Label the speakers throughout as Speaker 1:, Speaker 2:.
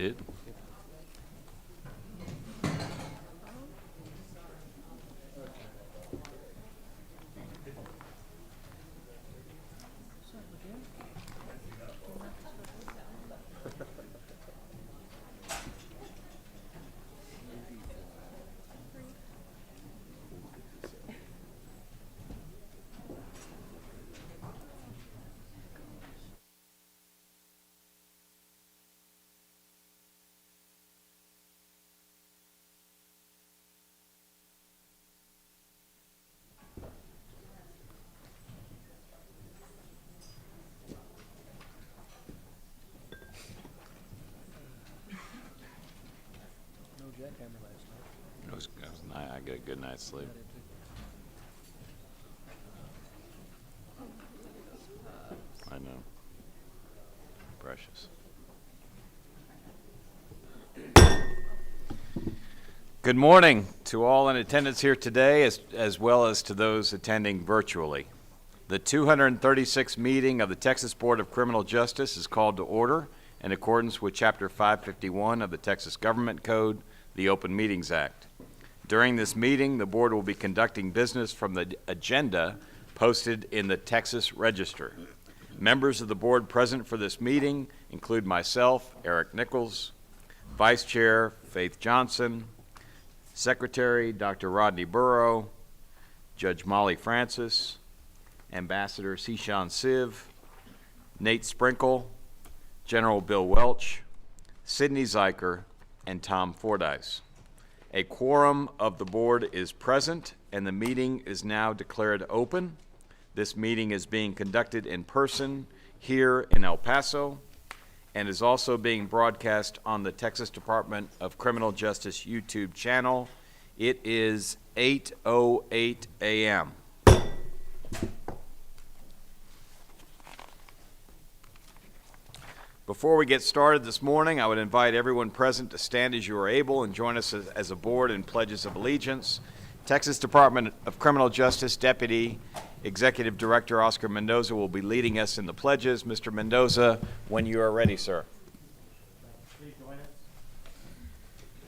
Speaker 1: did. I got a good night's sleep. I know. Precious. Good morning to all in attendance here today, as well as to those attending virtually. The 236th meeting of the Texas Board of Criminal Justice is called to order in accordance with Chapter 551 of the Texas Government Code, the Open Meetings Act. During this meeting, the board will be conducting business from the agenda posted in the Texas Register. Members of the board present for this meeting include myself, Eric Nichols, Vice Chair Faith Johnson, Secretary Dr. Rodney Burrow, Judge Molly Francis, Ambassador Sishan Siv, Nate Sprinkle, General Bill Welch, Sidney Zeiker, and Tom Fordyce. A quorum of the board is present, and the meeting is now declared open. This meeting is being conducted in person here in El Paso and is also being broadcast on the Texas Department of Criminal Justice YouTube channel. It is 8:08 a.m. Before we get started this morning, I would invite everyone present to stand as you are able and join us as a board in pledges of allegiance. Texas Department of Criminal Justice Deputy Executive Director Oscar Mendoza will be leading us in the pledges. Mr. Mendoza, when you are ready, sir.
Speaker 2: Please join us.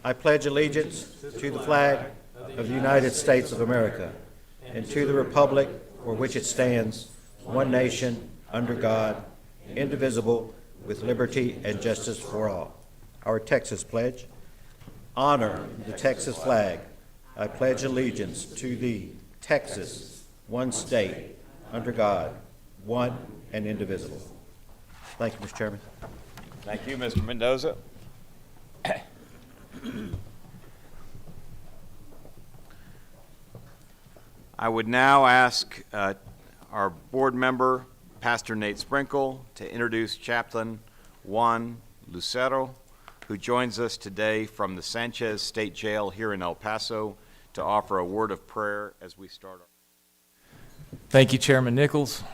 Speaker 2: I pledge allegiance to the flag of the United States of America and to the republic for which it stands, one nation, under God, indivisible, with liberty and justice for all. Our Texas pledge. Honor the Texas flag. I pledge allegiance to thee, Texas, one state, under God, one and indivisible. Thank you, Mr. Chairman.
Speaker 1: Thank you, Mr. Mendoza. I would now ask our board member, Pastor Nate Sprinkle, to introduce Chaplain Juan Lucero, who joins us today from the Sanchez State Jail here in El Paso to offer a word of prayer as we start.
Speaker 3: Thank you, Chairman Nichols.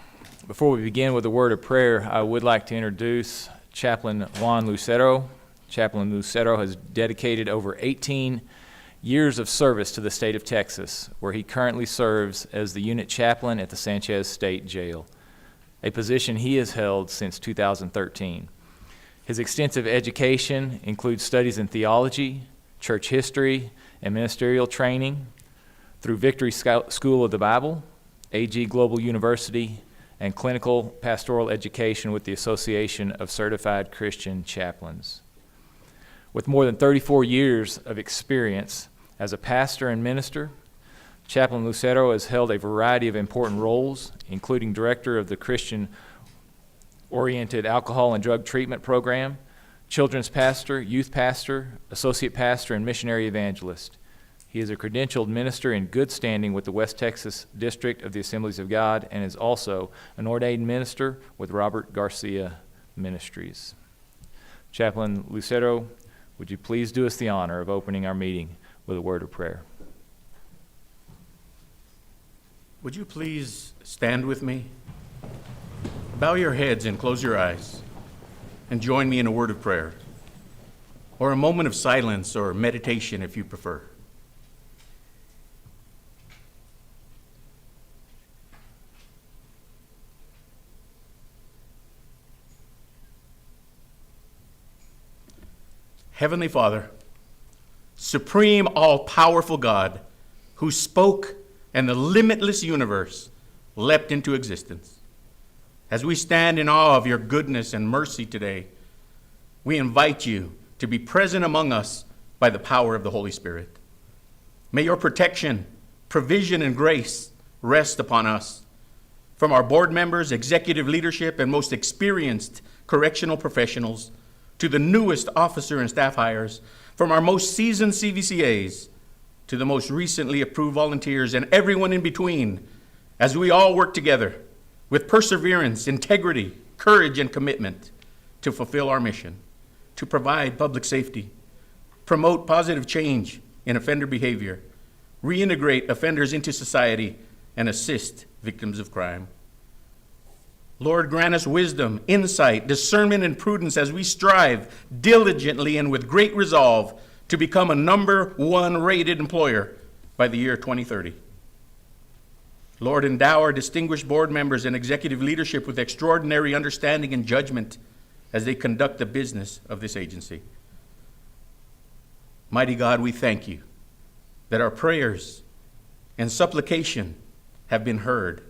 Speaker 3: Before we begin with a word of prayer, I would like to introduce Chaplain Juan Lucero. Chaplain Lucero has dedicated over 18 years of service to the state of Texas, where he currently serves as the unit chaplain at the Sanchez State Jail, a position he has held since 2013. His extensive education includes studies in theology, church history, and ministerial training through Victory School of the Bible, AG Global University, and clinical pastoral education with the Association of Certified Christian Chaplains. With more than 34 years of experience as a pastor and minister, Chaplain Lucero has held a variety of important roles, including director of the Christian-oriented alcohol and drug treatment program, children's pastor, youth pastor, associate pastor, and missionary evangelist. He is a credentialed minister in good standing with the West Texas District of the Assemblies of God and is also an ordained minister with Robert Garcia Ministries. Chaplain Lucero, would you please do us the honor of opening our meeting with a word of prayer?
Speaker 4: Would you please stand with me? Bow your heads and close your eyes and join me in a word of prayer, or a moment of silence or meditation if you prefer. Heavenly Father, supreme, all-powerful God, who spoke and the limitless universe leapt into existence. As we stand in awe of your goodness and mercy today, we invite you to be present among us by the power of the Holy Spirit. May your protection, provision, and grace rest upon us. From our board members, executive leadership, and most experienced correctional professionals, to the newest officer and staff hires, from our most seasoned CVCAs to the most recently approved volunteers and everyone in between, as we all work together with perseverance, integrity, courage, and commitment to fulfill our mission, to provide public safety, promote positive change in offender behavior, reintegrate offenders into society, and assist victims of crime. Lord, grant us wisdom, insight, discernment, and prudence as we strive diligently and with great resolve to become a #1 rated employer by the year 2030. Lord, endow our distinguished board members and executive leadership with extraordinary understanding and judgment as they conduct the business of this agency. Mighty God, we thank you that our prayers and supplication have been heard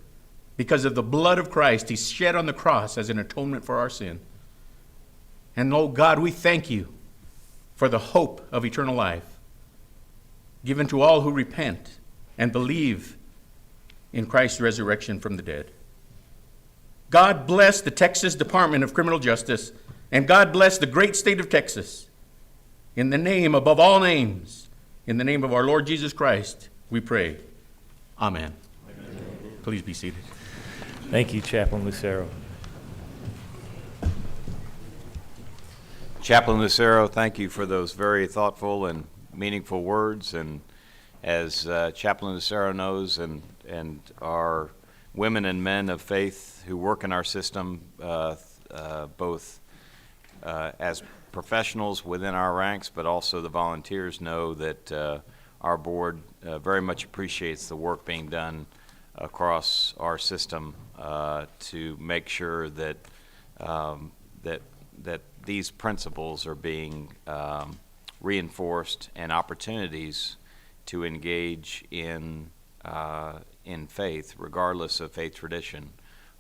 Speaker 4: because of the blood of Christ he shed on the cross as an atonement for our sin. And oh God, we thank you for the hope of eternal life given to all who repent and believe in Christ's resurrection from the dead. God bless the Texas Department of Criminal Justice, and God bless the great state of Texas. In the name above all names, in the name of our Lord Jesus Christ, we pray. Amen. Please be seated.
Speaker 3: Thank you, Chaplain Lucero.
Speaker 1: Chaplain Lucero, thank you for those very thoughtful and meaningful words. And as Chaplain Lucero knows, and our women and men of faith who work in our system, both as professionals within our ranks, but also the volunteers, know that our board very much appreciates the work being done across our system to make sure that that these principles are being reinforced and opportunities to engage in faith, regardless of faith tradition,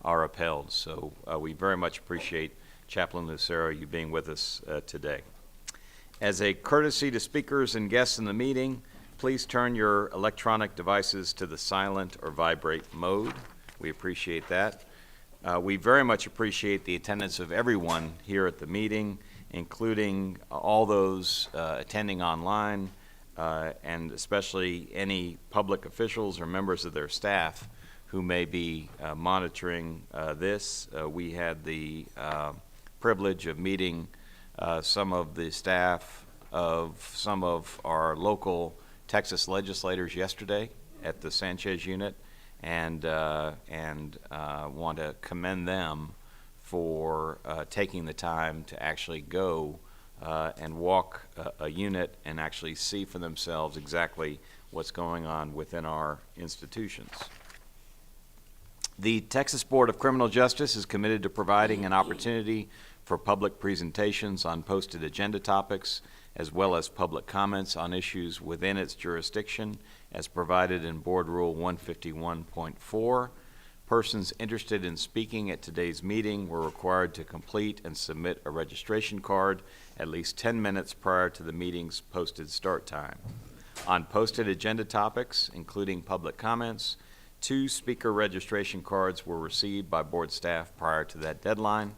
Speaker 1: are upheld. So we very much appreciate, Chaplain Lucero, you being with us today. As a courtesy to speakers and guests in the meeting, please turn your electronic devices to the silent or vibrate mode. We appreciate that. We very much appreciate the attendance of everyone here at the meeting, including all those attending online, and especially any public officials or members of their staff who may be monitoring this. We had the privilege of meeting some of the staff of some of our local Texas legislators yesterday at the Sanchez unit, and want to commend them for taking the time to actually go and walk a unit and actually see for themselves exactly what's going on within our institutions. The Texas Board of Criminal Justice is committed to providing an opportunity for public presentations on posted agenda topics, as well as public comments on issues within its jurisdiction, as provided in Board Rule 151.4. Persons interested in speaking at today's meeting were required to complete and submit a registration card at least 10 minutes prior to the meeting's posted start time. On posted agenda topics, including public comments, 2 speaker registration cards were received by board staff prior to that deadline.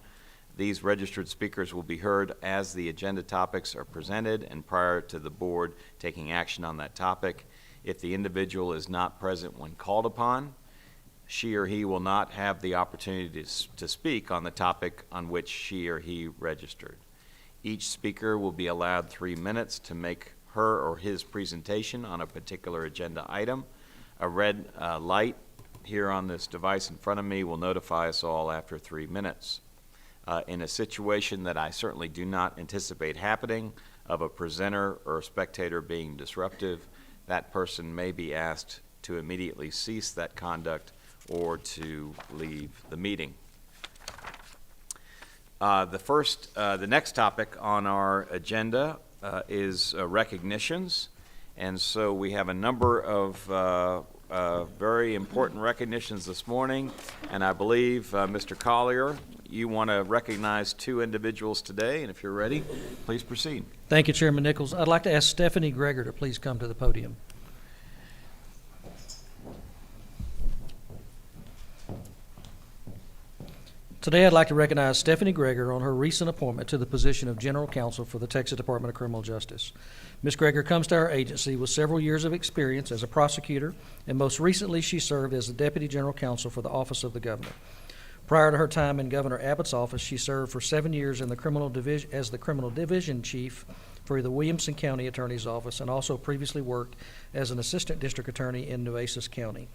Speaker 1: These registered speakers will be heard as the agenda topics are presented and prior to the board taking action on that topic. If the individual is not present when called upon, she or he will not have the opportunity to speak on the topic on which she or he registered. Each speaker will be allowed 3 minutes to make her or his presentation on a particular agenda item. A red light here on this device in front of me will notify us all after 3 minutes. In a situation that I certainly do not anticipate happening, of a presenter or a spectator being disruptive, that person may be asked to immediately cease that conduct or to leave the meeting. The next topic on our agenda is recognitions. And so we have a number of very important recognitions this morning. And I believe, Mr. Collier, you want to recognize two individuals today. And if you're ready, please proceed.
Speaker 5: Thank you, Chairman Nichols. I'd like to ask Stephanie Greger to please come to the podium. Today, I'd like to recognize Stephanie Greger on her recent appointment to the position of General Counsel for the Texas Department of Criminal Justice. Ms. Greger comes to our agency with several years of experience as a prosecutor, and most recently, she served as the Deputy General Counsel for the Office of the Governor. Prior to her time in Governor Abbott's office, she served for 7 years in the criminal division as the Criminal Division Chief for the Williamson County Attorney's Office, and also previously worked as an Assistant District Attorney in Nueces County.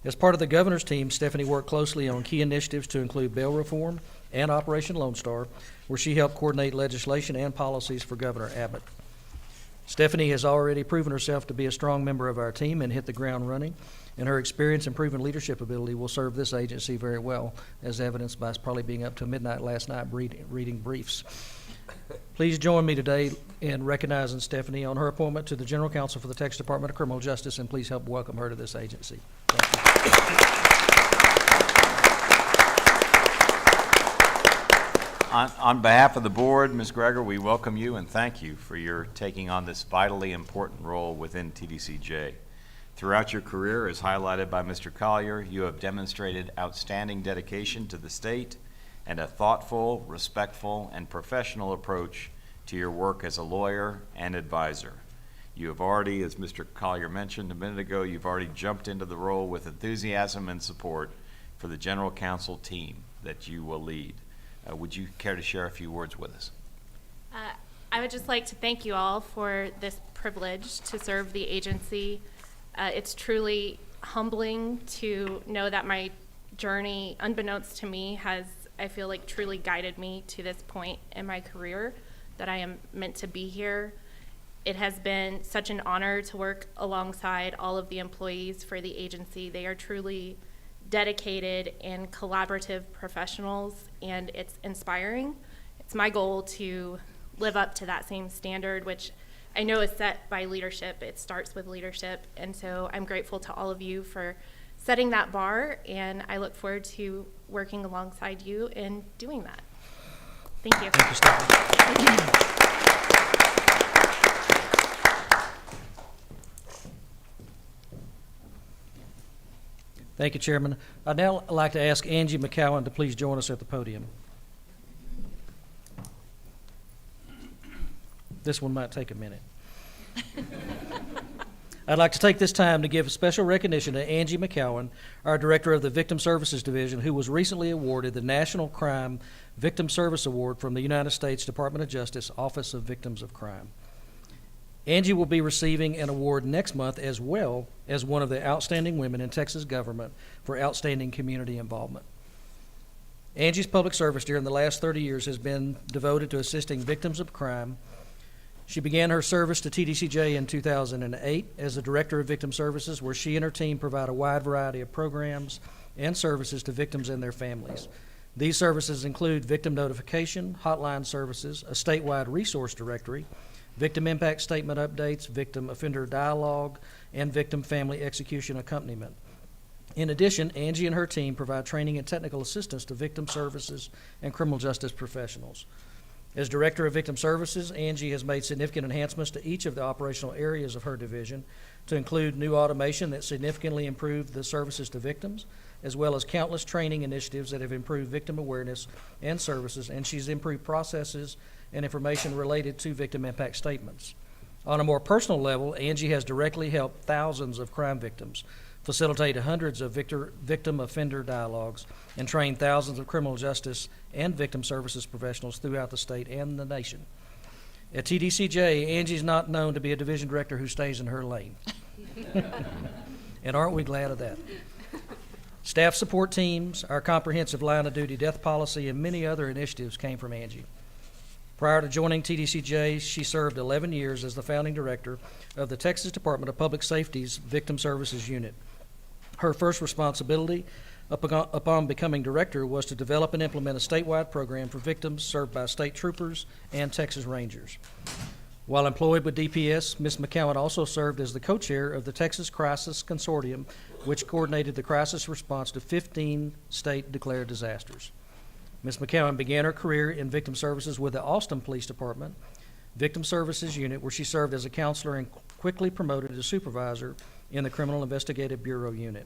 Speaker 5: As part of the governor's team, Stephanie worked closely on key initiatives to include bail reform and Operation Lone Star, where she helped coordinate legislation and policies for Governor Abbott. Stephanie has already proven herself to be a strong member of our team and hit the ground running, and her experience and proven leadership ability will serve this agency very well, as evidenced by us probably being up to midnight last night reading briefs. Please join me today in recognizing Stephanie on her appointment to the General Counsel for the Texas Department of Criminal Justice, and please help welcome her to this agency. Thank you.
Speaker 1: On behalf of the board, Ms. Greger, we welcome you and thank you for your taking on this vitally important role within TDCJ. Throughout your career, as highlighted by Mr. Collier, you have demonstrated outstanding dedication to the state and a thoughtful, respectful, and professional approach to your work as a lawyer and advisor. You have already, as Mr. Collier mentioned a minute ago, you've already jumped into the role with enthusiasm and support for the General Counsel team that you will lead. Would you care to share a few words with us?
Speaker 6: I would just like to thank you all for this privilege to serve the agency. It's truly humbling to know that my journey, unbeknownst to me, has, I feel like, truly guided me to this point in my career that I am meant to be here. It has been such an honor to work alongside all of the employees for the agency. They are truly dedicated and collaborative professionals, and it's inspiring. It's my goal to live up to that same standard, which I know is set by leadership. It starts with leadership, and so I'm grateful to all of you for setting that bar, and I look forward to working alongside you in doing that. Thank you.
Speaker 5: Thank you, Stephanie. Thank you, Chairman. I'd now like to ask Angie McCowan to please join us at the podium. This one might take a minute. I'd like to take this time to give special recognition to Angie McCowan, our Director of the Victim Services Division, who was recently awarded the National Crime Victim Service Award from the United States Department of Justice Office of Victims of Crime. Angie will be receiving an award next month as well as one of the outstanding women in Texas government for outstanding community involvement. Angie's public service during the last 30 years has been devoted to assisting victims of crime. She began her service to TDCJ in 2008 as the Director of Victim Services, where she and her team provide a wide variety of programs and services to victims and their families. These services include victim notification, hotline services, a statewide resource directory, victim impact statement updates, victim offender dialogue, and victim family execution accompaniment. In addition, Angie and her team provide training and technical assistance to victim services and criminal justice professionals. As Director of Victim Services, Angie has made significant enhancements to each of the operational areas of her division, to include new automation that significantly improved the services to victims, as well as countless training initiatives that have improved victim awareness and services, and she's improved processes and information related to victim impact statements. On a more personal level, Angie has directly helped thousands of crime victims, facilitate hundreds of victim offender dialogues, and train thousands of criminal justice and victim services professionals throughout the state and the nation. At TDCJ, Angie's not known to be a division director who stays in her lane. And aren't we glad of that? Staff support teams, our comprehensive line of duty death policy, and many other initiatives came from Angie. Prior to joining TDCJ, she served 11 years as the founding director of the Texas Department of Public Safety's Victim Services Unit. Her first responsibility upon becoming director was to develop and implement a statewide program for victims served by state troopers and Texas Rangers. While employed with DPS, Ms. McCowan also served as the co-chair of the Texas Crisis Consortium, which coordinated the crisis response to 15 state-declared disasters. Ms. McCowan began her career in victim services with the Austin Police Department Victim Services Unit, where she served as a counselor and quickly promoted to supervisor in the Criminal Investigative Bureau Unit.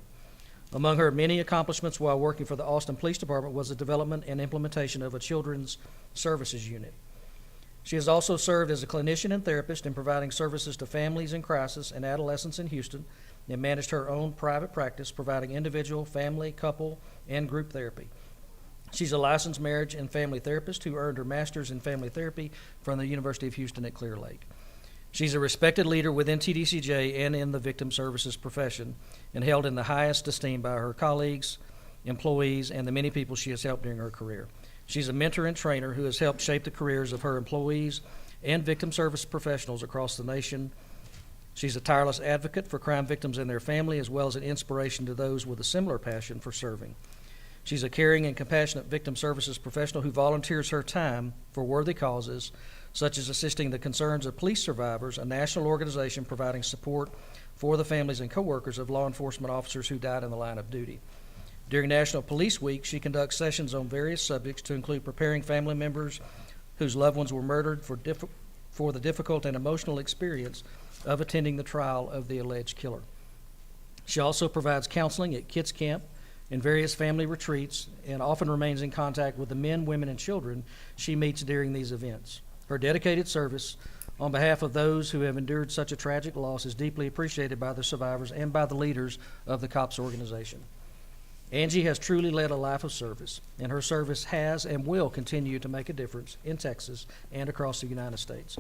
Speaker 5: Among her many accomplishments while working for the Austin Police Department was the development and implementation of a Children's Services Unit. She has also served as a clinician and therapist in providing services to families in crisis and adolescents in Houston, and managed her own private practice providing individual, family, couple, and group therapy. She's a licensed marriage and family therapist who earned her master's in family therapy from the University of Houston at Clear Lake. She's a respected leader within TDCJ and in the victim services profession, and held in the highest esteem by her colleagues, employees, and the many people she has helped during her career. She's a mentor and trainer who has helped shape the careers of her employees and victim service professionals across the nation. She's a tireless advocate for crime victims and their family, as well as an inspiration to those with a similar passion for serving. She's a caring and compassionate victim services professional who volunteers her time for worthy causes, such as assisting the concerns of police survivors, a national organization providing support for the families and coworkers of law enforcement officers who died in the line of duty. During National Police Week, she conducts sessions on various subjects to include preparing family members whose loved ones were murdered for the difficult and emotional experience of attending the trial of the alleged killer. She also provides counseling at kids camp and various family retreats, and often remains in contact with the men, women, and children she meets during these events. Her dedicated service on behalf of those who have endured such a tragic loss is deeply appreciated by the survivors and by the leaders of the COPS organization. Angie has truly led a life of service, and her service has and will continue to make a difference in Texas and across the United States.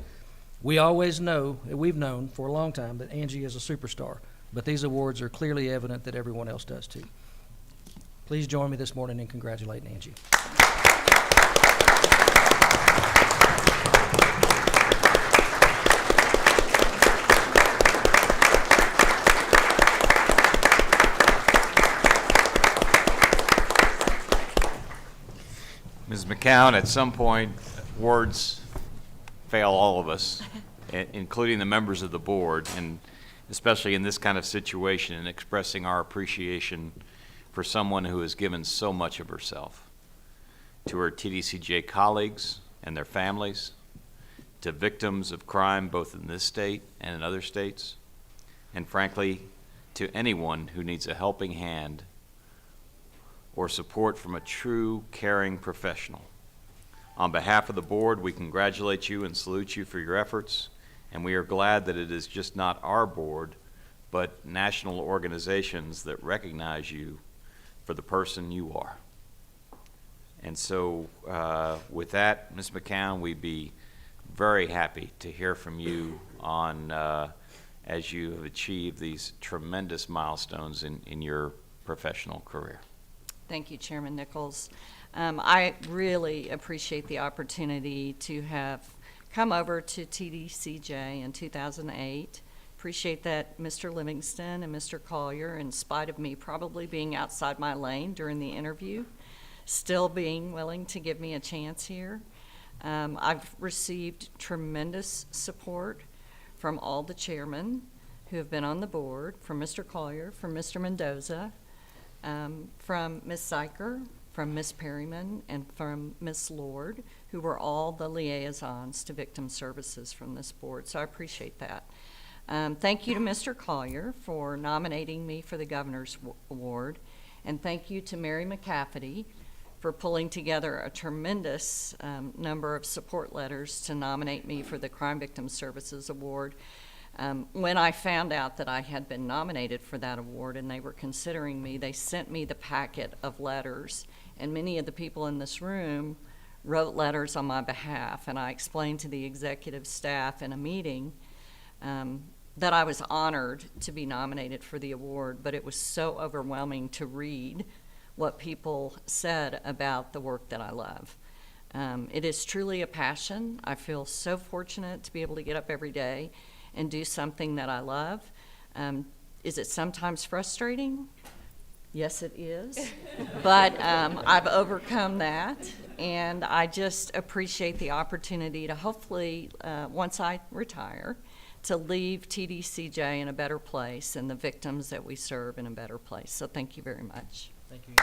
Speaker 5: We've known for a long time that Angie is a superstar, but these awards are clearly evident that everyone else does too. Please join me this morning in congratulating Angie.
Speaker 1: Ms. McCown, at some point, words fail all of us, including the members of the board, and especially in this kind of situation, in expressing our appreciation for someone who has given so much of herself. To her TDCJ colleagues and their families, to victims of crime both in this state and in other states, and frankly, to anyone who needs a helping hand or support from a true caring professional. On behalf of the board, we congratulate you and salute you for your efforts, and we are glad that it is just not our board, but national organizations that recognize you for the person you are. And so with that, Ms. McCown, we'd be very happy to hear from you on as you have achieved these tremendous milestones in your professional career.
Speaker 7: Thank you, Chairman Nichols. I really appreciate the opportunity to have come over to TDCJ in 2008. Appreciate that Mr. Livingston and Mr. Collier, in spite of me probably being outside my lane during the interview, still being willing to give me a chance here. I've received tremendous support from all the chairmen who have been on the board, from Mr. Collier, from Mr. Mendoza, from Ms. Syker, from Ms. Perryman, and from Ms. Lord, who were all the liaisons to victim services from this board. So I appreciate that. Thank you to Mr. Collier for nominating me for the Governor's Award, and thank you to Mary McCafferty for pulling together a tremendous number of support letters to nominate me for the Crime Victim Services Award. When I found out that I had been nominated for that award and they were considering me, they sent me the packet of letters, and many of the people in this room wrote letters on my behalf, and I explained to the executive staff in a meeting that I was honored to be nominated for the award, but it was so overwhelming to read what people said about the work that I love. It is truly a passion. I feel so fortunate to be able to get up every day and do something that I love. Is it sometimes frustrating? Yes, it is. But I've overcome that, And I just appreciate the opportunity to hopefully, once I retire, to leave TDCJ in a better place and the victims that we serve in a better place. So thank you very much.
Speaker 5: Thank you.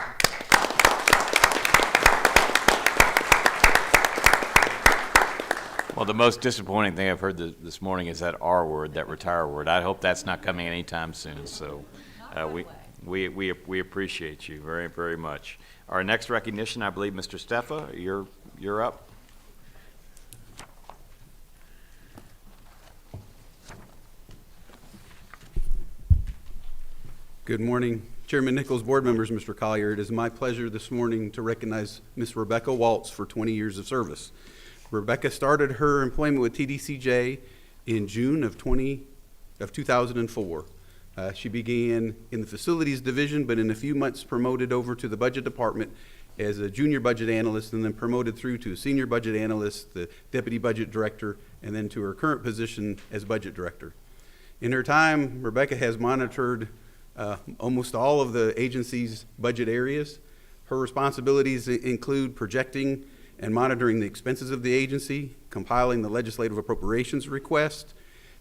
Speaker 1: Well, the most disappointing thing I've heard this morning is that R word, that retire word. I hope that's not coming anytime soon, so we appreciate you very, very much. Our next recognition, I believe, Mr. Steffa, you're up.
Speaker 8: Good morning, Chairman Nichols, board members, Mr. Collier. It is my pleasure this morning to recognize Ms. Rebecca Waltz for 20 years of service. Rebecca started her employment with TDCJ in June of 2004. She began in the facilities division, but in a few months promoted over to the budget department as a junior budget analyst, and then promoted through to a senior budget analyst, the deputy budget director, and then to her current position as budget director. In her time, Rebecca has monitored almost all of the agency's budget areas. Her responsibilities include projecting and monitoring the expenses of the agency, compiling the legislative appropriations request,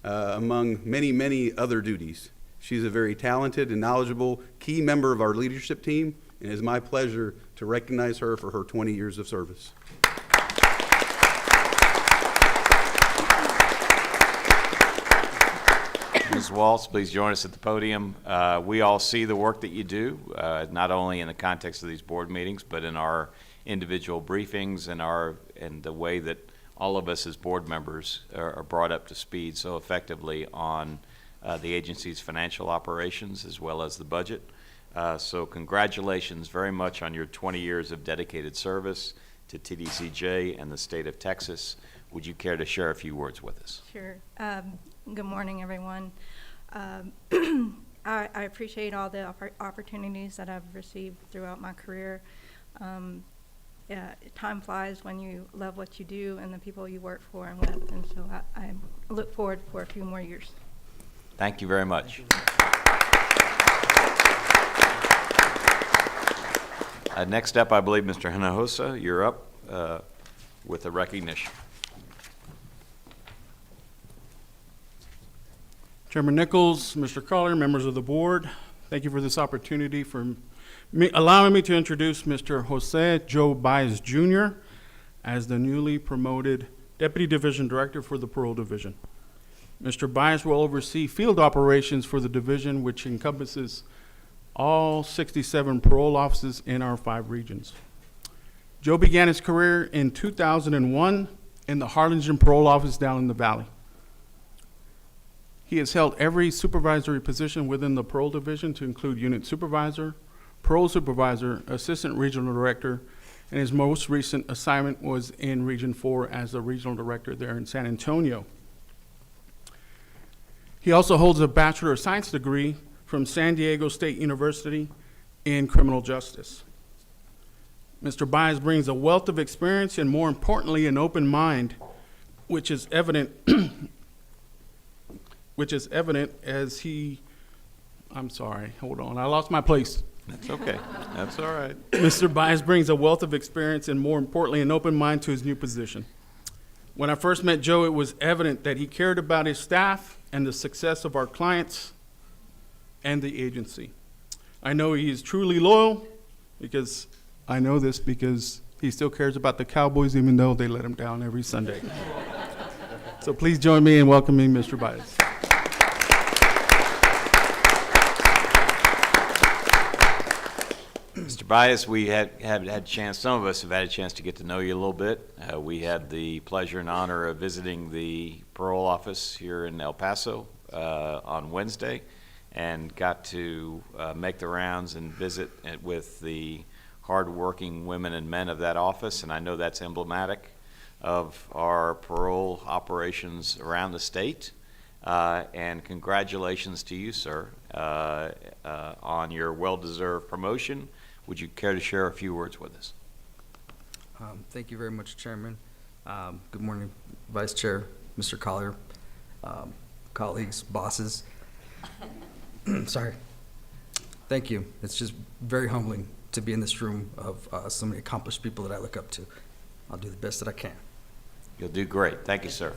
Speaker 8: among many, many other duties. She's a very talented and knowledgeable key member of our leadership team, and it is my pleasure to recognize her for her 20 years of service.
Speaker 1: Ms. Waltz, please join us at the podium. We all see the work that you do, not only in the context of these board meetings, but in our individual briefings and the way that all of us as board members are brought up to speed so effectively on the agency's financial operations as well as the budget. So congratulations very much on your 20 years of dedicated service to TDCJ and the state of Texas. Would you care to share a few words with us?
Speaker 9: Sure. Good morning, everyone. I appreciate all the opportunities that I've received throughout my career. Time flies when you love what you do and the people you work for and with, and so I look forward for a few more years.
Speaker 1: Thank you very much. Next up, I believe, Mr. Hinojosa, you're up with a recognition.
Speaker 10: Chairman Nichols, Mr. Collier, members of the board, thank you for this opportunity for allowing me to introduce Mr. Jose Joe Baez Jr. as the newly promoted Deputy Division Director for the Parole Division. Mr. Baez will oversee field operations for the division, which encompasses all 67 parole offices in our 5 regions. Joe began his career in 2001 in the Harlingen Parole Office down in the Valley. He has held every supervisory position within the parole division to include unit supervisor, parole supervisor, assistant regional director, and his most recent assignment was in Region 4 as the regional director there in San Antonio. He also holds a Bachelor of Science degree from San Diego State University in criminal justice. Mr. Baez brings a wealth of experience and, more importantly, an open mind, which is evident as he, I'm sorry, hold on, I lost my place.
Speaker 1: That's okay. That's all right.
Speaker 10: Mr. Baez brings a wealth of experience and, more importantly, an open mind to his new position. When I first met Joe, it was evident that he cared about his staff and the success of our clients and the agency. I know he is truly loyal because I know this because he still cares about the Cowboys even though they let him down every Sunday. So please join me in welcoming Mr. Baez.
Speaker 1: Mr. Baez, we had a chance, some of us have had a chance to get to know you a little bit. We had the pleasure and honor of visiting the parole office here in El Paso on Wednesday and got to make the rounds and visit with the hardworking women and men of that office, and I know that's emblematic of our parole operations around the state. And congratulations to you, sir, on your well-deserved promotion. Would you care to share a few words with us?
Speaker 11: Thank you very much, Chairman. Good morning, Vice Chair, Mr. Collier, colleagues, bosses. Sorry. Thank you. It's just very humbling to be in this room of so many accomplished people that I look up to. I'll do the best that I can.
Speaker 1: You'll do great. Thank you, sir.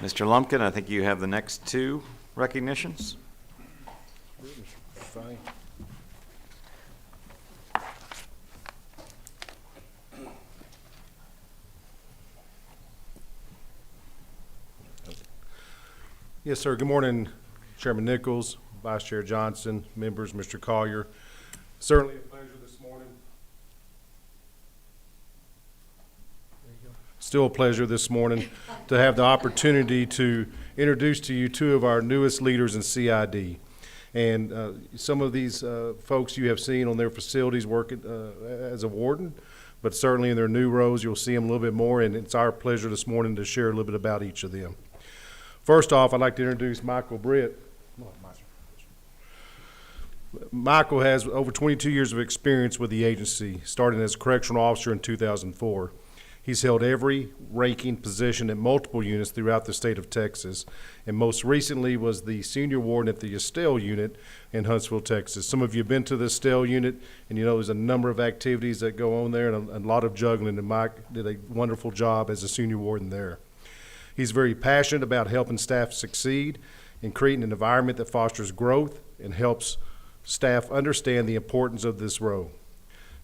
Speaker 1: Mr. Lumpkin, I think you have the next two recognitions.
Speaker 12: Yes, sir. Good morning, Chairman Nichols, Vice Chair Johnson, members, Mr. Collier. Certainly a pleasure this morning. Still a pleasure this morning to have the opportunity to introduce to you two of our newest leaders in CID. And some of these folks you have seen on their facilities working as a warden, but certainly in their new roles, you'll see them a little bit more, and it's our pleasure this morning to share a little bit about each of them. First off, I'd like to introduce Michael Britt. Michael has over 22 years of experience with the agency, starting as a correctional officer in 2004. He's held every ranking position at multiple units throughout the state of Texas, and most recently was the senior warden at the Estelle unit in Huntsville, Texas. Some of you have been to the Estelle unit, and you know there's a number of activities that go on there and a lot of juggling, and Mike did a wonderful job as a senior warden there. He's very passionate about helping staff succeed and creating an environment that fosters growth and helps staff understand the importance of this role.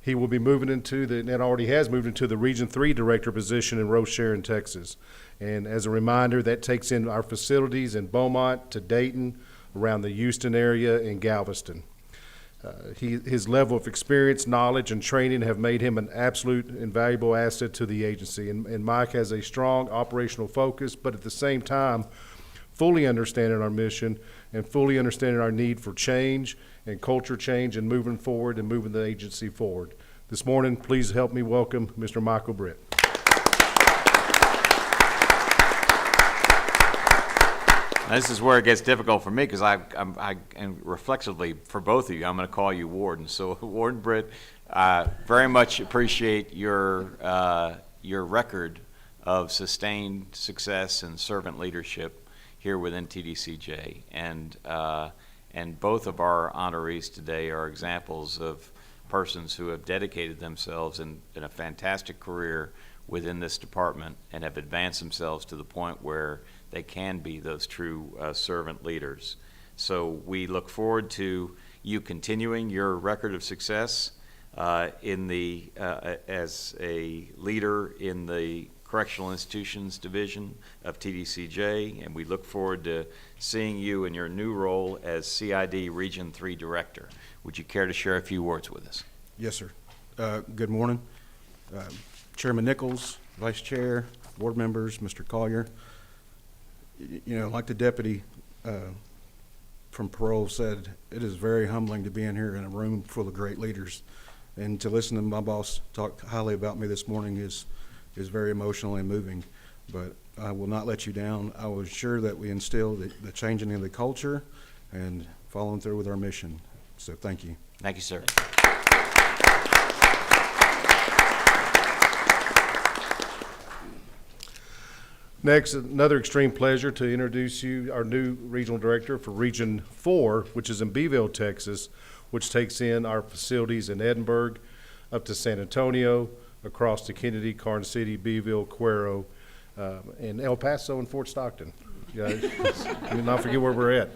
Speaker 12: He will be moving into and already has moved into the Region 3 Director position in Roche-Sharon, Texas. And as a reminder, that takes in our facilities in Beaumont to Dayton, around the Houston area, and Galveston. His level of experience, knowledge, and training have made him an absolute invaluable asset to the agency. And Mike has a strong operational focus, but at the same time, fully understanding our mission and fully understanding our need for change and culture change and moving forward and moving the agency forward. This morning, please help me welcome Mr. Michael Britt.
Speaker 1: Now, this is where it gets difficult for me because and reflexively for both of you, I'm going to call you Warden. So, Warden Britt, very much appreciate your record of sustained success and servant leadership here within TDCJ, and both of our honorees today are examples of persons who have dedicated themselves in a fantastic career within this department and have advanced themselves to the point where they can be those true servant leaders. So we look forward to you continuing your record of success as a leader in the Correctional Institutions Division of TDCJ, and we look forward to seeing you in your new role as CID Region 3 Director. Would you care to share a few words with us?
Speaker 13: Yes, sir. Good morning. Chairman Nichols, Vice Chair, board members, Mr. Collier. You know, like the deputy from parole said, it is very humbling to be in here in a room full of great leaders. And to listen to my boss talk highly about me this morning is very emotional and moving. But I will not let you down. I was sure that we instill the changing of the culture and following through with our mission. So thank you.
Speaker 1: Thank you, sir.
Speaker 12: Next, another extreme pleasure to introduce you our new regional director for Region 4, which is in Beeville, Texas, which takes in our facilities in Edinburgh, up to San Antonio, across to Kennedy, Carson City, Beeville, Cuero, and El Paso and Fort Stockton. Not forget where we're at.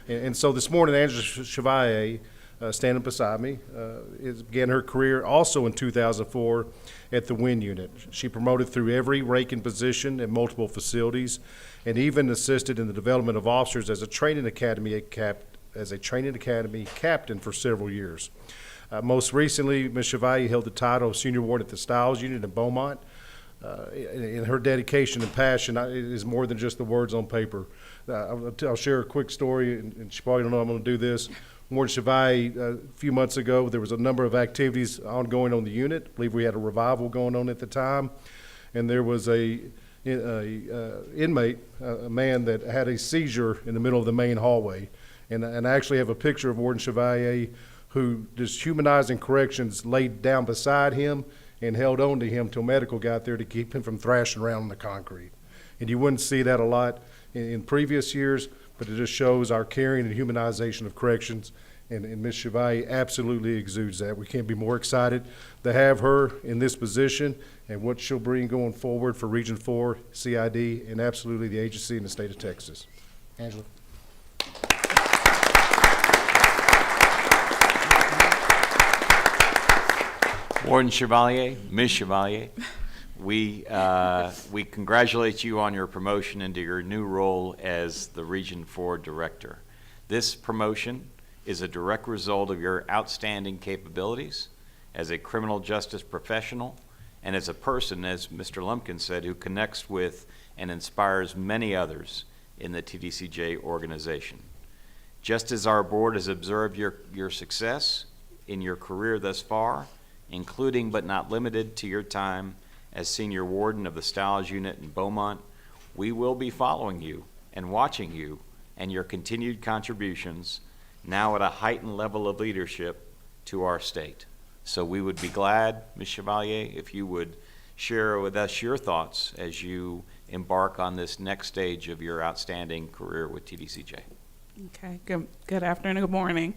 Speaker 12: And so this morning, Angela Chevalier, standing beside me, began her career also in 2004 at the WIN unit. She promoted through every ranking position in multiple facilities, and even assisted in the development of officers as a training academy captain for several years. Most recently, Ms. Chevalier held the title of senior warden at the Stiles unit in Beaumont. In her dedication and passion, it is more than just the words on paper. I'll share a quick story, and she probably don't know I'm going to do this. Warden Chevalier, a few months ago, there was a number of activities ongoing on the unit. I believe we had a revival going on at the time, and there was a inmate, a man that had a seizure in the middle of the main hallway. And I actually have a picture of Warden Chevalier, who, just humanizing corrections, laid down beside him and held on to him till medical got there to keep him from thrashing around in the concrete. And you wouldn't see that a lot in previous years, but it just shows our caring and humanization of corrections, and Ms. Chevalier absolutely exudes that. We can't be more excited to have her in this position and what she'll bring going forward for Region 4, CID, and absolutely the agency in the state of Texas. Angela.
Speaker 1: Warden Chevalier, Ms. Chevalier, we congratulate you on your promotion into your new role as the Region 4 Director. This promotion is a direct result of your outstanding capabilities as a criminal justice professional and as a person, as Mr. Lumpkin said, who connects with and inspires many others in the TDCJ organization. Just as our board has observed your success in your career thus far, including but not limited to your time as senior warden of the Stiles Unit in Beaumont, we will be following you and watching you and your continued contributions, now at a heightened level of leadership, to our state. So we would be glad, Ms. Chevalier, if you would share with us your thoughts as you embark on this next stage of your outstanding career with TDCJ.
Speaker 14: Okay, good afternoon, good morning,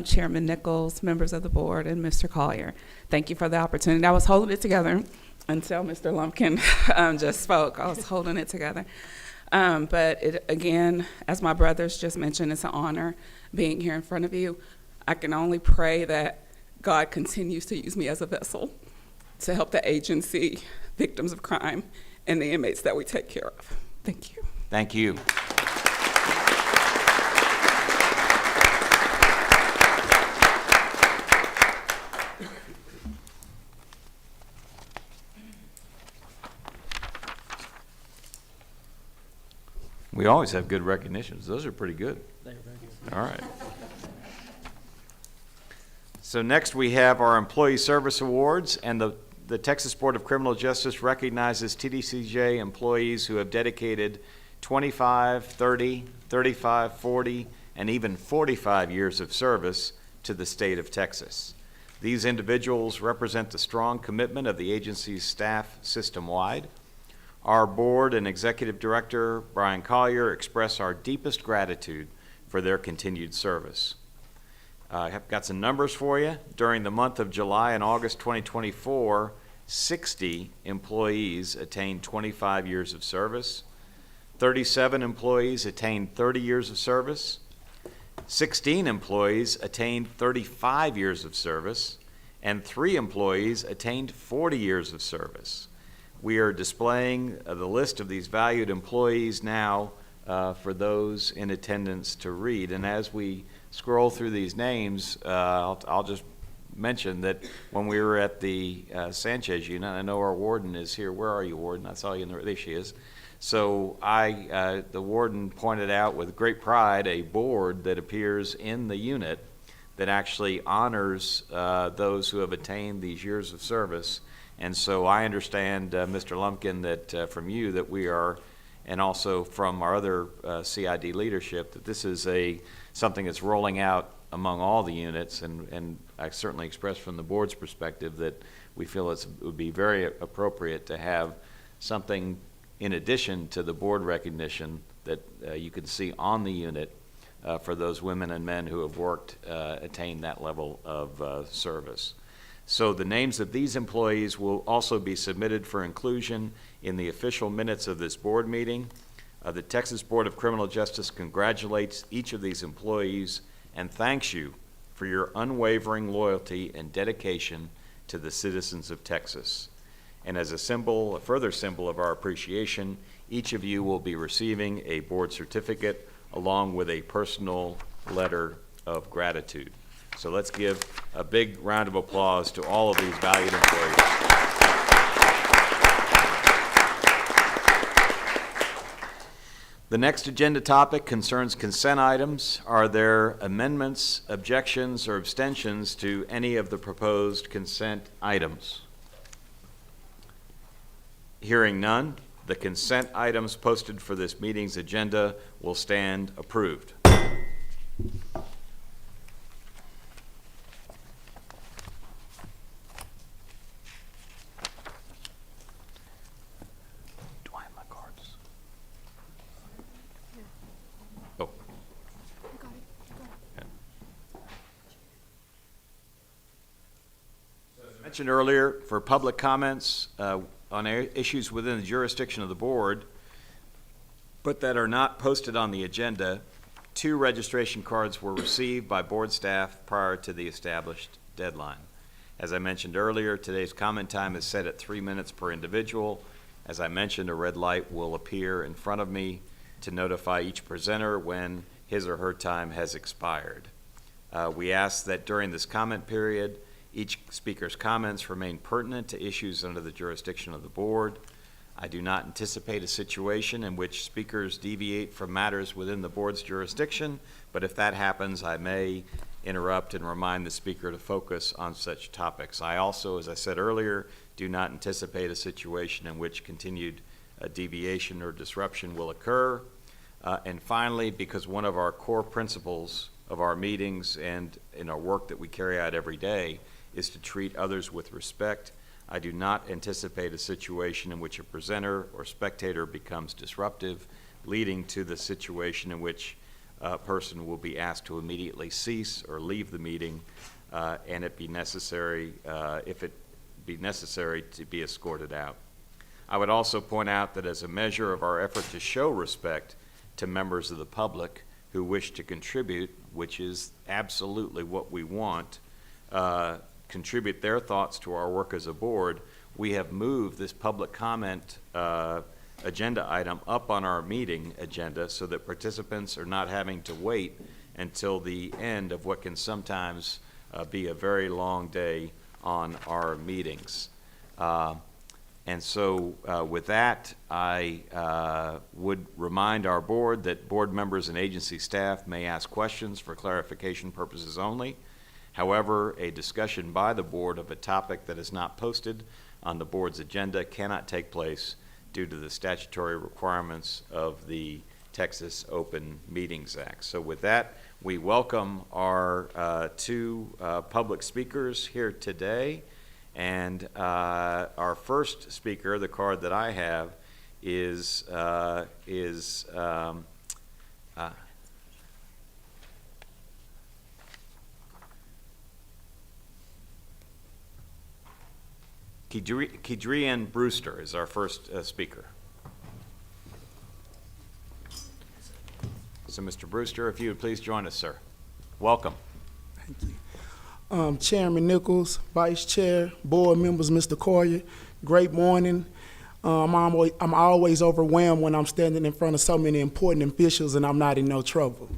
Speaker 14: Chairman Nichols, members of the board, and Mr. Collier. Thank you for the opportunity. I was holding it together until Mr. Lumpkin just spoke. I was holding it together. But again, as my brothers just mentioned, it's an honor being here in front of you. I can only pray that God continues to use me as a vessel to help the agency, victims of crime, and the inmates that we take care of. Thank you.
Speaker 1: Thank you. We always have good recognitions. Those are pretty good.
Speaker 5: They are very good.
Speaker 1: All right. So next we have our Employee Service Awards, and the Texas Board of Criminal Justice recognizes TDCJ employees who have dedicated 25, 30, 35, 40, and even 45 years of service to the state of Texas. These individuals represent the strong commitment of the agency's staff system-wide. Our board and executive director, Brian Collier, express our deepest gratitude for their continued service. I have got some numbers for you. During the month of July and August 2024, 60 employees attained 25 years of service. 37 employees attained 30 years of service. 16 employees attained 35 years of service. And 3 employees attained 40 years of service. We are displaying the list of these valued employees now for those in attendance to read. And as we scroll through these names, I'll just mention that when we were at the Sanchez unit, I know our warden is here. Where are you, warden? I saw you in the, there she is. So the warden pointed out with great pride a board that appears in the unit that actually honors those who have attained these years of service. And so I understand, Mr. Lumpkin, that from you that we are, and also from our other CID leadership, that this is something that's rolling out among all the units, and I certainly express from the board's perspective that we feel it would be very appropriate to have something in addition to the board recognition that you can see on the unit for those women and men who have worked, attained that level of service. So the names of these employees will also be submitted for inclusion in the official minutes of this board meeting. The Texas Board of Criminal Justice congratulates each of these employees and thanks you for your unwavering loyalty and dedication to the citizens of Texas. And as a further symbol of our appreciation, each of you will be receiving a board certificate along with a personal letter of gratitude. So let's give a big round of applause to all of these valued employees. The next agenda topic concerns consent items. Are there amendments, objections, or abstentions to any of the proposed consent items? Hearing none, the consent items posted for this meeting's agenda will stand approved. Oh, mentioned earlier, for public comments on issues within the jurisdiction of the board, but that are not posted on the agenda, 2 registration cards were received by board staff prior to the established deadline. As I mentioned earlier, today's comment time is set at 3 minutes per individual. As I mentioned, a red light will appear in front of me to notify each presenter when his or her time has expired. We ask that during this comment period, each speaker's comments remain pertinent to issues under the jurisdiction of the board. I do not anticipate a situation in which speakers deviate from matters within the board's jurisdiction, but if that happens, I may interrupt and remind the speaker to focus on such topics. I also, as I said earlier, do not anticipate a situation in which continued deviation or disruption will occur. And finally, because one of our core principles of our meetings and in our work that we carry out every day is to treat others with respect, I do not anticipate a situation in which a presenter or spectator becomes disruptive, leading to the situation in which a person will be asked to immediately cease or leave the meeting, and it be necessary, if it be necessary, to be escorted out. I would also point out that as a measure of our effort to show respect to members of the public who wish to contribute, which is absolutely what we want, contribute their thoughts to our work as a board, we have moved this public comment agenda item up on our meeting agenda so that participants are not having to wait until the end of what can sometimes be a very long day on our meetings. And so with that, I would remind our board that board members and agency staff may ask questions for clarification purposes only. However, a discussion by the board of a topic that is not posted on the board's agenda cannot take place due to the statutory requirements of the Texas Open Meetings Act. So with that, we welcome our 2 public speakers here today. And our first speaker, the card that I have, is Kedrian Brewster is our first speaker. So, Mr. Brewster, if you would please join us, sir. Welcome.
Speaker 15: Thank you. Chairman Nichols, Vice Chair, board members, Mr. Collier, great morning. I'm always overwhelmed when I'm standing in front of so many important officials and I'm not in no trouble.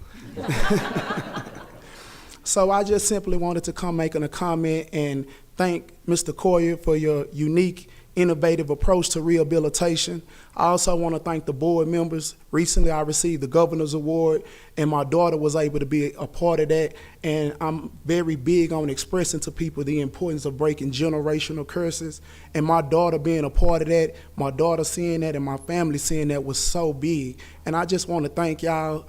Speaker 15: So I just simply wanted to come making a comment and thank Mr. Collier for your unique, innovative approach to rehabilitation. I also want to thank the board members. Recently, I received the Governor's Award, and my daughter was able to be a part of that. And I'm very big on expressing to people the importance of breaking generational curses. And my daughter being a part of that, my daughter seeing that, and my family seeing that was so big. And I just want to thank y'all.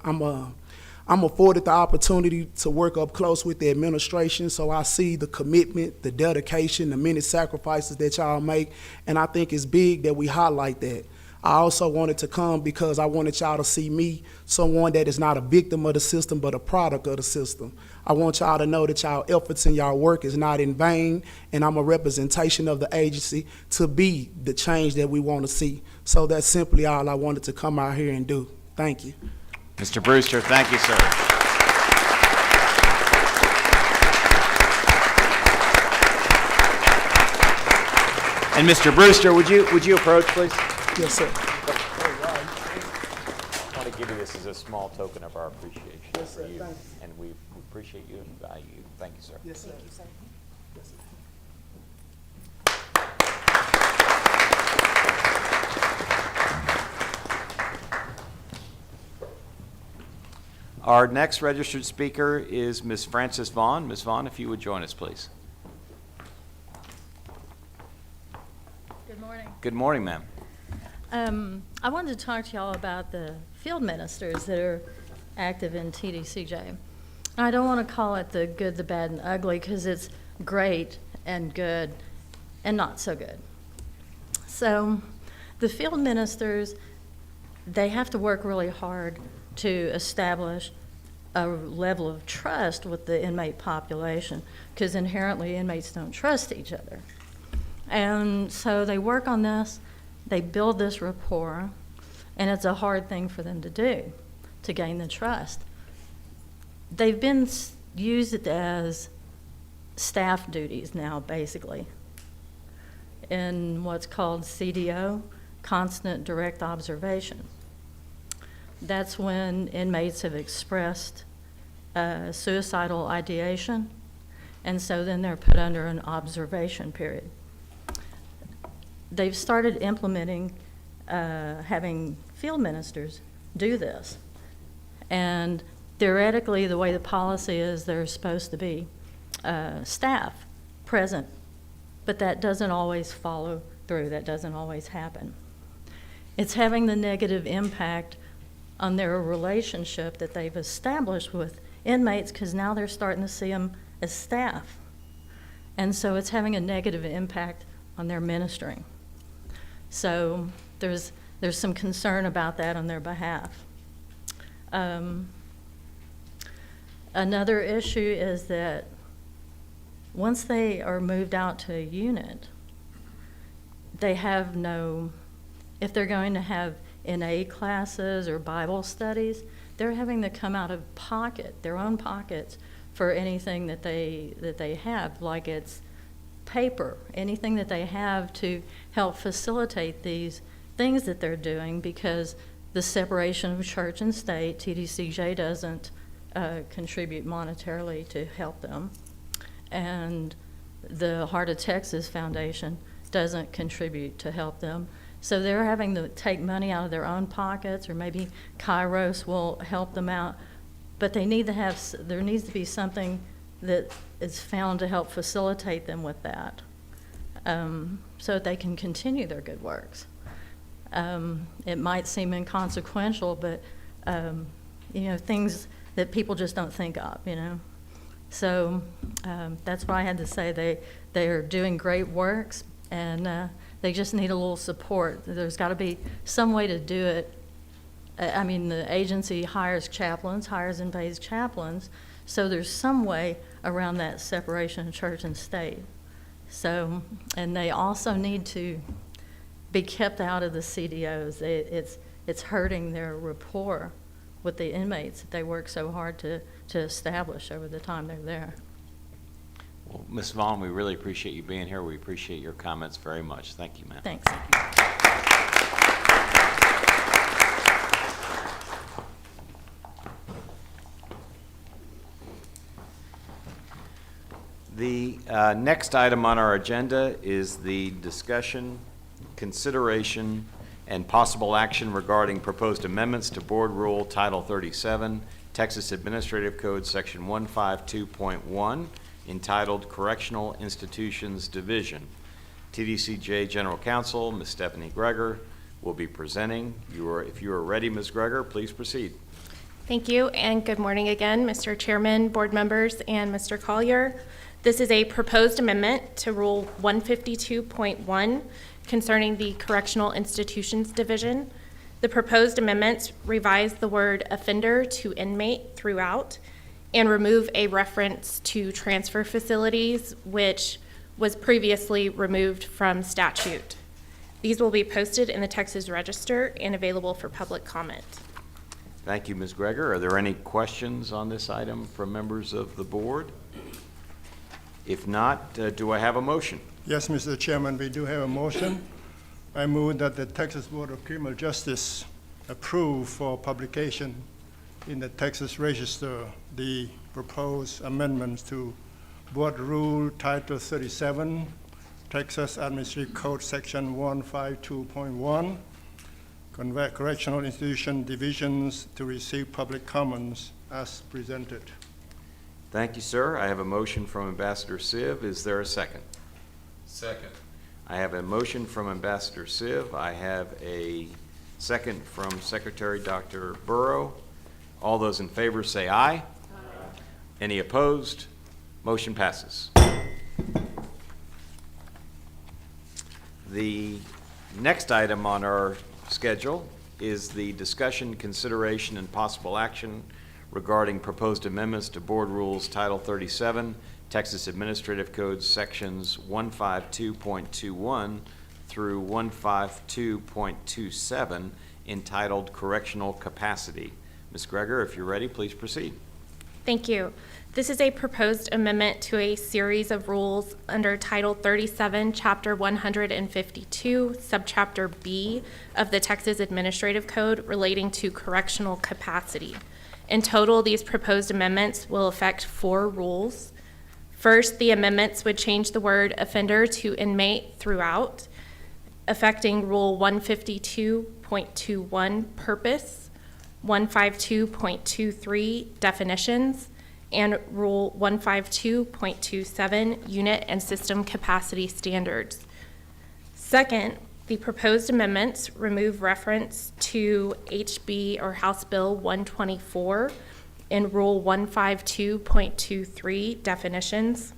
Speaker 15: I'm afforded the opportunity to work up close with the administration, so I see the commitment, the dedication, the many sacrifices that y'all make, and I think it's big that we highlight that. I also wanted to come because I wanted y'all to see me, someone that is not a victim of the system, but a product of the system. I want y'all to know that y'all efforts and y'all work is not in vain, and I'm a representation of the agency to be the change that we want to see. So that's simply all I wanted to come out here and do. Thank you.
Speaker 1: Mr. Brewster, thank you, sir. And Mr. Brewster, would you approach, please?
Speaker 15: Yes, sir.
Speaker 1: I want to give you this as a small token of our appreciation for you, and we appreciate you and value you. Thank you, sir.
Speaker 15: Yes, sir. Thank you, sir. Yes, sir.
Speaker 1: Our next registered speaker is Ms. Frances Vaughn. Ms. Vaughn, if you would join us, please.
Speaker 16: Good morning.
Speaker 1: Good morning, ma'am.
Speaker 16: I wanted to talk to y'all about the field ministers that are active in TDCJ. I don't want to call it the good, the bad, and ugly because it's great and good and not so good. So the field ministers, they have to work really hard to establish a level of trust with the inmate population, because inherently inmates don't trust each other. And so they work on this, they build this rapport, and it's a hard thing for them to do, to gain the trust. They've been used as staff duties now, basically, in what's called CDO, constant direct observation. That's when inmates have expressed suicidal ideation, and so then they're put under an observation period. They've started implementing having field ministers do this, and theoretically the way the policy is, there's supposed to be staff present, but that doesn't always follow through. That doesn't always happen. It's having the negative impact on their relationship that they've established with inmates, because now they're starting to see them as staff. And so it's having a negative impact on their ministering. So there's some concern about that on their behalf. Another issue is that once they are moved out to a unit, they have no, if they're going to have NA classes or Bible studies, they're having to come out of pocket, their own pockets, for anything that they have, like it's paper, anything that they have to help facilitate these things that they're doing, because the separation of church and state, TDCJ doesn't contribute monetarily to help them, and the Heart of Texas Foundation doesn't contribute to help them. So they're having to take money out of their own pockets, or maybe Kairos will help them out, but they need to have, there needs to be something that is found to help facilitate them with that, so that they can continue their good works. It might seem inconsequential, but things that people just don't think of, So that's why I had to say they are doing great works, and they just need a little support. There's got to be some way to do it. I mean, the agency hires chaplains, hires and pays chaplains, so there's some way around that separation of church and state. So, and they also need to be kept out of the CDOs. It's hurting their rapport with the inmates that they work so hard to establish over the time they're there.
Speaker 1: Well, Ms. Vaughn, we really appreciate you being here. We appreciate your comments very much. Thank you, ma'am.
Speaker 16: Thanks.
Speaker 1: The next item on our agenda is the discussion, consideration, and possible action regarding proposed amendments to Board Rule Title 37, Texas Administrative Code, Section 152.1, entitled Correctional Institutions Division. TDCJ General Counsel, Ms. Stephanie Greger, will be presenting. If you are ready, Ms. Greger, please proceed.
Speaker 6: Thank you, and good morning again, Mr. Chairman, board members, and Mr. Collier. This is a proposed amendment to Rule 152.1 concerning the Correctional Institutions Division. The proposed amendments revise the word offender to inmate throughout and remove a reference to transfer facilities, which was previously removed from statute. These will be posted in the Texas Register and available for public comment.
Speaker 1: Thank you, Ms. Greger. Are there any questions on this item from members of the board? If not, do I have a motion?
Speaker 17: Yes, Mr. Chairman, we do have a motion. I move that the Texas Board of Criminal Justice approve for publication in the Texas Register the proposed amendments to Board Rule Title 37, Texas Administrative Code Section 152.1, Correctional Institution Divisions, to receive public comments as presented.
Speaker 1: Thank you, sir. I have a motion from Ambassador Siv. Is there a second?
Speaker 18: Second.
Speaker 1: I have a motion from Ambassador Siv. I have a second from Secretary Dr. Burrow. All those in favor say aye. Aye. Any opposed? Motion passes. The next item on our schedule is the discussion, consideration, and possible action regarding proposed amendments to Board Rules Title 37, Texas Administrative Code Sections 152.21 through 152.27, entitled Correctional Capacity. Ms. Greger, if you're ready, please proceed.
Speaker 6: Thank you. This is a proposed amendment to a series of rules under Title 37, Chapter 152, Subchapter B of the Texas Administrative Code relating to correctional capacity. In total, these proposed amendments will affect 4 rules. First, the amendments would change the word offender to inmate throughout, affecting Rule 152.21 purpose, 152.23 definitions, and Rule 152.27 unit and system capacity standards. Second, the proposed amendments remove reference to HB or House Bill 124 in Rule 152.23 definitions.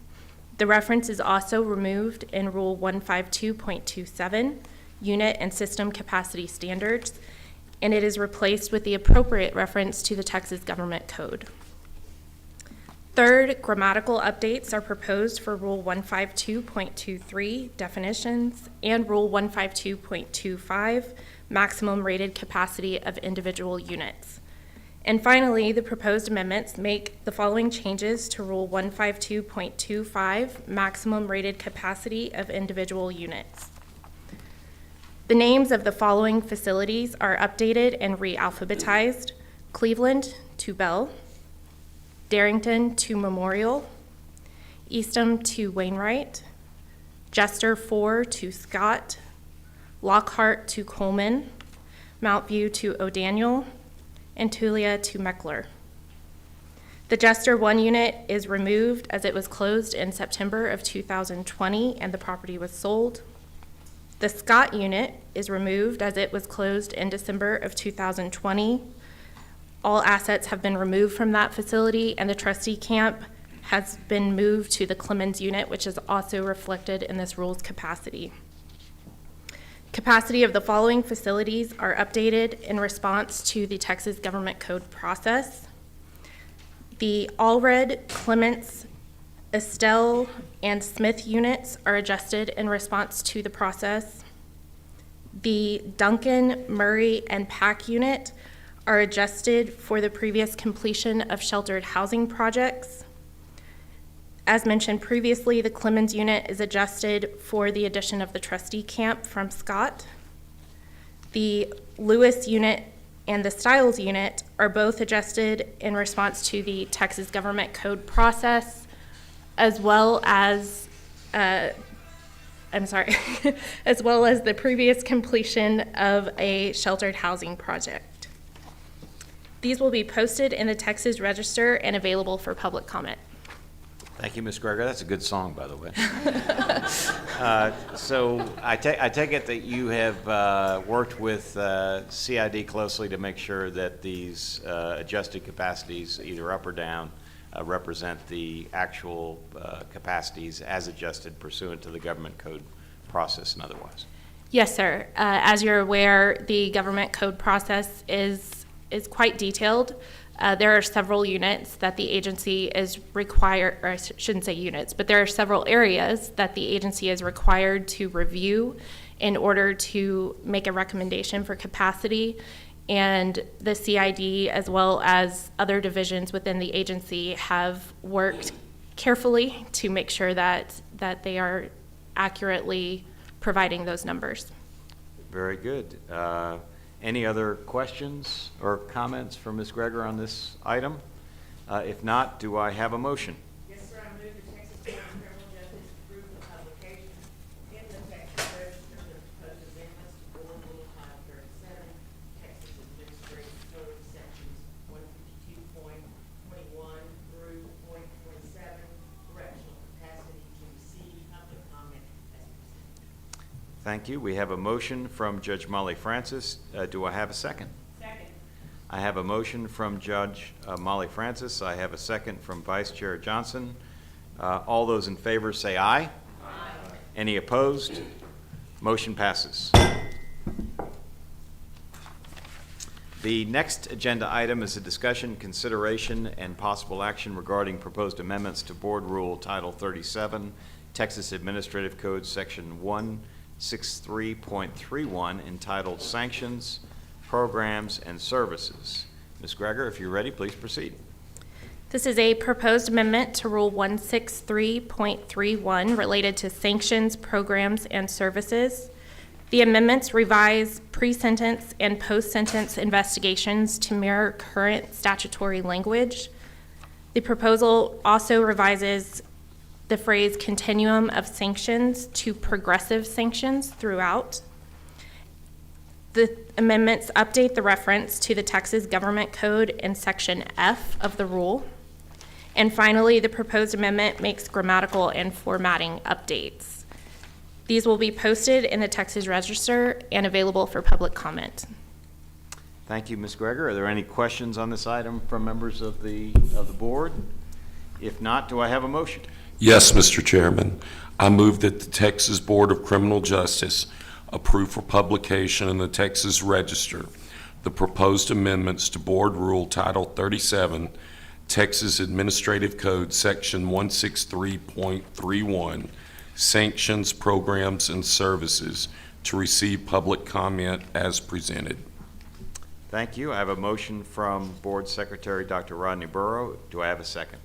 Speaker 6: The reference is also removed in Rule 152.27 unit and system capacity standards, and it is replaced with the appropriate reference to the Texas Government Code. Third, grammatical updates are proposed for Rule 152.23 definitions and Rule 152.25 maximum rated capacity of individual units. And finally, the proposed amendments make the following changes to Rule 152.25 maximum rated capacity of individual units. The names of the following facilities are updated and re-alphabetized: Cleveland to Bell, Darrington to Memorial, Eastham to Wainwright, Jester 4 to Scott, Lockhart to Coleman, Mount View to O'Daniel, and Tulia to Meckler. The Jester 1 unit is removed as it was closed in September of 2020 and the property was sold. The Scott unit is removed as it was closed in December of 2020. All assets have been removed from that facility, and the trustee camp has been moved to the Clemens unit, which is also reflected in this rule's capacity. Capacity of the following facilities are updated in response to the Texas Government Code process. The Allred, Clements, Estelle, and Smith units are adjusted in response to the process. The Duncan, Murray, and Pack unit are adjusted for the previous completion of sheltered housing projects. As mentioned previously, the Clemens unit is adjusted for the addition of the trustee camp from Scott. The Lewis unit and the Stiles unit are both adjusted in response to the Texas Government Code process, as well as as well as the previous completion of a sheltered housing project. These will be posted in the Texas Register and available for public comment.
Speaker 1: Thank you, Ms. Greger. That's a good song, by the way. So I take it that you have worked with CID closely to make sure that these adjusted capacities, either up or down, represent the actual capacities as adjusted pursuant to the government code process and otherwise.
Speaker 6: Yes, sir. As you're aware, the government code process is quite detailed. There are several units that the agency is required, or I shouldn't say units, but there are several areas that the agency is required to review in order to make a recommendation for capacity. And the CID, as well as other divisions within the agency, have worked carefully to make sure that they are accurately providing those numbers.
Speaker 1: Very good. Any other questions or comments from Ms. Greger on this item? If not, do I have a motion?
Speaker 18: Yes, sir. I move the Texas Board of Criminal Justice approve the publication in the Texas Register of proposed amendments to Board Rule Title 37, Texas Administrative Code Sections 152.21 through 0.27, correctional capacity to receive public comment as presented.
Speaker 1: Thank you. We have a motion from Judge Molly Francis. Do I have a second?
Speaker 18: Second.
Speaker 1: I have a motion from Judge Molly Francis. I have a second from Vice Chair Johnson. All those in favor say aye. Aye. Any opposed? Motion passes. The next agenda item is a discussion, consideration, and possible action regarding proposed amendments to Board Rule Title 37, Texas Administrative Code, Section 163.31, entitled Sanctions, Programs, and Services. Ms. Greger, if you're ready, please proceed.
Speaker 6: This is a proposed amendment to Rule 163.31 related to sanctions, programs, and services. The amendments revise pre-sentence and post-sentence investigations to mirror current statutory language. The proposal also revises the phrase continuum of sanctions to progressive sanctions throughout. The amendments update the reference to the Texas Government Code in Section F of the rule. And finally, the proposed amendment makes grammatical and formatting updates. These will be posted in the Texas Register and available for public comment.
Speaker 1: Thank you, Ms. Greger. Are there any questions on this item from members of the board? If not, do I have a motion?
Speaker 19: Yes, Mr. Chairman. I move that the Texas Board of Criminal Justice approve for publication in the Texas Register the proposed amendments to Board Rule Title 37, Texas Administrative Code, Section 163.31, Sanctions, Programs, and Services, to receive public comment as presented.
Speaker 1: Thank you. I have a motion from Board Secretary Dr. Rodney Burrow. Do I have a second?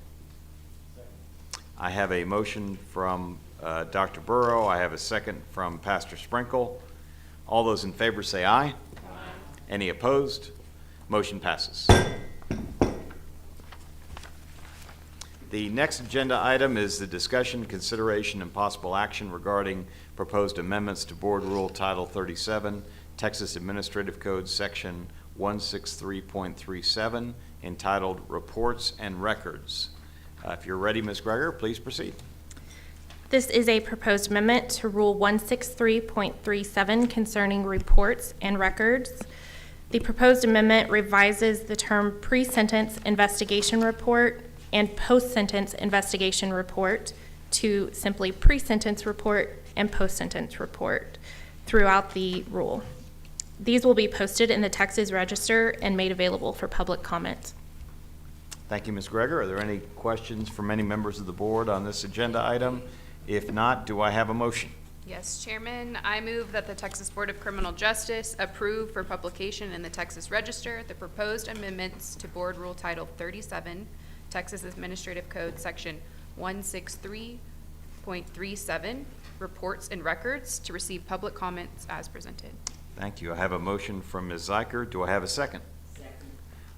Speaker 1: I have a motion from Dr. Burrow. I have a second from Pastor Sprinkle. All those in favor say aye. Aye. Any opposed? Motion passes. The next agenda item is the discussion, consideration, and possible action regarding proposed amendments to Board Rule Title 37, Texas Administrative Code, Section 163.37, entitled Reports and Records. If you're ready, Ms. Greger, please proceed.
Speaker 6: This is a proposed amendment to Rule 163.37 concerning reports and records. The proposed amendment revises the term pre-sentence investigation report and post-sentence investigation report to simply pre-sentence report and post-sentence report throughout the rule. These will be posted in the Texas Register and made available for public comment.
Speaker 1: Thank you, Ms. Greger. Are there any questions from any members of the board on this agenda item? If not, do I have a motion?
Speaker 20: Yes, Chairman, I move that the Texas Board of Criminal Justice approve for publication in the Texas Register the proposed amendments to Board Rule Title 37, Texas Administrative Code, Section 163.37, Reports and Records, to receive public comments as presented.
Speaker 1: Thank you. I have a motion from Ms. Zeiker. Do I have a second? Second.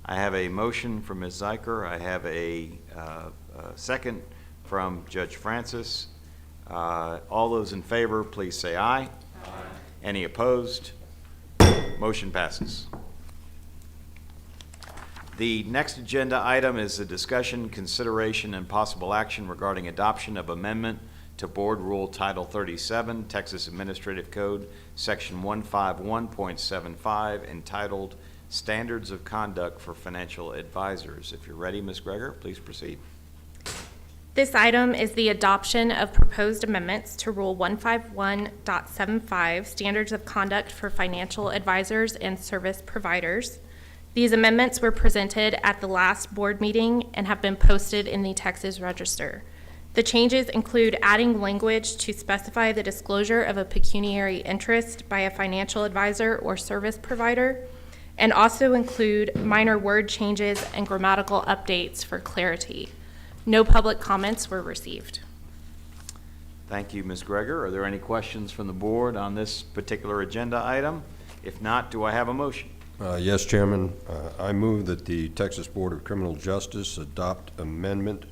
Speaker 1: I have a motion from Ms. Zeiker. I have a second from Judge Francis. All those in favor, please say aye. Aye. Any opposed? Motion passes. The next agenda item is a discussion, consideration, and possible action regarding adoption of amendment to Board Rule Title 37, Texas Administrative Code, Section 151.75, entitled Standards of Conduct for Financial Advisors. If you're ready, Ms. Greger, please proceed.
Speaker 6: This item is the adoption of proposed amendments to Rule 151.75, Standards of Conduct for Financial Advisors and Service Providers. These amendments were presented at the last board meeting and have been posted in the Texas Register. The changes include adding language to specify the disclosure of a pecuniary interest by a financial advisor or service provider, and also include minor word changes and grammatical updates for clarity. No public comments were received.
Speaker 1: Thank you, Ms. Greger. Are there any questions from the board on this particular agenda item? If not, do I have a motion?
Speaker 21: Yes, Chairman. I move that the Texas Board of Criminal Justice adopt amendment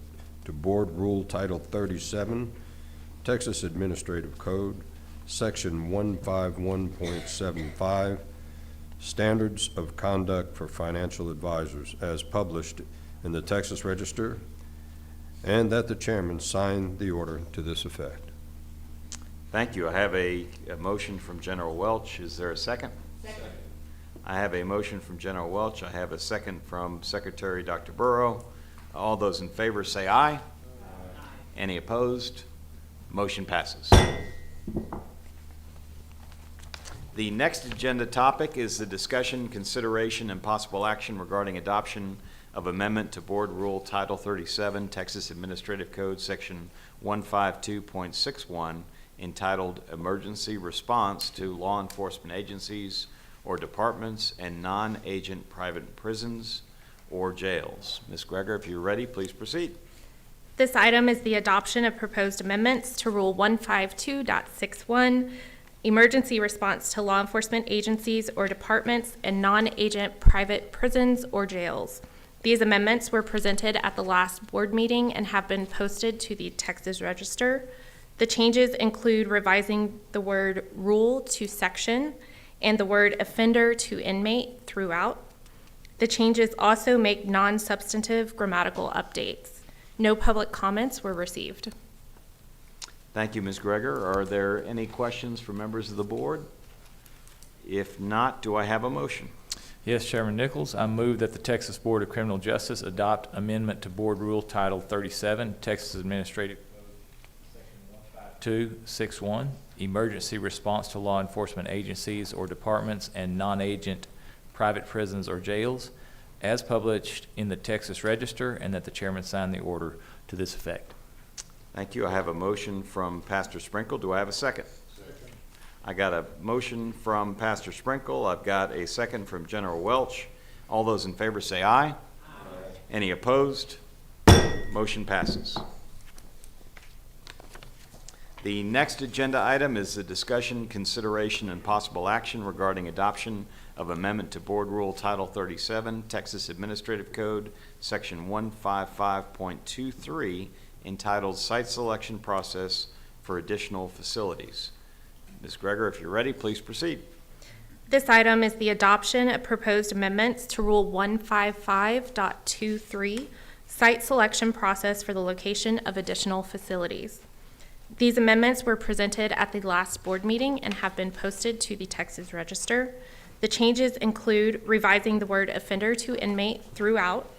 Speaker 21: to Board Rule Title 37, Texas Administrative Code, Section 151.75, Standards of Conduct for Financial Advisors, as published in the Texas Register, and that the chairman sign the order to this effect.
Speaker 1: Thank you. I have a motion from General Welch. Is there a second? Second. I have a motion from General Welch. I have a second from Secretary Dr. Burrow. All those in favor say aye. Aye. Any opposed? Motion passes. The next agenda topic is the discussion, consideration, and possible action regarding adoption of amendment to Board Rule Title 37, Texas Administrative Code, Section 152.61, entitled Emergency Response to Law Enforcement Agencies or Departments and Non-Agent Private Prisons or Jails. Ms. Greger, if you're ready, please proceed.
Speaker 6: This item is the adoption of proposed amendments to Rule 152.61, Emergency Response to Law Enforcement Agencies or Departments and Non-Agent Private Prisons or Jails. These amendments were presented at the last board meeting and have been posted to the Texas Register. The changes include revising the word rule to section and the word offender to inmate throughout. The changes also make non-substantive grammatical updates. No public comments were received.
Speaker 1: Thank you, Ms. Greger. Are there any questions from members of the board? If not, do I have a motion?
Speaker 3: Yes, Chairman Nichols, I move that the Texas Board of Criminal Justice adopt amendment to Board Rule Title 37, Texas Administrative Code, Section 152.61, Emergency Response to Law Enforcement Agencies or Departments and Non-Agent Private Prisons or Jails, as published in the Texas Register, and that the chairman sign the order to this effect.
Speaker 1: Thank you. I have a motion from Pastor Sprinkle. Do I have a second? Second. I got a motion from Pastor Sprinkle. I've got a second from General Welch. All those in favor say aye. Aye. Any opposed? Motion passes. The next agenda item is the discussion, consideration, and possible action regarding adoption of amendment to Board Rule Title 37, Texas Administrative Code, Section 155.23, entitled Site Selection Process for Additional Facilities. Ms. Greger, if you're ready, please proceed.
Speaker 6: This item is the adoption of proposed amendments to Rule 155.23, Site Selection Process for the Location of Additional Facilities. These amendments were presented at the last board meeting and have been posted to the Texas Register. The changes include revising the word offender to inmate throughout,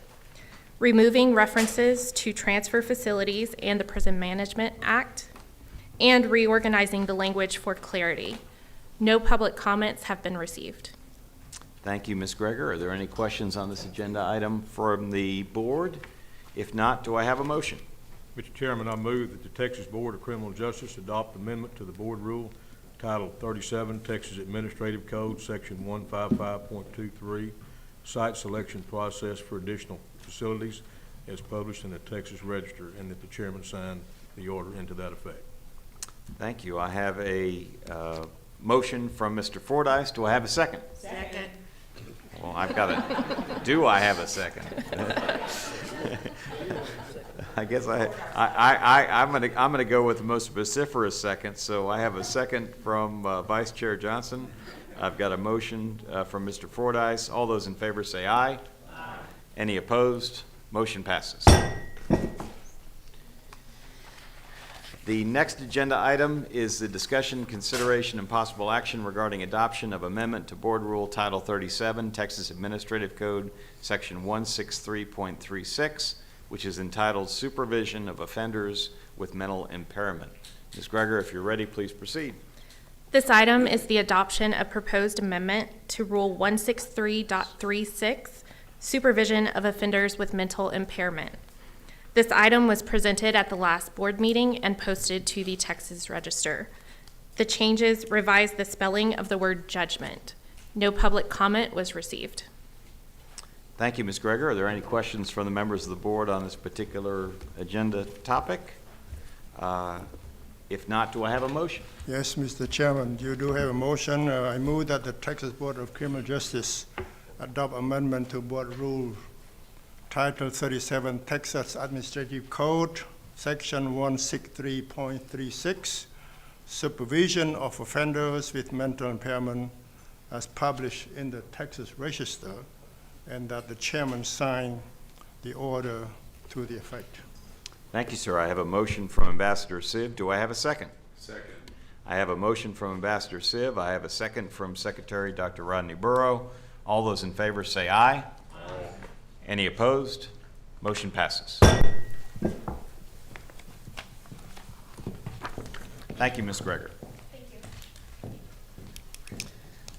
Speaker 6: removing references to transfer facilities and the Prison Management Act, and reorganizing the language for clarity. No public comments have been received.
Speaker 1: Thank you, Ms. Greger. Are there any questions on this agenda item from the board? If not, do I have a motion?
Speaker 2: Mr. Chairman, I move that the Texas Board of Criminal Justice adopt amendment to the Board Rule Title 37, Texas Administrative Code, Section 155.23, Site Selection Process for Additional Facilities, as published in the Texas Register, and that the chairman sign the order into that effect.
Speaker 1: Thank you. I have a motion from Mr. Fordyce. Do I have a second?
Speaker 18: Second.
Speaker 1: Well, I've got a, do I have a second? I guess I'm gonna go with the most vociferous second. So I have a second from Vice Chair Johnson. I've got a motion from Mr. Fordyce. All those in favor say aye. Aye. Any opposed? Motion passes. The next agenda item is the discussion, consideration, and possible action regarding adoption of amendment to Board Rule Title 37, Texas Administrative Code, Section 163.36, which is entitled Supervision of Offenders with Mental Impairment. Ms. Greger, if you're ready, please proceed.
Speaker 6: This item is the adoption of proposed amendment to Rule 163.36, Supervision of Offenders with Mental Impairment. This item was presented at the last board meeting and posted to the Texas Register. The changes revised the spelling of the word judgment. No public comment was received.
Speaker 1: Thank you, Ms. Greger. Are there any questions from the members of the board on this particular agenda topic? If not, do I have a motion?
Speaker 17: Yes, Mr. Chairman, you do have a motion. I move that the Texas Board of Criminal Justice adopt amendment to Board Rule Title 37, Texas Administrative Code, Section 163.36, Supervision of Offenders with Mental Impairment, as published in the Texas Register, and that the chairman sign the order to the effect.
Speaker 1: Thank you, sir. I have a motion from Ambassador Siv. Do I have a second?
Speaker 2: Second.
Speaker 1: I have a motion from Ambassador Siv. I have a second from Secretary Dr. Rodney Burrow. All those in favor say aye. Aye. Any opposed? Motion passes. Thank you, Ms. Greger.
Speaker 6: Thank you.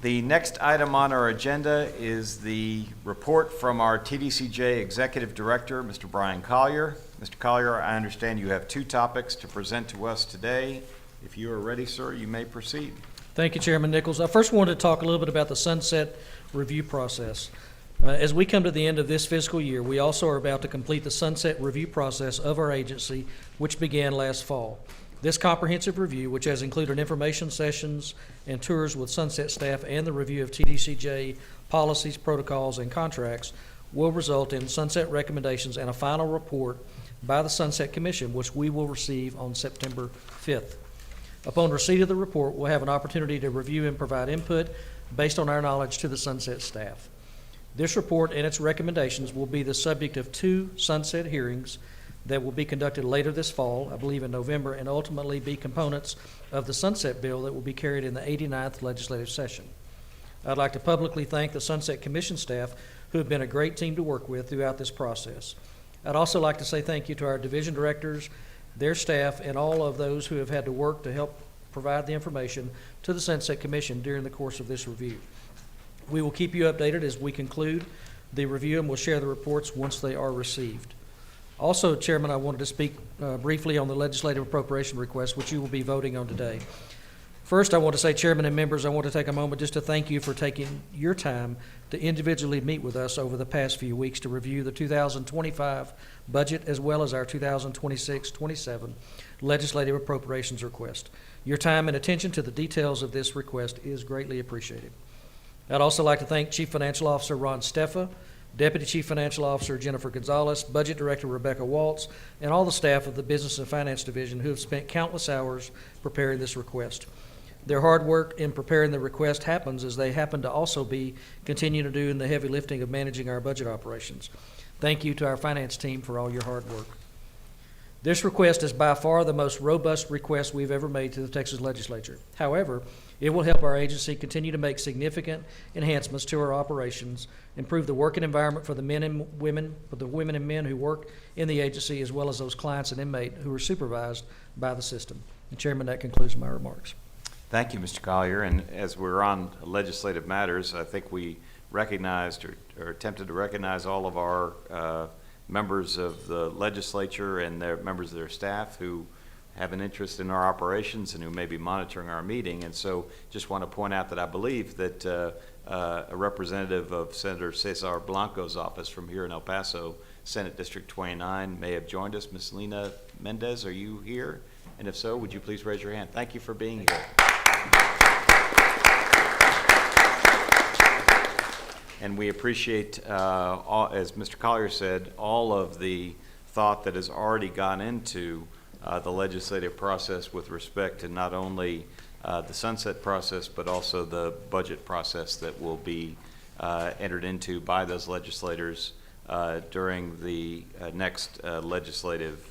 Speaker 1: The next item on our agenda is the report from our TDCJ Executive Director, Mr. Brian Collier. Mr. Collier, I understand you have 2 topics to present to us today. If you are ready, sir, you may proceed.
Speaker 5: Thank you, Chairman Nichols. I first wanted to talk a little bit about the sunset review process. As we come to the end of this fiscal year, we also are about to complete the sunset review process of our agency, which began last fall. This comprehensive review, which has included information sessions and tours with Sunset staff and the review of TDCJ policies, protocols, and contracts, will result in Sunset recommendations and a final report by the Sunset Commission, which we will receive on September 5th. Upon receipt of the report, we'll have an opportunity to review and provide input based on our knowledge to the Sunset staff. This report and its recommendations will be the subject of 2 Sunset hearings that will be conducted later this fall, I believe in November, and ultimately be components of the Sunset Bill that will be carried in the 89th legislative session. I'd like to publicly thank the Sunset Commission staff, who have been a great team to work with throughout this process. I'd also like to say thank you to our division directors, their staff, and all of those who have had to work to help provide the information to the Sunset Commission during the course of this review. We will keep you updated as we conclude the review, and we'll share the reports once they are received. Also, Chairman, I wanted to speak briefly on the legislative appropriation request, which you will be voting on today. First, I want to say, Chairman and members, I want to take a moment just to thank you for taking your time to individually meet with us over the past few weeks to review the 2025 budget as well as our 2026-27 legislative appropriations request. Your time and attention to the details of this request is greatly appreciated. I'd also like to thank Chief Financial Officer Ron Steffa, Deputy Chief Financial Officer Jennifer Gonzalez, Budget Director Rebecca Waltz, and all the staff of the Business and Finance Division who have spent countless hours preparing this request. Their hard work in preparing the request happens as they happen to also be continuing to do in the heavy lifting of managing our budget operations. Thank you to our finance team for all your hard work. This request is by far the most robust request we've ever made to the Texas Legislature. However, it will help our agency continue to make significant enhancements to our operations, improve the working environment for the men and women, who work in the agency, as well as those clients and inmates who are supervised by the system. And Chairman, that concludes my remarks.
Speaker 1: Thank you, Mr. Collier. And as we're on legislative matters, I think we recognized or attempted to recognize all of our members of the legislature and their members of their staff who have an interest in our operations and who may be monitoring our meeting. And so just want to point out that I believe that a representative of Senator Cesar Blanco's office from here in El Paso, Senate District 29, may have joined us. Ms. Lena Mendez, are you here? And if so, would you please raise your hand? Thank you for being here. And we appreciate, as Mr. Collier said, all of the thought that has already gone into the legislative process with respect to not only the sunset process, but also the budget process that will be entered into by those legislators during the next legislative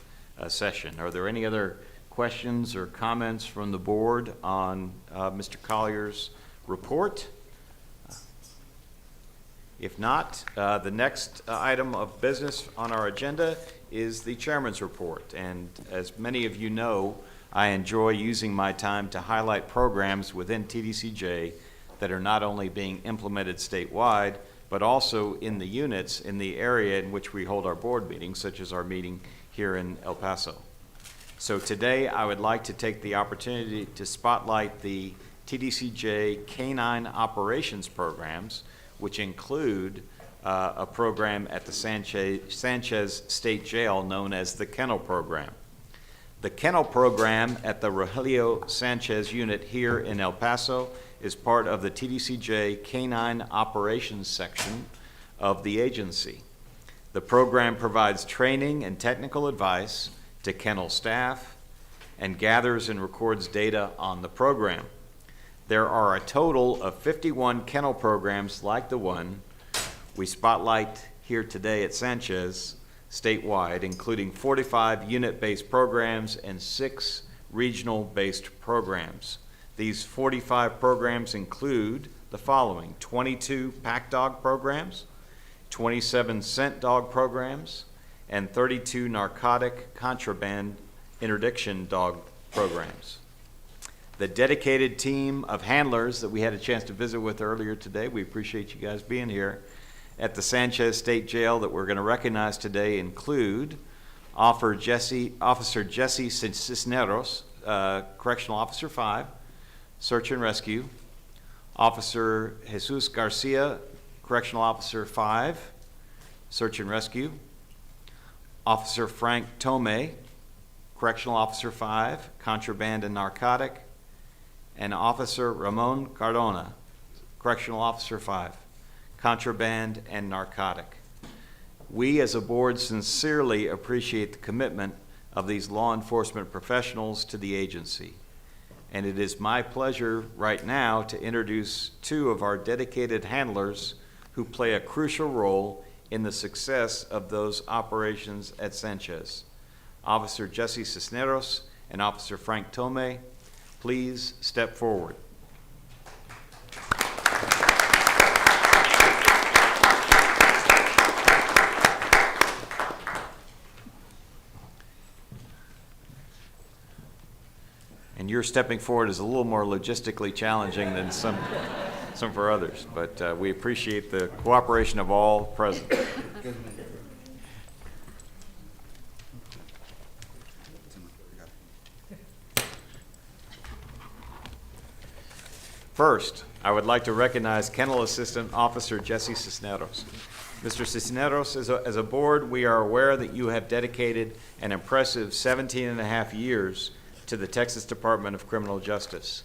Speaker 1: session. Are there any other questions or comments from the board on Mr. Collier's report? If not, the next item of business on our agenda is the chairman's report. And as many of you know, I enjoy using my time to highlight programs within TDCJ that are not only being implemented statewide, but also in the units in the area in which we hold our board meetings, such as our meeting here in El Paso. So today, I would like to take the opportunity to spotlight the TDCJ Canine Operations programs, which include a program at the Sanchez State Jail known as the Kennel Program. The Kennel Program at the Rogelio Sanchez unit here in El Paso is part of the TDCJ Canine Operations section of the agency. The program provides training and technical advice to kennel staff and gathers and records data on the program. There are a total of 51 kennel programs like the one we spotlight here today at Sanchez statewide, including 45 unit-based programs and 6 regional-based programs. These 45 programs include the following: 22 pack dog programs, 27 scent dog programs, and 32 narcotic contraband interdiction dog programs. the dedicated team of handlers that we had a chance to visit with earlier today. We appreciate you guys being here. At the Sanchez State Jail that we're going to recognize today include Officer Jesse Cisneros, Correctional Officer 5, Search and Rescue, Officer Jesus Garcia, Correctional Officer 5, Search and Rescue, Officer Frank Tomei, Correctional Officer 5, Contraband and Narcotic, and Officer Ramon Cardona, Correctional Officer 5, Contraband and Narcotic. We as a board sincerely appreciate the commitment of these law enforcement professionals to the agency. And it is my pleasure right now to introduce two of our dedicated handlers who play a crucial role in the success of those operations at Sanchez. Officer Jesse Cisneros and Officer Frank Tomei, please step forward. And your stepping forward is a little more logistically challenging than some for others, but we appreciate the cooperation of all present. First, I would like to recognize Kennel Assistant Officer Jesse Cisneros. Mr. Cisneros, as a board, we are aware that you have dedicated an impressive 17 and a half years to the Texas Department of Criminal Justice.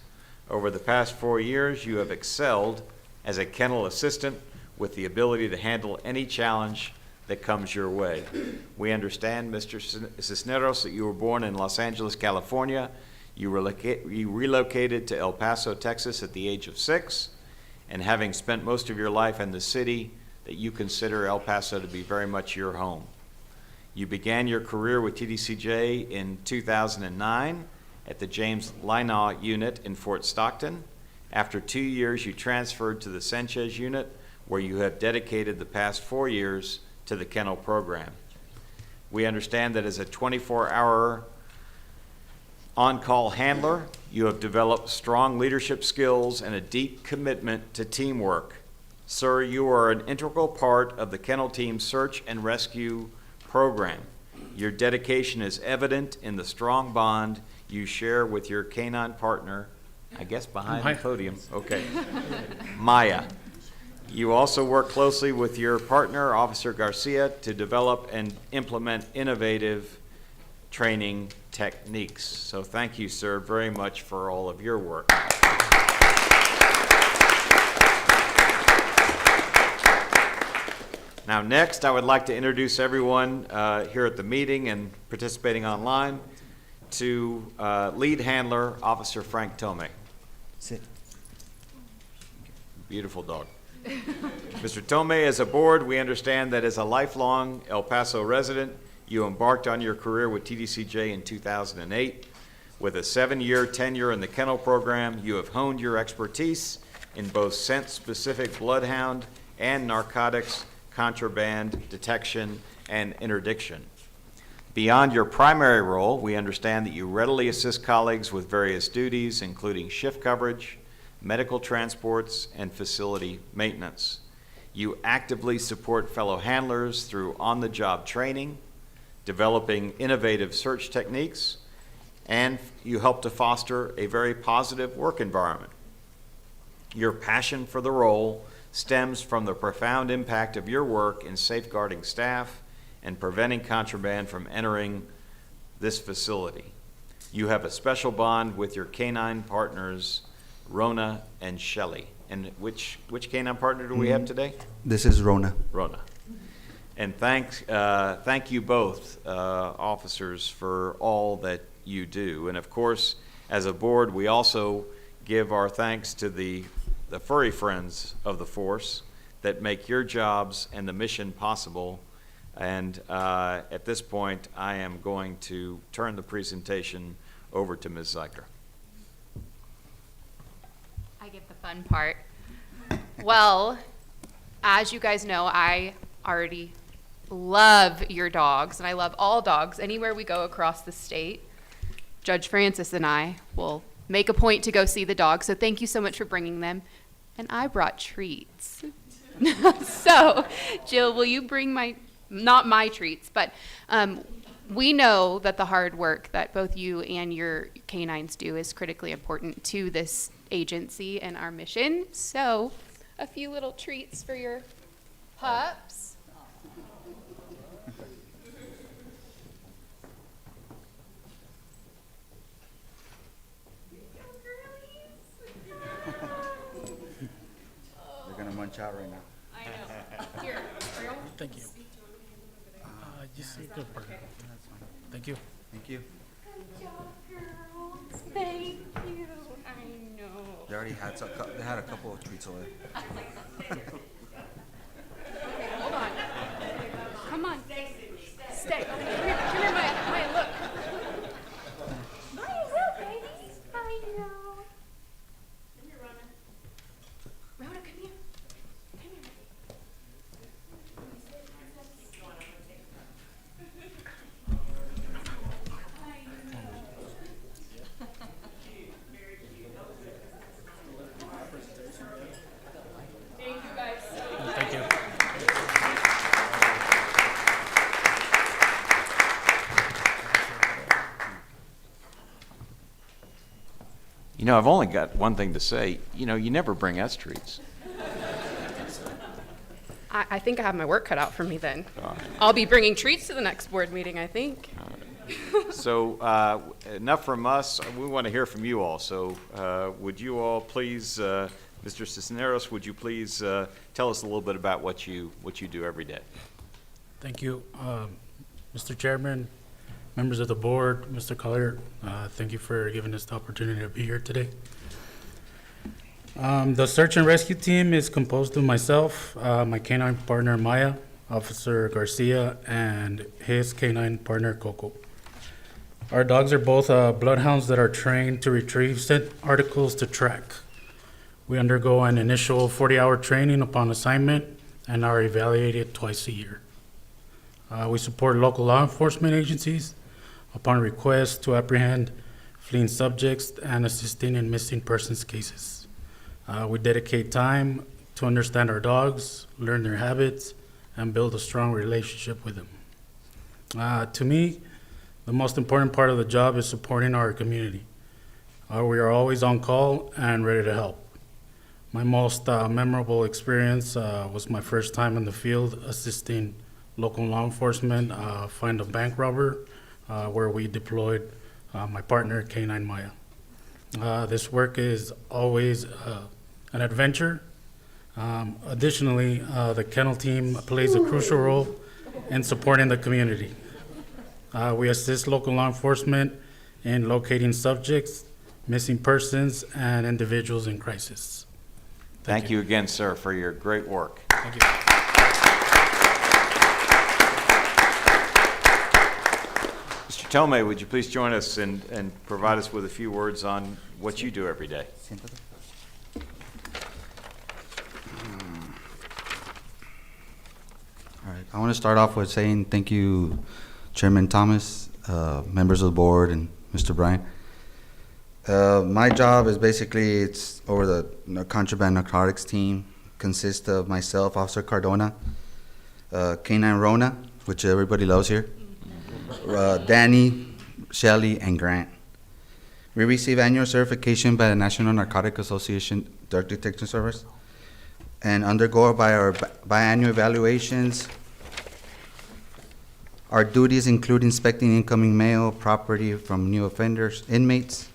Speaker 1: Over the past 4 years, you have excelled as a kennel assistant with the ability to handle any challenge that comes your way. We understand, Mr. Cisneros, that you were born in Los Angeles, California. You relocated to El Paso, Texas at the age of 6, and having spent most of your life in the city, that you consider El Paso to be very much your home. You began your career with TDCJ in 2009 at the James Linaw unit in Fort Stockton. After 2 years, you transferred to the Sanchez unit, where you have dedicated the past 4 years to the kennel program. We understand that as a 24-hour on-call handler, you have developed strong leadership skills and a deep commitment to teamwork. Sir, you are an integral part of the kennel team's search and rescue program. Your dedication is evident in the strong bond you share with your canine partner, I guess behind the podium, okay, Maya. You also work closely with your partner, Officer Garcia, to develop and implement innovative training techniques. So thank you, sir, very much for all of your work. Now, next, I would like to introduce everyone here at the meeting and participating online to lead handler, Officer Frank Tomei.
Speaker 4: Sit.
Speaker 1: Beautiful dog. Mr. Tomei, as a board, we understand that as a lifelong El Paso resident, you embarked on your career with TDCJ in 2008. With a 7-year tenure in the kennel program, you have honed your expertise in both scent-specific bloodhound and narcotics, contraband detection, and interdiction. Beyond your primary role, we understand that you readily assist colleagues with various duties, including shift coverage, medical transports, and facility maintenance. You actively support fellow handlers through on-the-job training, developing innovative search techniques, and you help to foster a very positive work environment. Your passion for the role stems from the profound impact of your work in safeguarding staff and preventing contraband from entering this facility. You have a special bond with your canine partners, Rona and Shelley. And which canine partner do we have today?
Speaker 4: This is Rona.
Speaker 1: Rona. And thank you both, officers, for all that you do. And of course, as a board, we also give our thanks to the furry friends of the force that make your jobs and the mission possible. And at this point, I am going to turn the presentation over to Ms. Zeiker.
Speaker 20: I get the fun part. Well, as you guys know, I already love your dogs, and I love all dogs. Anywhere we go across the state, Judge Francis and I will make a point to go see the dogs. So thank you so much for bringing them. And I brought treats. So, Jill, will you bring not my treats, but we know that the hard work that both you and your canines do is critically important to this agency and our mission. So, a few little treats for your pups.
Speaker 11: They're gonna munch out right now.
Speaker 20: I know. Here,
Speaker 15: Thank you. Just say good part. Thank you.
Speaker 11: Thank you.
Speaker 20: Good job, girls. Thank you. I know.
Speaker 11: They already had they had a couple of treats already.
Speaker 20: Okay, hold on. Come on. Stay. Come here, Maya. Maya, look. I know, baby. I know. Come here, Rona. Rona, come here. Come here. Thank you guys so much.
Speaker 15: Thank you.
Speaker 1: You know, I've only got one thing to say. You know, you never bring us treats.
Speaker 20: I think I have my work cut out for me then. I'll be bringing treats to the next board meeting, I think.
Speaker 1: So enough from us. We want to hear from you all. So would you all please, Mr. Cisneros, would you please tell us a little bit about what you do every day?
Speaker 4: Thank you. Mr. Chairman, members of the board, Mr. Collier, thank you for giving us the opportunity to be here today. The search and rescue team is composed of myself, my canine partner Maya, Officer Garcia, and his canine partner Coco. Our dogs are both bloodhounds that are trained to retrieve scent articles to track. We undergo an initial 40-hour training upon assignment and are evaluated twice a year. We support local law enforcement agencies upon request to apprehend fleeing subjects and assisting in missing persons cases. We dedicate time to understand our dogs, learn their habits, and build a strong relationship with them. To me, the most important part of the job is supporting our community. We are always on call and ready to help. My most memorable experience was my first time in the field assisting local law enforcement find a bank robber, where we deployed my partner, K9 Maya. This work is always an adventure. Additionally, the kennel team plays a crucial role in supporting the community. We assist local law enforcement in locating subjects, missing persons, and individuals in crisis.
Speaker 1: Thank you again, sir, for your great work.
Speaker 4: Thank you.
Speaker 1: Mr. Tomei, would you please join us and provide us with a few words on what you do every day?
Speaker 11: All right, I want to start off with saying thank you, Chairman Thomas, members of the board, and Mr. Bryan. My job is basically, it's over the contraband narcotics team, consists of myself, Officer Cardona, K9 Rona, which everybody loves here, Danny, Shelley, and Grant. We receive annual certification by the National Narcotic Association Drug Detection Service and undergo by our biannual evaluations. Our duties include inspecting incoming mail, property from new offenders, inmates,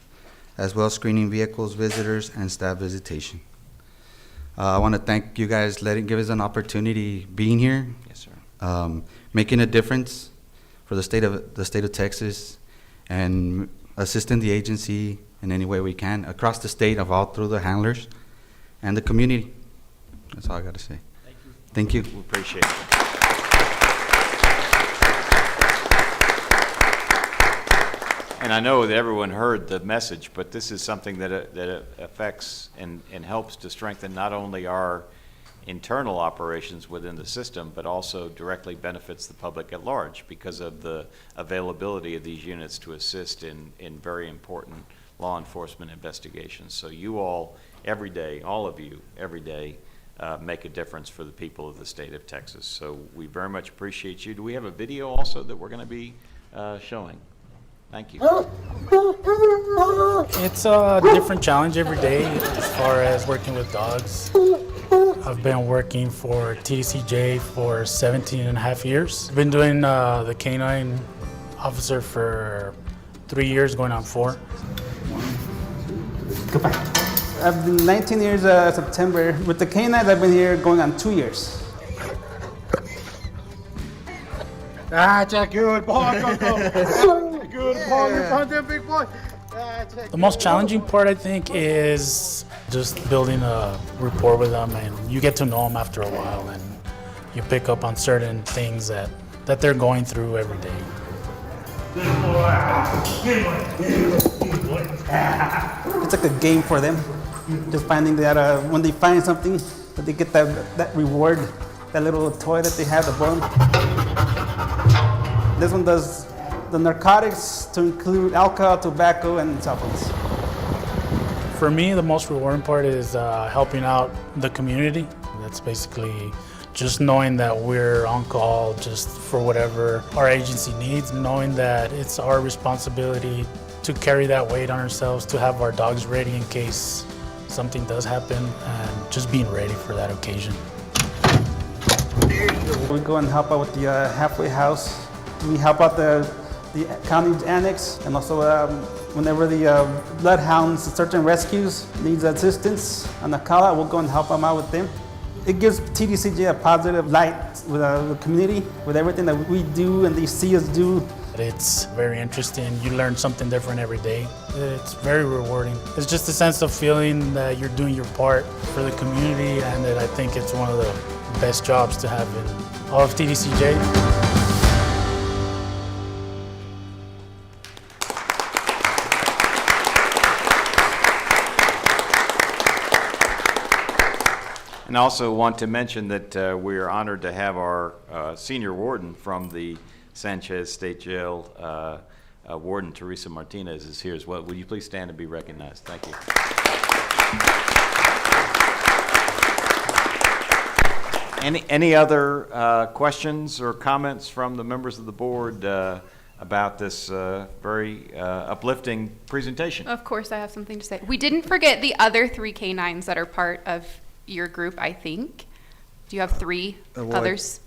Speaker 11: as well as screening vehicles, visitors, and staff visitation. I want to thank you guys give us an opportunity being here.
Speaker 1: Yes, sir.
Speaker 11: Making a difference for the state of Texas, and assisting the agency in any way we can across the state, all through the handlers and the community. That's all I got to say. Thank you.
Speaker 1: We appreciate it. And I know that everyone heard the message, but this is something that affects and helps to strengthen not only our internal operations within the system, but also directly benefits the public at large because of the availability of these units to assist in very important law enforcement investigations. So you all, every day, all of you, every day, make a difference for the people of the state of Texas. So we very much appreciate you. Do we have a video also that we're going to be showing? Thank you.
Speaker 4: It's a different challenge every day as far as working with dogs. I've been working for TDCJ for 17 and a half years. I've been doing the canine officer for 3 years, going on 4.
Speaker 7: I've been 19 years September. With the canines, I've been here going on 2 years.
Speaker 17: That's a good boy, Coco. Good boy, you found that big boy.
Speaker 4: The most challenging part, I think, is just building a rapport with them, and you get to know them after a while, and you pick up on certain things that they're going through every day.
Speaker 7: It's like a game for them. Just finding that when they find something, that they get that reward, that little toy that they have, the bone. This one does the narcotics to include alcohol, tobacco, and cell phones.
Speaker 4: For me, the most rewarding part is helping out the community. That's basically just knowing that we're on call just for whatever our agency needs, knowing that it's our responsibility to carry that weight on ourselves, to have our dogs ready in case something does happen, and just being ready for that occasion.
Speaker 7: We go and help out with the halfway house. We help out the county annex, and also whenever the bloodhounds, search and rescues, needs assistance on the call out, we'll go and help them out with them. It gives TDCJ a positive light with the community, with everything that we do and they see us do.
Speaker 4: It's very interesting. You learn something different every day. It's very rewarding. It's just a sense of feeling that you're doing your part for the community, and that I think it's one of the best jobs to have in all of TDCJ.
Speaker 1: And I also want to mention that we are honored to have our senior warden from the Sanchez State Jail, Warden Teresa Martinez is here as well. Would you please stand and be recognized? Thank you. Any other questions or comments from the members of the board about this very uplifting presentation?
Speaker 20: Of course, I have something to say. We didn't forget the other 3 canines that are part of your group, I think. Do you have 3 others?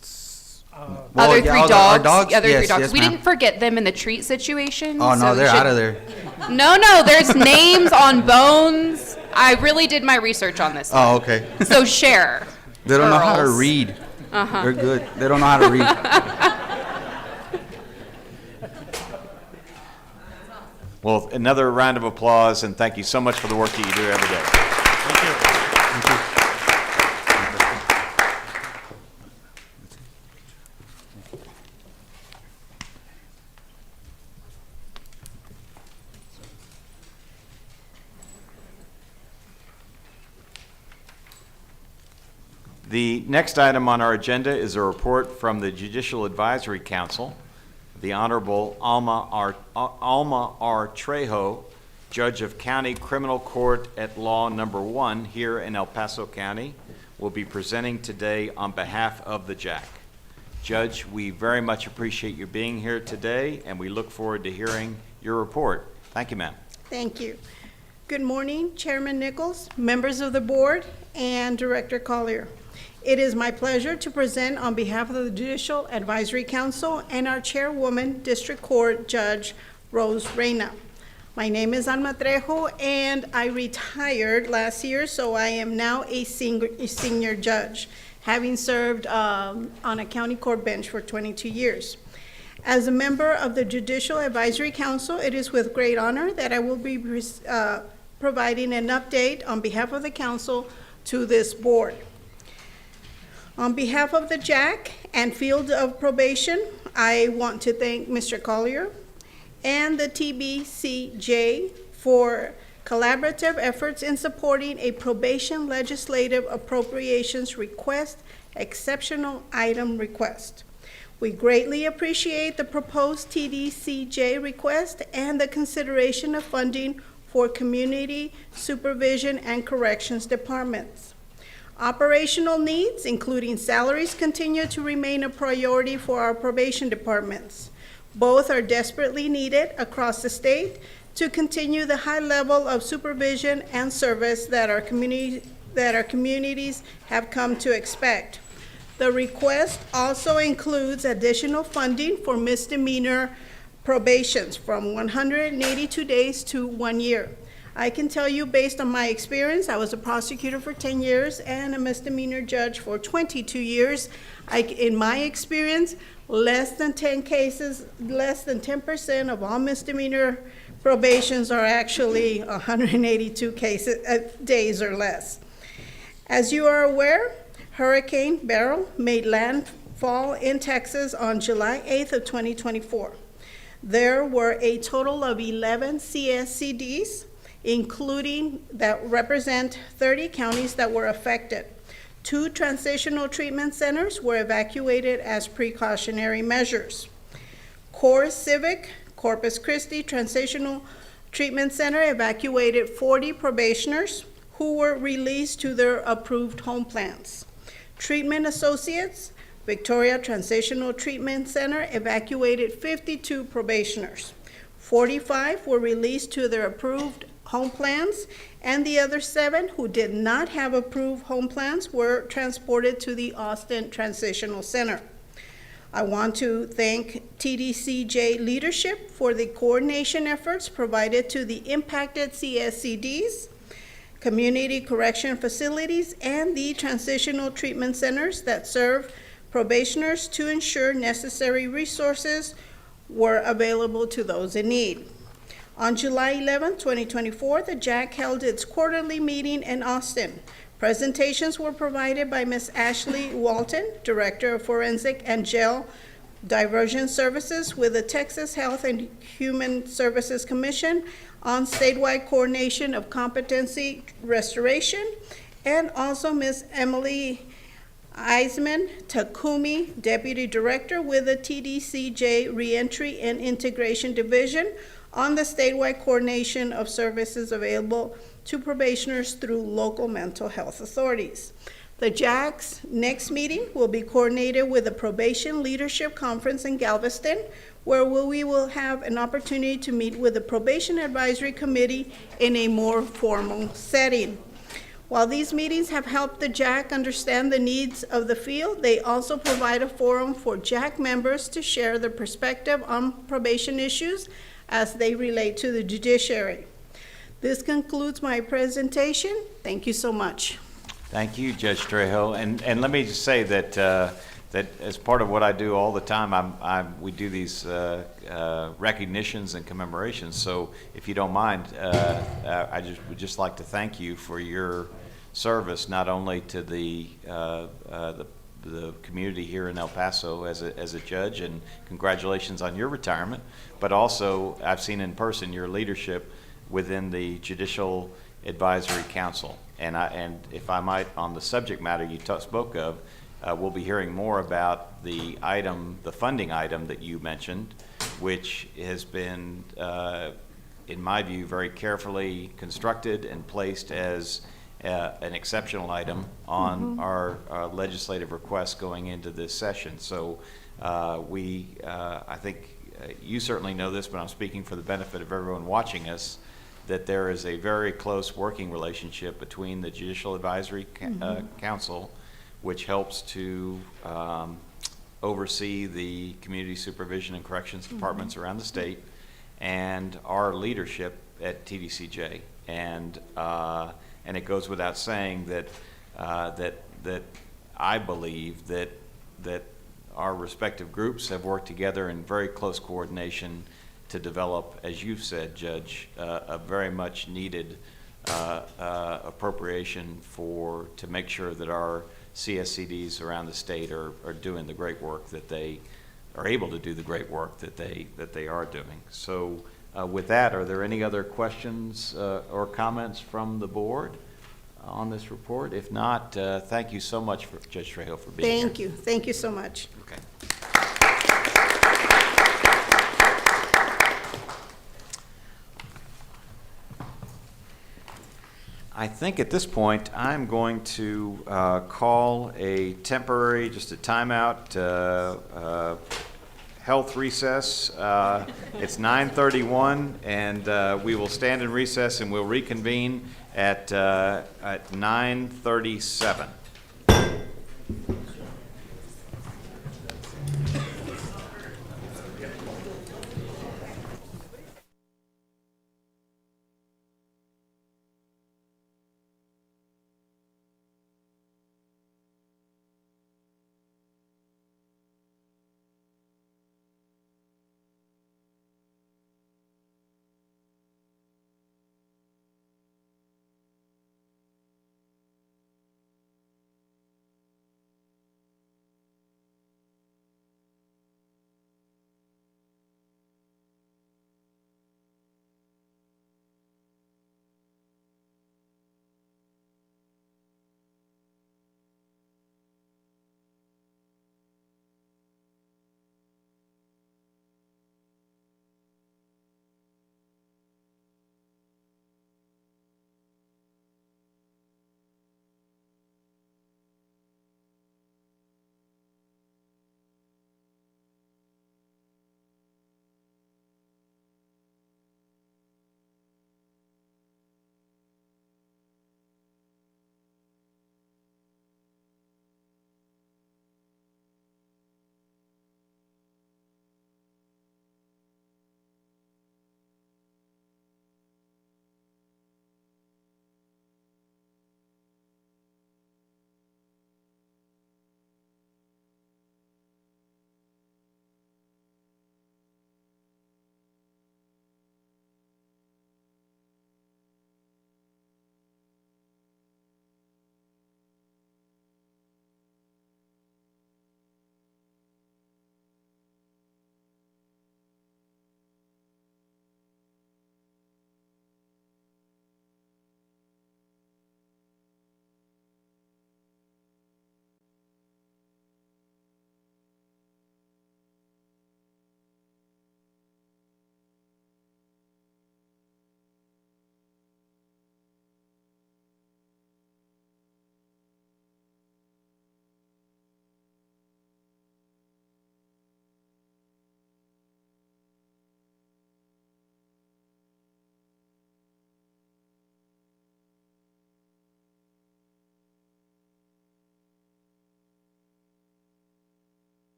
Speaker 20: Other 3 dogs?
Speaker 11: Our dogs?
Speaker 20: The other
Speaker 11: Yes,
Speaker 20: 3 dogs.
Speaker 11: yes,
Speaker 20: We
Speaker 11: ma'am.
Speaker 20: didn't forget them in the treat situation.
Speaker 11: Oh, no,
Speaker 20: so we
Speaker 11: they're
Speaker 20: should-
Speaker 11: out of there.
Speaker 20: No, there's names on bones. I really did my research on this.
Speaker 11: Oh, okay.
Speaker 20: So share.
Speaker 11: They don't know how to
Speaker 20: girls.
Speaker 11: read.
Speaker 20: Uh-huh.
Speaker 11: They're good. They don't know how to read.
Speaker 1: Well, another round of applause, and thank you so much for the work that you do every day. Thank you. The next item on our agenda is a report from the Judicial Advisory Council. The Honorable Alma R. Trejo, Judge of County Criminal Court at Law Number 1 here in El Paso County, will be presenting today on behalf of the JAC. Judge, we very much appreciate you being here today, and we look forward to hearing your report. Thank you, ma'am.
Speaker 22: Thank you. Good morning, Chairman Nichols, members of the board, and Director Collier. It is my pleasure to present on behalf of the Judicial Advisory Council and our chairwoman, District Court Judge Rose Reyna. My name is Alma Trejo, and I retired last year, so I am now a senior judge, having served on a county court bench for 22 years. As a member of the Judicial Advisory Council, it is with great honor that I will be providing an update on behalf of the council to this board. On behalf of the JAC and Field of Probation, I want to thank Mr. Collier and the TBCJ for collaborative efforts in supporting a probation legislative appropriations request, exceptional item request. We greatly appreciate the proposed TDCJ request and the consideration of funding for community supervision and corrections departments. Operational needs, including salaries, continue to remain a priority for our probation departments. Both are desperately needed across the state to continue the high level of supervision and service that our communities have come to expect. The request also includes additional funding for misdemeanor probations from 182 days to 1 year. I can tell you, based on my experience, I was a prosecutor for 10 years and a misdemeanor judge for 22 years. In my experience, less than 10% of all misdemeanor probations are actually 182 days or less. As you are aware, Hurricane Beryl made landfall in Texas on July 8th of 2024. There were a total of 11 CSCDs, including that represent 30 counties that were affected. 2 transitional treatment centers were evacuated as precautionary measures. Core Civic Corpus Christi Transitional Treatment Center evacuated 40 probationers who were released to their approved home plans. Treatment Associates Victoria Transitional Treatment Center evacuated 52 probationers. 45 were released to their approved home plans, and the other 7 who did not have approved home plans were transported to the Austin Transitional Center. I want to thank TDCJ leadership for the coordination efforts provided to the impacted CSCDs, community correction facilities, and the transitional treatment centers that serve probationers to ensure necessary resources were available to those in need. On July 11, 2024, the JAC held its quarterly meeting in Austin. Presentations were provided by Ms. Ashley Walton, Director of Forensic and Jail Diversion Services with the Texas Health and Human Services Commission on statewide coordination of competency restoration, and also Ms. Emily Eisman Takumi, Deputy Director with the TDCJ Reentry and Integration Division on the statewide coordination of services available to probationers through local mental health authorities. The JAC's next meeting will be coordinated with the Probation Leadership Conference in Galveston, where we will have an opportunity to meet with the Probation Advisory Committee in a more formal setting. While these meetings have helped the JAC understand the needs of the field, they also provide a forum for JAC members to share their perspective on probation issues as they relate to the judiciary. This concludes my presentation. Thank you so much.
Speaker 1: Thank you, Judge Trejo. And let me just say that that as part of what I do all the time, we do these recognitions and commemorations. So if you don't mind, I would just like to thank you for your service, not only to the community here in El Paso as a judge, and congratulations on your retirement, but also I've seen in person your leadership within the Judicial Advisory Council. And if I might, on the subject matter you spoke of, we'll be hearing more about the funding item that you mentioned, which has been, in my view, very carefully constructed and placed as an exceptional item on our legislative request going into this session. So I think you certainly know this, but I'm speaking for the benefit of everyone watching us, that there is a very close working relationship between the Judicial Advisory Council, which helps to oversee the community supervision and corrections departments around the state, and our leadership at TDCJ. And it goes without saying that that I believe that our respective groups have worked together in very close coordination to develop, as you've said, Judge, a very much needed appropriation to make sure that our CSCDs around the state are doing the great work that they are able to do, the great work that they are doing. So with that, are there any other questions or comments from the board on this report? If not, thank you so much, Judge Trejo, for being here.
Speaker 22: Thank you. Thank you so much.
Speaker 1: Okay. I think at this point, I'm going to call a temporary, just a timeout, health recess. It's 9:31, and we will stand in recess, and we'll reconvene at 9:37.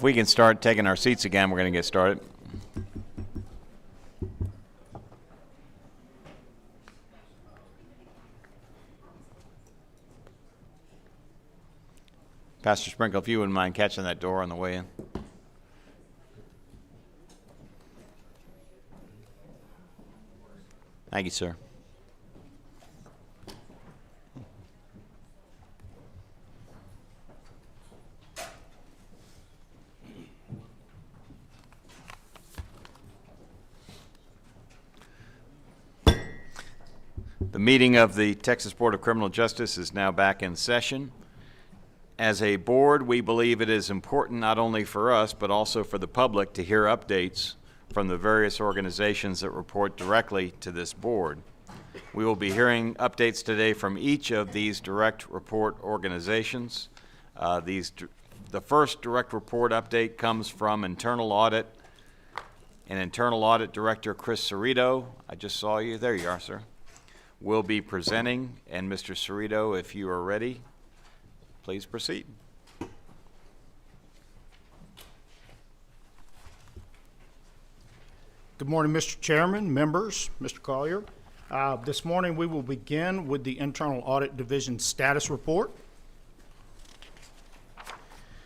Speaker 1: If we can start taking our seats again, we're going to get started. Pastor Sprinkle, if you wouldn't mind catching that door on the way in. Thank you, sir. The meeting of the Texas Board of Criminal Justice is now back in session. As a board, we believe it is important not only for us, but also for the public to hear updates from the various organizations that report directly to this board. We will be hearing updates today from each of these direct report organizations. The first direct report update comes from Internal Audit and Internal Audit Director Chris Cerrito. I just saw you. There you are, sir. Will be presenting, and Mr. Cerrito, if you are ready, please proceed.
Speaker 8: Good morning, Mr. Chairman, members, Mr. Collier. This morning we will begin with the Internal Audit Division status report.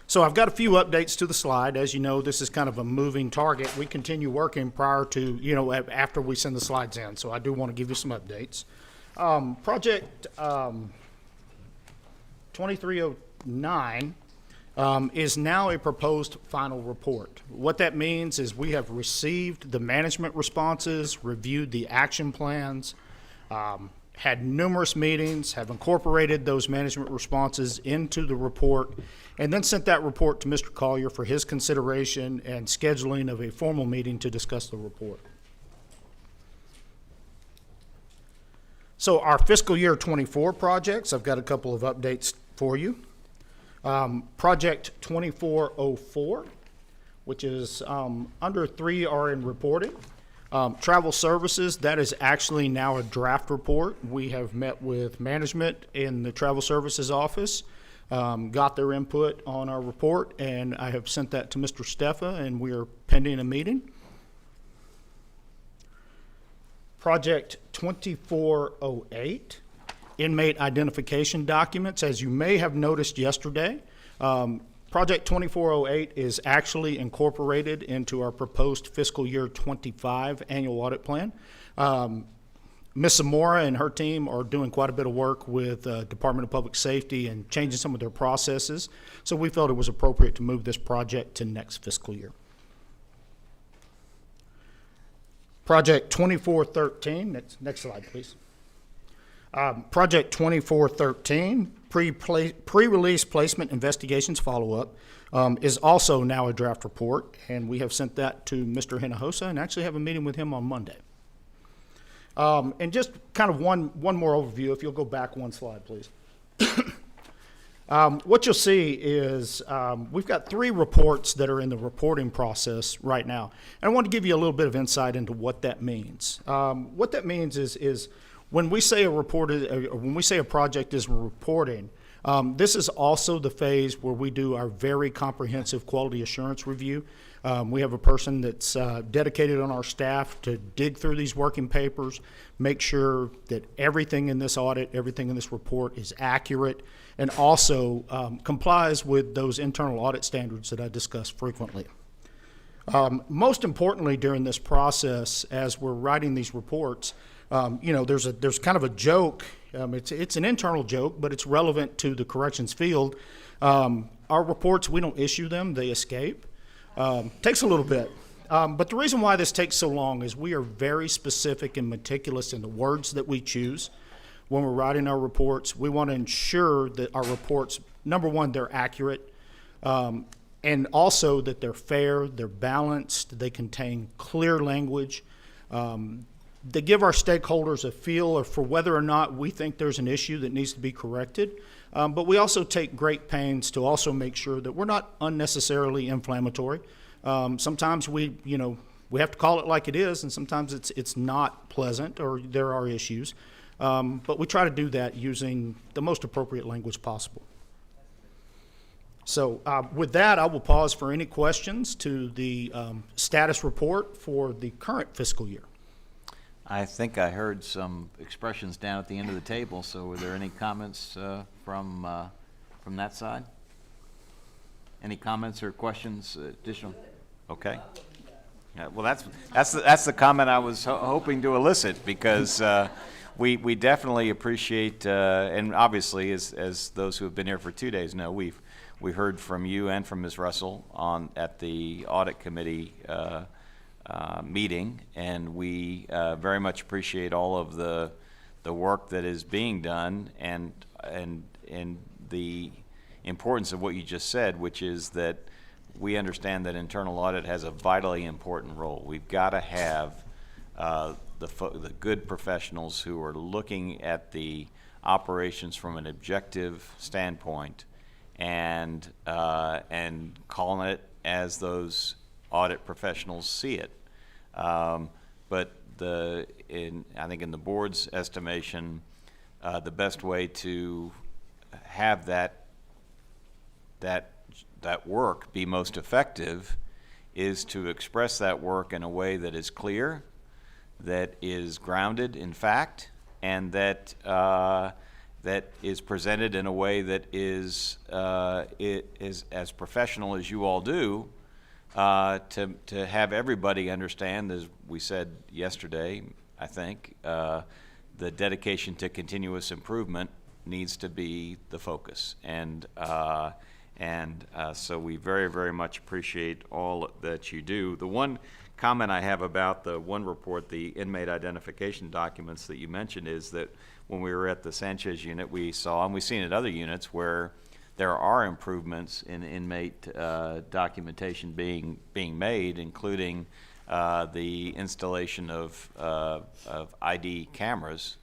Speaker 8: So I've got a few updates to the slide. As you know, this is kind of a moving target. We continue working prior to, after we send the slides in. So I do want to give you some updates. Project 2309 is now a proposed final report. What that means is we have received the management responses, reviewed the action plans, had numerous meetings, have incorporated those management responses into the report, and then sent that report to Mr. Collier for his consideration and scheduling of a formal meeting to discuss the report. So our fiscal year 24 projects, I've got a couple of updates for you. Project 2404, which is under 3 are in reporting. Travel services, that is actually now a draft report. We have met with management in the travel services office, got their input on our report, and I have sent that to Mr. Steffa, and we are pending a meeting. Project 2408, inmate identification documents. As you may have noticed yesterday, Project 2408 is actually incorporated into our proposed fiscal year 25 annual audit plan. Ms. Zamora and her team are doing quite a bit of work with Department of Public Safety and changing some of their processes. So we felt it was appropriate to move this project to next fiscal year. Project 2413, next slide, please. Project 2413, pre-release placement investigations follow-up, is also now a draft report, and we have sent that to Mr. Hinojosa and actually have a meeting with him on Monday. And just kind of one more overview, if you'll go back one slide, please. What you'll see is we've got 3 reports that are in the reporting process right now. And I want to give you a little bit of insight into what that means. What that means is when we say a project is reporting, this is also the phase where we do our very comprehensive quality assurance review. We have a person that's dedicated on our staff to dig through these working papers, make sure that everything in this audit, everything in this report is accurate, and also complies with those internal audit standards that I discuss frequently. Most importantly, during this process, as we're writing these reports, there's kind of a joke. It's an internal joke, but it's relevant to the corrections field. Our reports, we don't issue them; they escape. Takes a little bit. But the reason why this takes so long is we are very specific and meticulous in the words that we choose when we're writing our reports. We want to ensure that our reports, number one, they're accurate, and also that they're fair, they're balanced, they contain clear language. They give our stakeholders a feel for whether or not we think there's an issue that needs to be corrected. But we also take great pains to also make sure that we're not unnecessarily inflammatory. Sometimes we have to call it like it is, and sometimes it's not pleasant or there are issues. But we try to do that using the most appropriate language possible. So with that, I will pause for any questions to the status report for the current fiscal year.
Speaker 1: I think I heard some expressions down at the end of the table, so were there any comments from that side? Any comments or questions additional? Okay. Yeah, well, that's the comment I was hoping to elicit, because we definitely appreciate, and obviously, as those who have been here for 2 days know, we heard from you and from Ms. Russell at the audit committee meeting, and we very much appreciate all of the work that is being done, and the importance of what you just said, which is that we understand that internal audit has a vitally important role. We've got to have the good professionals who are looking at the operations from an objective standpoint and calling it as those audit professionals see it. But I think in the board's estimation, the best way to have that work be most effective is to express that work in a way that is clear, that is grounded in fact, and that is presented in a way that is as professional as you all do, to have everybody understand, as we said yesterday, I think, the dedication to continuous improvement needs to be the focus. And so we very, very much appreciate all that you do. The one comment I have about the one report, the inmate identification documents that you mentioned, is that when we were at the Sanchez unit, we saw, and we've seen at other units, where there are improvements in inmate documentation being made, including the installation of ID cameras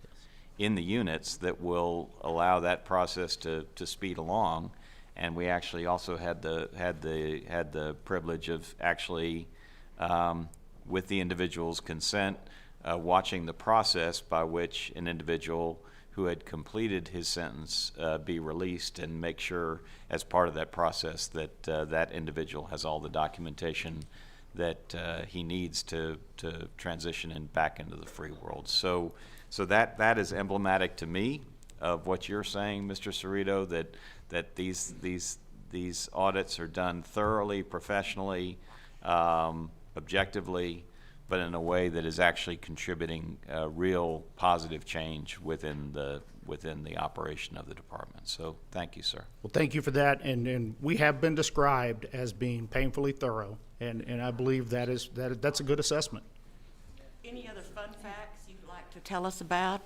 Speaker 1: in the units that will allow that process to speed along. And we actually also had the privilege of actually, with the individual's consent, watching the process by which an individual who had completed his sentence be released, and make sure, as part of that process, that that individual has all the documentation that he needs to transition back into the free world. So that is emblematic to me of what you're saying, Mr. Cerrito, that these audits are done thoroughly, professionally, objectively, but in a way that is actually contributing real positive change within the operation of the department. So thank you, sir.
Speaker 8: Well, thank you for that, and we have been described as being painfully thorough, and I believe that's a good assessment.
Speaker 9: Any other fun facts you'd like to tell us about?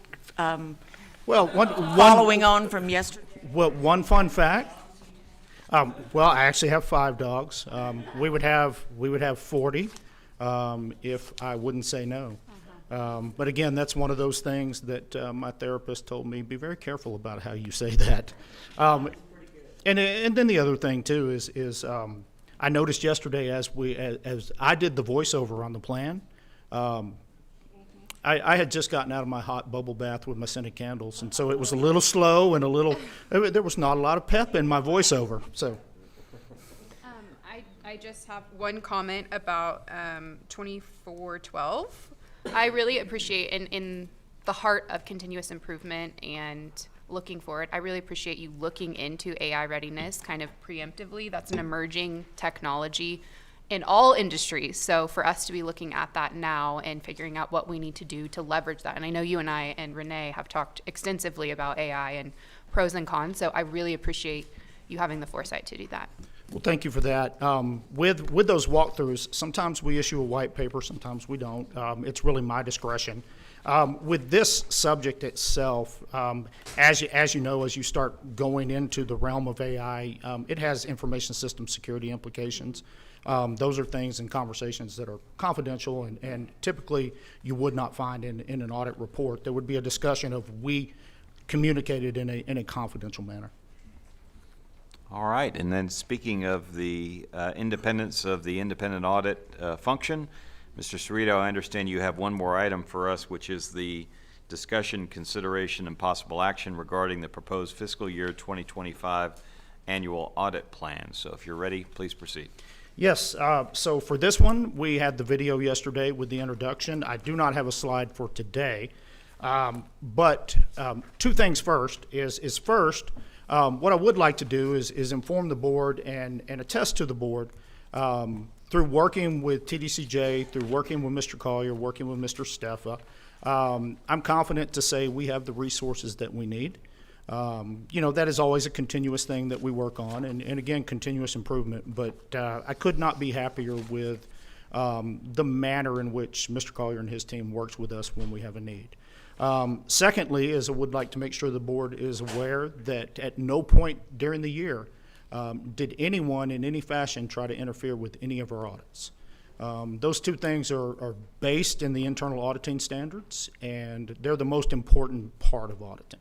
Speaker 8: Well,
Speaker 9: following on from yesterday.
Speaker 8: Well, one fun fact. Well, I actually have 5 dogs. We would have 40 if I wouldn't say no. But again, that's one of those things that my therapist told me, be very careful about how you say that. And then the other thing too is I noticed yesterday as I did the voiceover on the plan, I had just gotten out of my hot bubble bath with my scented candles, and so it was a little slow and there was not a lot of pep in my voiceover. So
Speaker 20: I just have one comment about 2412. I really appreciate, in the heart of continuous improvement and looking forward, I really appreciate you looking into AI readiness kind of preemptively. That's an emerging technology in all industries. So for us to be looking at that now and figuring out what we need to do to leverage that. And I know you and I and Renee have talked extensively about AI and pros and cons. So I really appreciate you having the foresight to do that.
Speaker 8: Well, thank you for that. With those walkthroughs, sometimes we issue a white paper, sometimes we don't. It's really my discretion. With this subject itself, as you know, as you start going into the realm of AI, it has information system security implications. Those are things and conversations that are confidential, and typically you would not find in an audit report. There would be a discussion of we communicated in a confidential manner.
Speaker 1: All right, and then speaking of the independence of the independent audit function, Mr. Cerrito, I understand you have one more item for us, which is the discussion, consideration, and possible action regarding the proposed fiscal year 2025 annual audit plan. So if you're ready, please proceed.
Speaker 8: Yes, so for this one, we had the video yesterday with the introduction. I do not have a slide for today. But two things first is first, what I would like to do is inform the board and attest to the board through working with TDCJ, through working with Mr. Collier, working with Mr. Steffa. I'm confident to say we have the resources that we need. You know, that is always a continuous thing that we work on, and again, continuous improvement. But I could not be happier with the manner in which Mr. Collier and his team works with us when we have a need. Secondly, is I would like to make sure the board is aware that at no point during the year did anyone in any fashion try to interfere with any of our audits. Those two things are based in the internal auditing standards, and they're the most important part of auditing.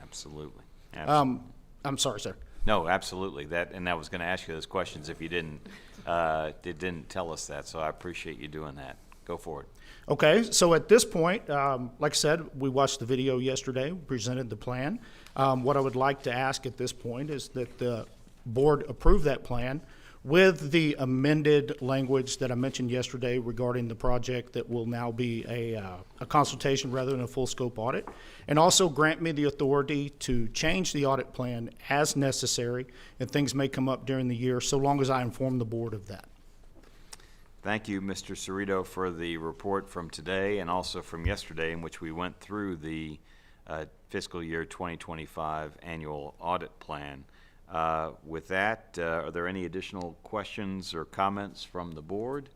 Speaker 1: Absolutely.
Speaker 8: I'm sorry, sir.
Speaker 1: No, absolutely. And I was going to ask you those questions if you didn't tell us that. So I appreciate you doing that. Go forward.
Speaker 8: Okay, so at this point, like I said, we watched the video yesterday, presented the plan. What I would like to ask at this point is that the board approve that plan with the amended language that I mentioned yesterday regarding the project that will now be a consultation rather than a full scope audit, and also grant me the authority to change the audit plan as necessary, and things may come up during the year, so long as I inform the board of that.
Speaker 1: Thank you, Mr. Cerrito, for the report from today and also from yesterday, in which we went through the fiscal year 2025 annual audit plan. With that, are there any additional questions or comments from the board?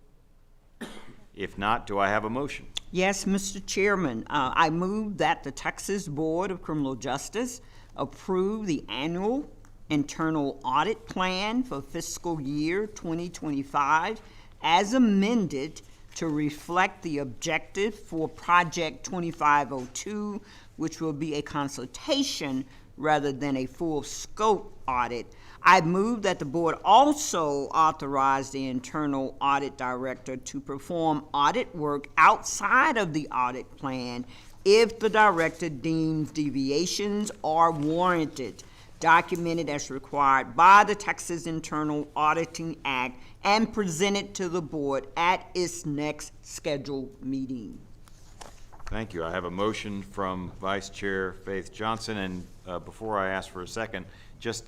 Speaker 1: If not, do I have a motion?
Speaker 9: Yes, Mr. Chairman, I move that the Texas Board of Criminal Justice approve the annual internal audit plan for fiscal year 2025 as amended to reflect the objective for Project 2502, which will be a consultation rather than a full scope audit. I move that the board also authorize the internal audit director to perform audit work outside of the audit plan if the director deems deviations are warranted, documented as required by the Texas Internal Auditing Act, and presented to the board at its next scheduled meeting.
Speaker 1: Thank you. I have a motion from Vice Chair Faith Johnson, and before I ask for a second,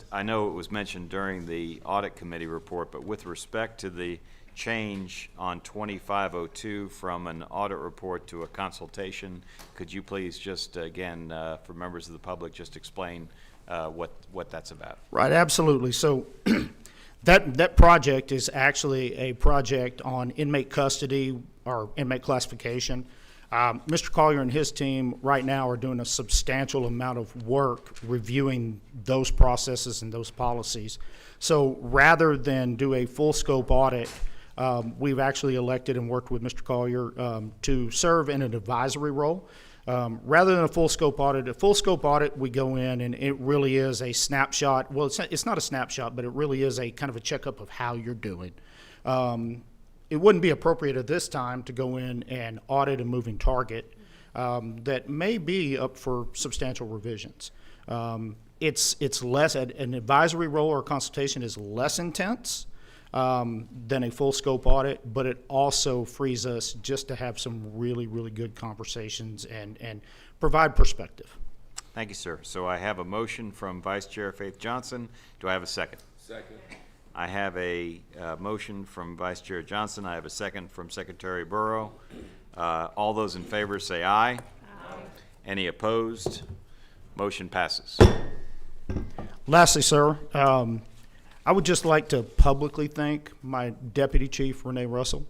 Speaker 1: I know it was mentioned during the Audit Committee report, but with respect to the change on 2502 from an audit report to a consultation, could you please just, again, for members of the public, just explain what that's about?
Speaker 8: Right, absolutely. So that project is actually a project on inmate custody or inmate classification. Mr. Collier and his team right now are doing a substantial amount of work reviewing those processes and those policies. So rather than do a full scope audit, we've actually elected and worked with Mr. Collier to serve in an advisory role. Rather than a full scope audit, we go in and it really is a snapshot. Well, it's not a snapshot, but it really is a kind of a checkup of how you're doing. It wouldn't be appropriate at this time to go in and audit a moving target that may be up for substantial revisions. It's less, an advisory role or consultation is less intense than a full scope audit, but it also frees us just to have some really, really good conversations and provide perspective.
Speaker 1: Thank you, sir. So I have a motion from Vice Chair Faith Johnson. Do I have a second?
Speaker 10: Second.
Speaker 1: I have a motion from Vice Chair Johnson. I have a second from Secretary Burrow. All those in favor say aye. Aye. Any opposed? Motion passes.
Speaker 8: Lastly, sir, I would just like to publicly thank my Deputy Chief, Renee Russell.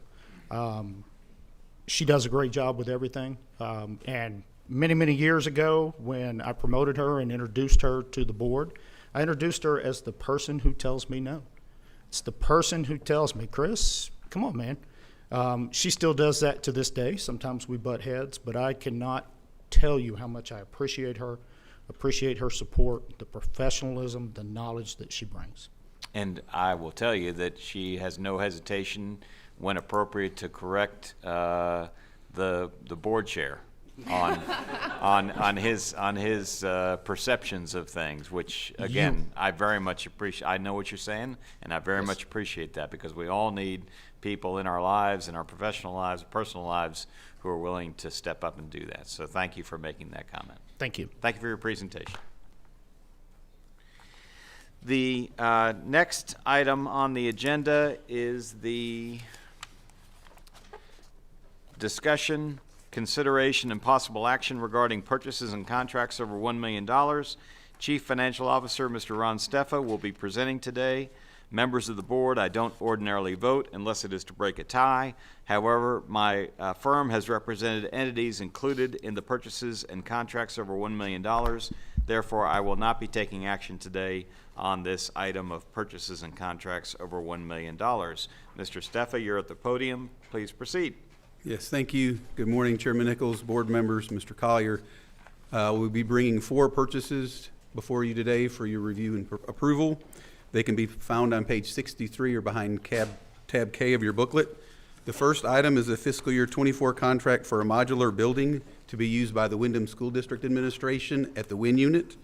Speaker 8: She does a great job with everything. And many, many years ago, when I promoted her and introduced her to the board, I introduced her as the person who tells me no. It's the person who tells me, Chris, come on, man. She still does that to this day. Sometimes we butt heads, but I cannot tell you how much I appreciate her support, the professionalism, the knowledge that she brings.
Speaker 1: And I will tell you that she has no hesitation when appropriate to correct the board chair on his perceptions of things, which again I very much appreciate. I know what you're saying, and I very much appreciate that, because we all need people in our lives, in our professional lives, personal lives, who are willing to step up and do that. So thank you for making that comment.
Speaker 8: Thank you.
Speaker 1: Thank you for your presentation. The next item on the agenda is the discussion, consideration, and possible action regarding purchases and contracts over $1 million. Chief Financial Officer, Mr. Ron Steffa, will be presenting today. Members of the board, I don't ordinarily vote unless it is to break a tie. However, my firm has represented entities included in the purchases and contracts over $1 million. Therefore, I will not be taking action today on this item of purchases and contracts over $1 million. Mr. Steffa, you're at the podium. Please proceed.
Speaker 10: Yes, thank you. Good morning, Chairman Nichols, board members, Mr. Collier. We'll be bringing 4 purchases before you today for your review and approval. They can be found on page 63 or behind tab K of your booklet. The first item is a fiscal year 24 contract for a modular building to be used by the Windham School District Administration at the Wynn Unit.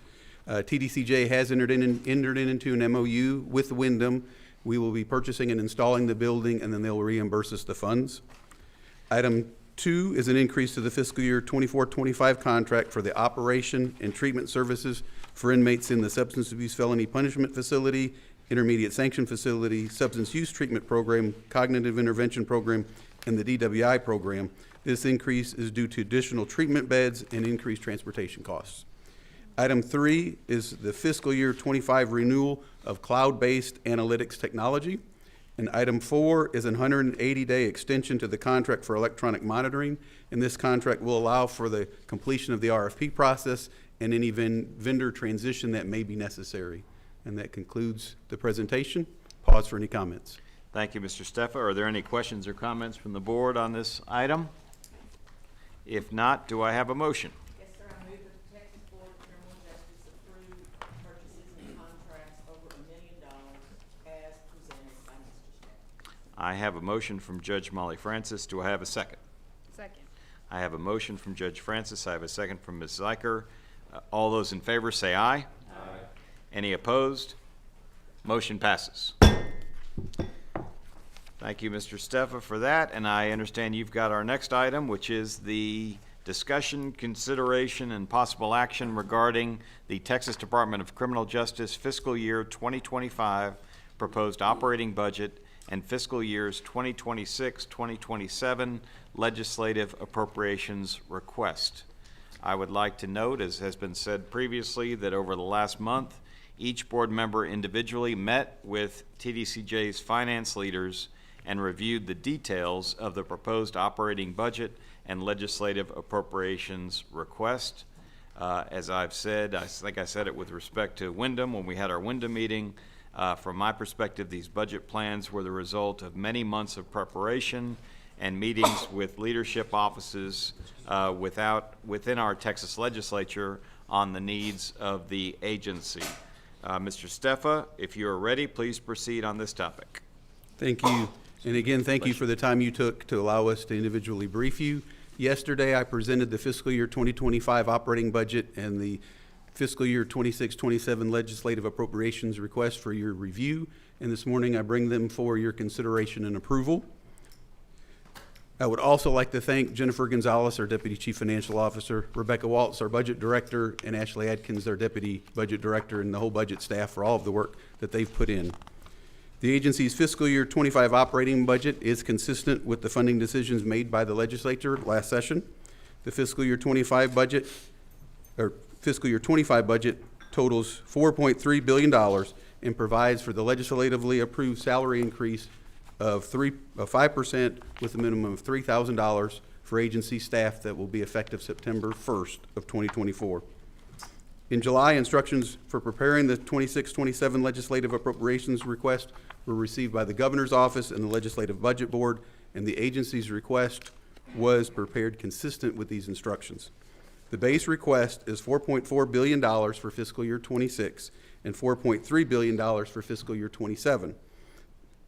Speaker 10: TDCJ has entered into an MOU with Windham. We will be purchasing and installing the building, and then they'll reimburse us the funds. Item 2 is an increase to the fiscal year 24-25 contract for the operation and treatment services for inmates in the Substance Abuse Felony Punishment Facility, Intermediate Sanction Facility, Substance Use Treatment Program, Cognitive Intervention Program, and the DWI program. This increase is due to additional treatment beds and increased transportation costs. Item 3 is the fiscal year 25 renewal of cloud-based analytics technology. And item 4 is a 180-day extension to the contract for electronic monitoring. And this contract will allow for the completion of the RFP process and any vendor transition that may be necessary. And that concludes the presentation. Pause for any comments.
Speaker 1: Thank you, Mr. Steffa. Are there any questions or comments from the board on this item? If not, do I have a motion?
Speaker 18: Yes, sir. I move that the Texas Board of Criminal Justice approve purchases and contracts over $1 million as presented by Mr. Steffa.
Speaker 1: I have a motion from Judge Molly Francis. Do I have a second?
Speaker 20: Second.
Speaker 1: I have a motion from Judge Francis. I have a second from Ms. Zeiker. All those in favor say aye. Aye. Any opposed? Motion passes. Thank you, Mr. Steffa, for that. And I understand you've got our next item, which is the discussion, consideration, and possible action regarding the Texas Department of Criminal Justice fiscal year 2025 proposed operating budget and fiscal years 2026-2027 legislative appropriations request. I would like to note, as has been said previously, that over the last month, each board member individually met with TDCJ's finance leaders and reviewed the details of the proposed operating budget and legislative appropriations request. As I've said, I think I said it with respect to Windham when we had our Windham meeting. From my perspective, these budget plans were the result of many months of preparation and meetings with leadership offices within our Texas legislature on the needs of the agency. Mr. Steffa, if you are ready, please proceed on this topic.
Speaker 10: Thank you. And again, thank you for the time you took to allow us to individually brief you. Yesterday, I presented the fiscal year 2025 operating budget and the fiscal year 26-27 legislative appropriations request for your review. And this morning, I bring them for your consideration and approval. I would also like to thank Jennifer Gonzalez, our Deputy Chief Financial Officer, Rebecca Waltz, our Budget Director, and Ashley Adkins, our Deputy Budget Director, and the whole budget staff for all of the work that they've put in. The agency's fiscal year 25 operating budget is consistent with the funding decisions made by the legislature last session. The fiscal year 25 budget, or fiscal year 25 budget totals $4.3 billion and provides for the legislatively approved salary increase of 5% with a minimum of $3,000 for agency staff that will be effective September 1st of 2024. In July, instructions for preparing the 26-27 legislative appropriations request were received by the Governor's Office and the Legislative Budget Board, and the agency's request was prepared consistent with these instructions. The base request is $4.4 billion for fiscal year 26 and $4.3 billion for fiscal year 27.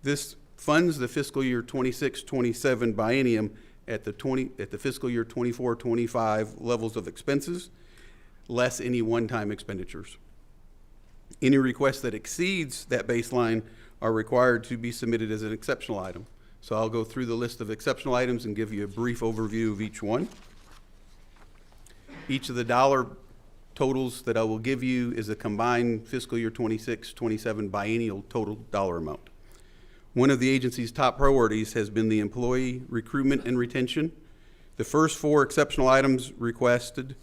Speaker 10: This funds the fiscal year 26-27 biennium at the fiscal year 24-25 levels of expenses, less any one-time expenditures. Any request that exceeds that baseline are required to be submitted as an exceptional item. So I'll go through the list of exceptional items and give you a brief overview of each one. Each of the dollar totals that I will give you is a combined fiscal year 26-27 biennial total dollar amount. One of the agency's top priorities has been the employee recruitment and retention. The first 4 exceptional items requested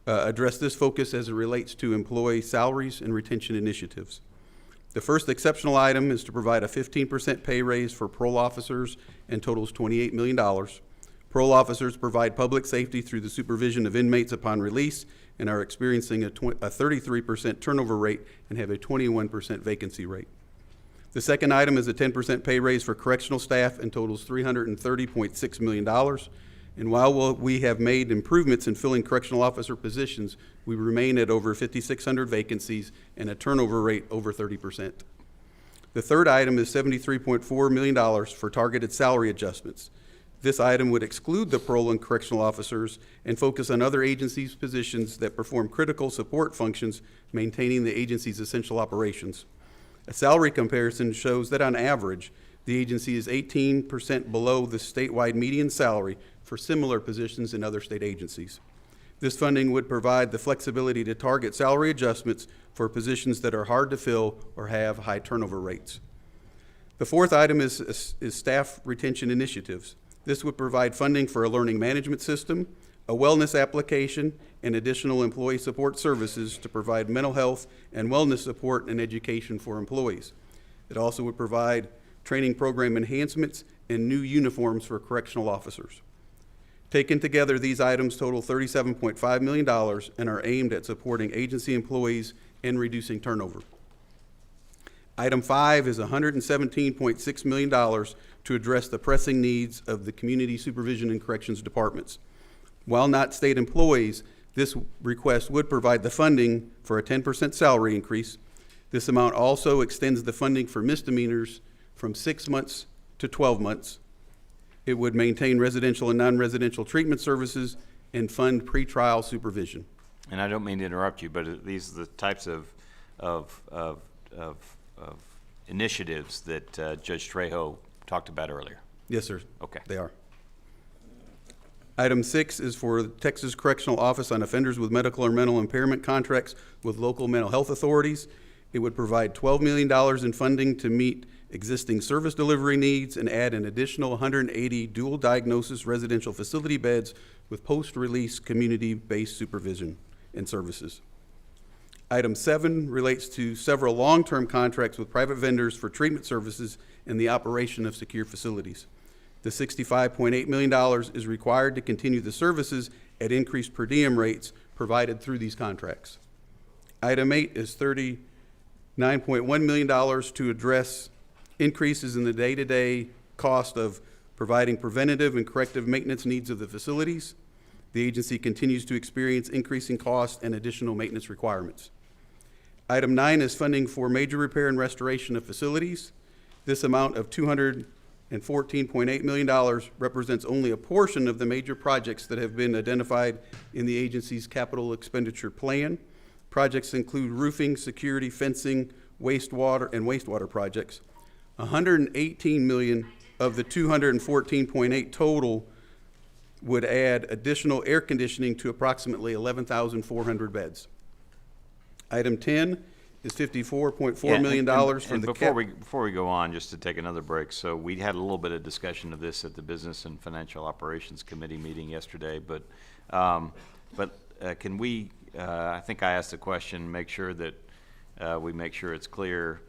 Speaker 10: address this focus as it relates to employee salaries and retention initiatives. The first exceptional item is to provide a 15% pay raise for parole officers and totals $28 million. Parole officers provide public safety through the supervision of inmates upon release and are experiencing a 33% turnover rate and have a 21% vacancy rate. The second item is a 10% pay raise for correctional staff and totals $330.6 million. And while we have made improvements in filling correctional officer positions, we remain at over 5,600 vacancies and a turnover rate over 30%. The third item is $73.4 million for targeted salary adjustments. This item would exclude the parole and correctional officers and focus on other agencies' positions that perform critical support functions, maintaining the agency's essential operations. A salary comparison shows that on average, the agency is 18% below the statewide median salary for similar positions in other state agencies. This funding would provide the flexibility to target salary adjustments for positions that are hard to fill or have high turnover rates. The fourth item is staff retention initiatives. This would provide funding for a learning management system, a wellness application, and additional employee support services to provide mental health and wellness support and education for employees. It also would provide training program enhancements and new uniforms for correctional officers. Taken together, these items total $37.5 million and are aimed at supporting agency employees and reducing turnover. Item 5 is $117.6 million to address the pressing needs of the community supervision and corrections departments. While not state employees, this request would provide the funding for a 10% salary increase. This amount also extends the funding for misdemeanors from 6 months to 12 months. It would maintain residential and non-residential treatment services and fund pretrial supervision.
Speaker 1: And I don't mean to interrupt you, but these are the types of initiatives that Judge Trejo talked about earlier.
Speaker 10: Yes, sir.
Speaker 1: Okay.
Speaker 10: They are. Item 6 is for the Texas Correctional Office on offenders with medical or mental impairment contracts with local mental health authorities. It would provide $12 million in funding to meet existing service delivery needs and add an additional 180 dual diagnosis residential facility beds with post-release community-based supervision and services. Item 7 relates to several long-term contracts with private vendors for treatment services and the operation of secure facilities. The $65.8 million is required to continue the services at increased per diem rates provided through these contracts. Item 8 is $39.1 million to address increases in the day-to-day cost of providing preventative and corrective maintenance needs of the facilities. The agency continues to experience increasing costs and additional maintenance requirements. Item 9 is funding for major repair and restoration of facilities. This amount of $214.8 million represents only a portion of the major projects that have been identified in the agency's capital expenditure plan. Projects include roofing, security, fencing, wastewater projects. $118 million of the $214.8 total would add additional air conditioning to approximately 11,400 beds. Item 10 is $54.4 million for the
Speaker 1: before we go on, just to take another break, so we had a little bit of discussion of this at the Business and Financial Operations Committee meeting yesterday, but can we, I think I asked the question, make sure that we make sure it's clear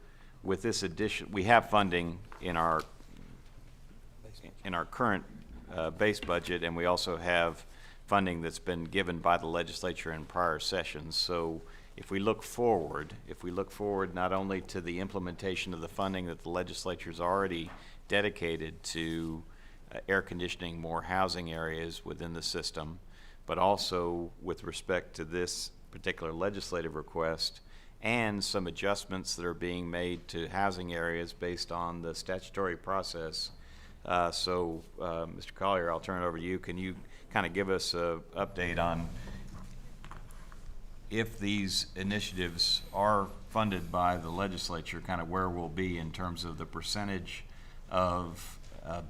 Speaker 1: with this addition, we have funding in our current base budget, and we also have funding that's been given by the legislature in prior sessions. So if we look forward not only to the implementation of the funding that the legislature's already dedicated to air conditioning more housing areas within the system, but also with respect to this particular legislative request and some adjustments that are being made to housing areas based on the statutory process Mr. Collier, I'll turn it over to you. Can you kind of give us an update on if these initiatives are funded by the legislature, kind of where we'll be in terms of the percentage of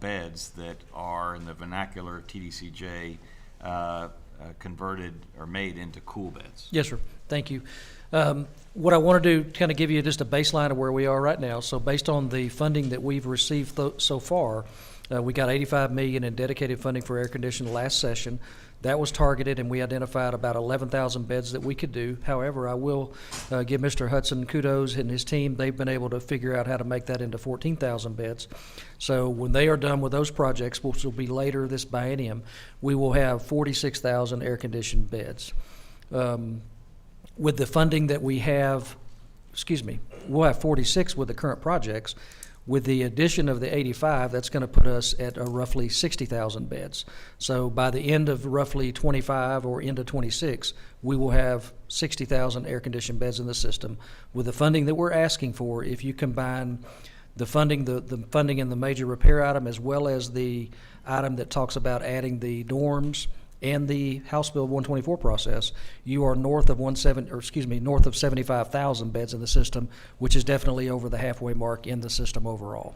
Speaker 1: beds that are, in the vernacular TDCJ, converted or made into cool beds?
Speaker 5: Yes, sir. Thank you. What I want to do, kind of give you just a baseline of where we are right now. So based on the funding that we've received so far, we got $85 million in dedicated funding for air conditioning last session. That was targeted, and we identified about 11,000 beds that we could do. However, I will give Mr. Hudson kudos and his team. They've been able to figure out how to make that into 14,000 beds. So when they are done with those projects, which will be later this biennium, we will have 46,000 air-conditioned beds. With the funding that we have, we'll have 46 with the current projects. With the addition of the 85, that's going to put us at roughly 60,000 beds. So by the end of roughly 25 or end of 26, we will have 60,000 air-conditioned beds in the system. With the funding that we're asking for, if you combine the funding, the funding in the major repair item, as well as the item that talks about adding the dorms and the House Bill 124 process, you are north of 75,000 beds in the system, which is definitely over the halfway mark in the system overall.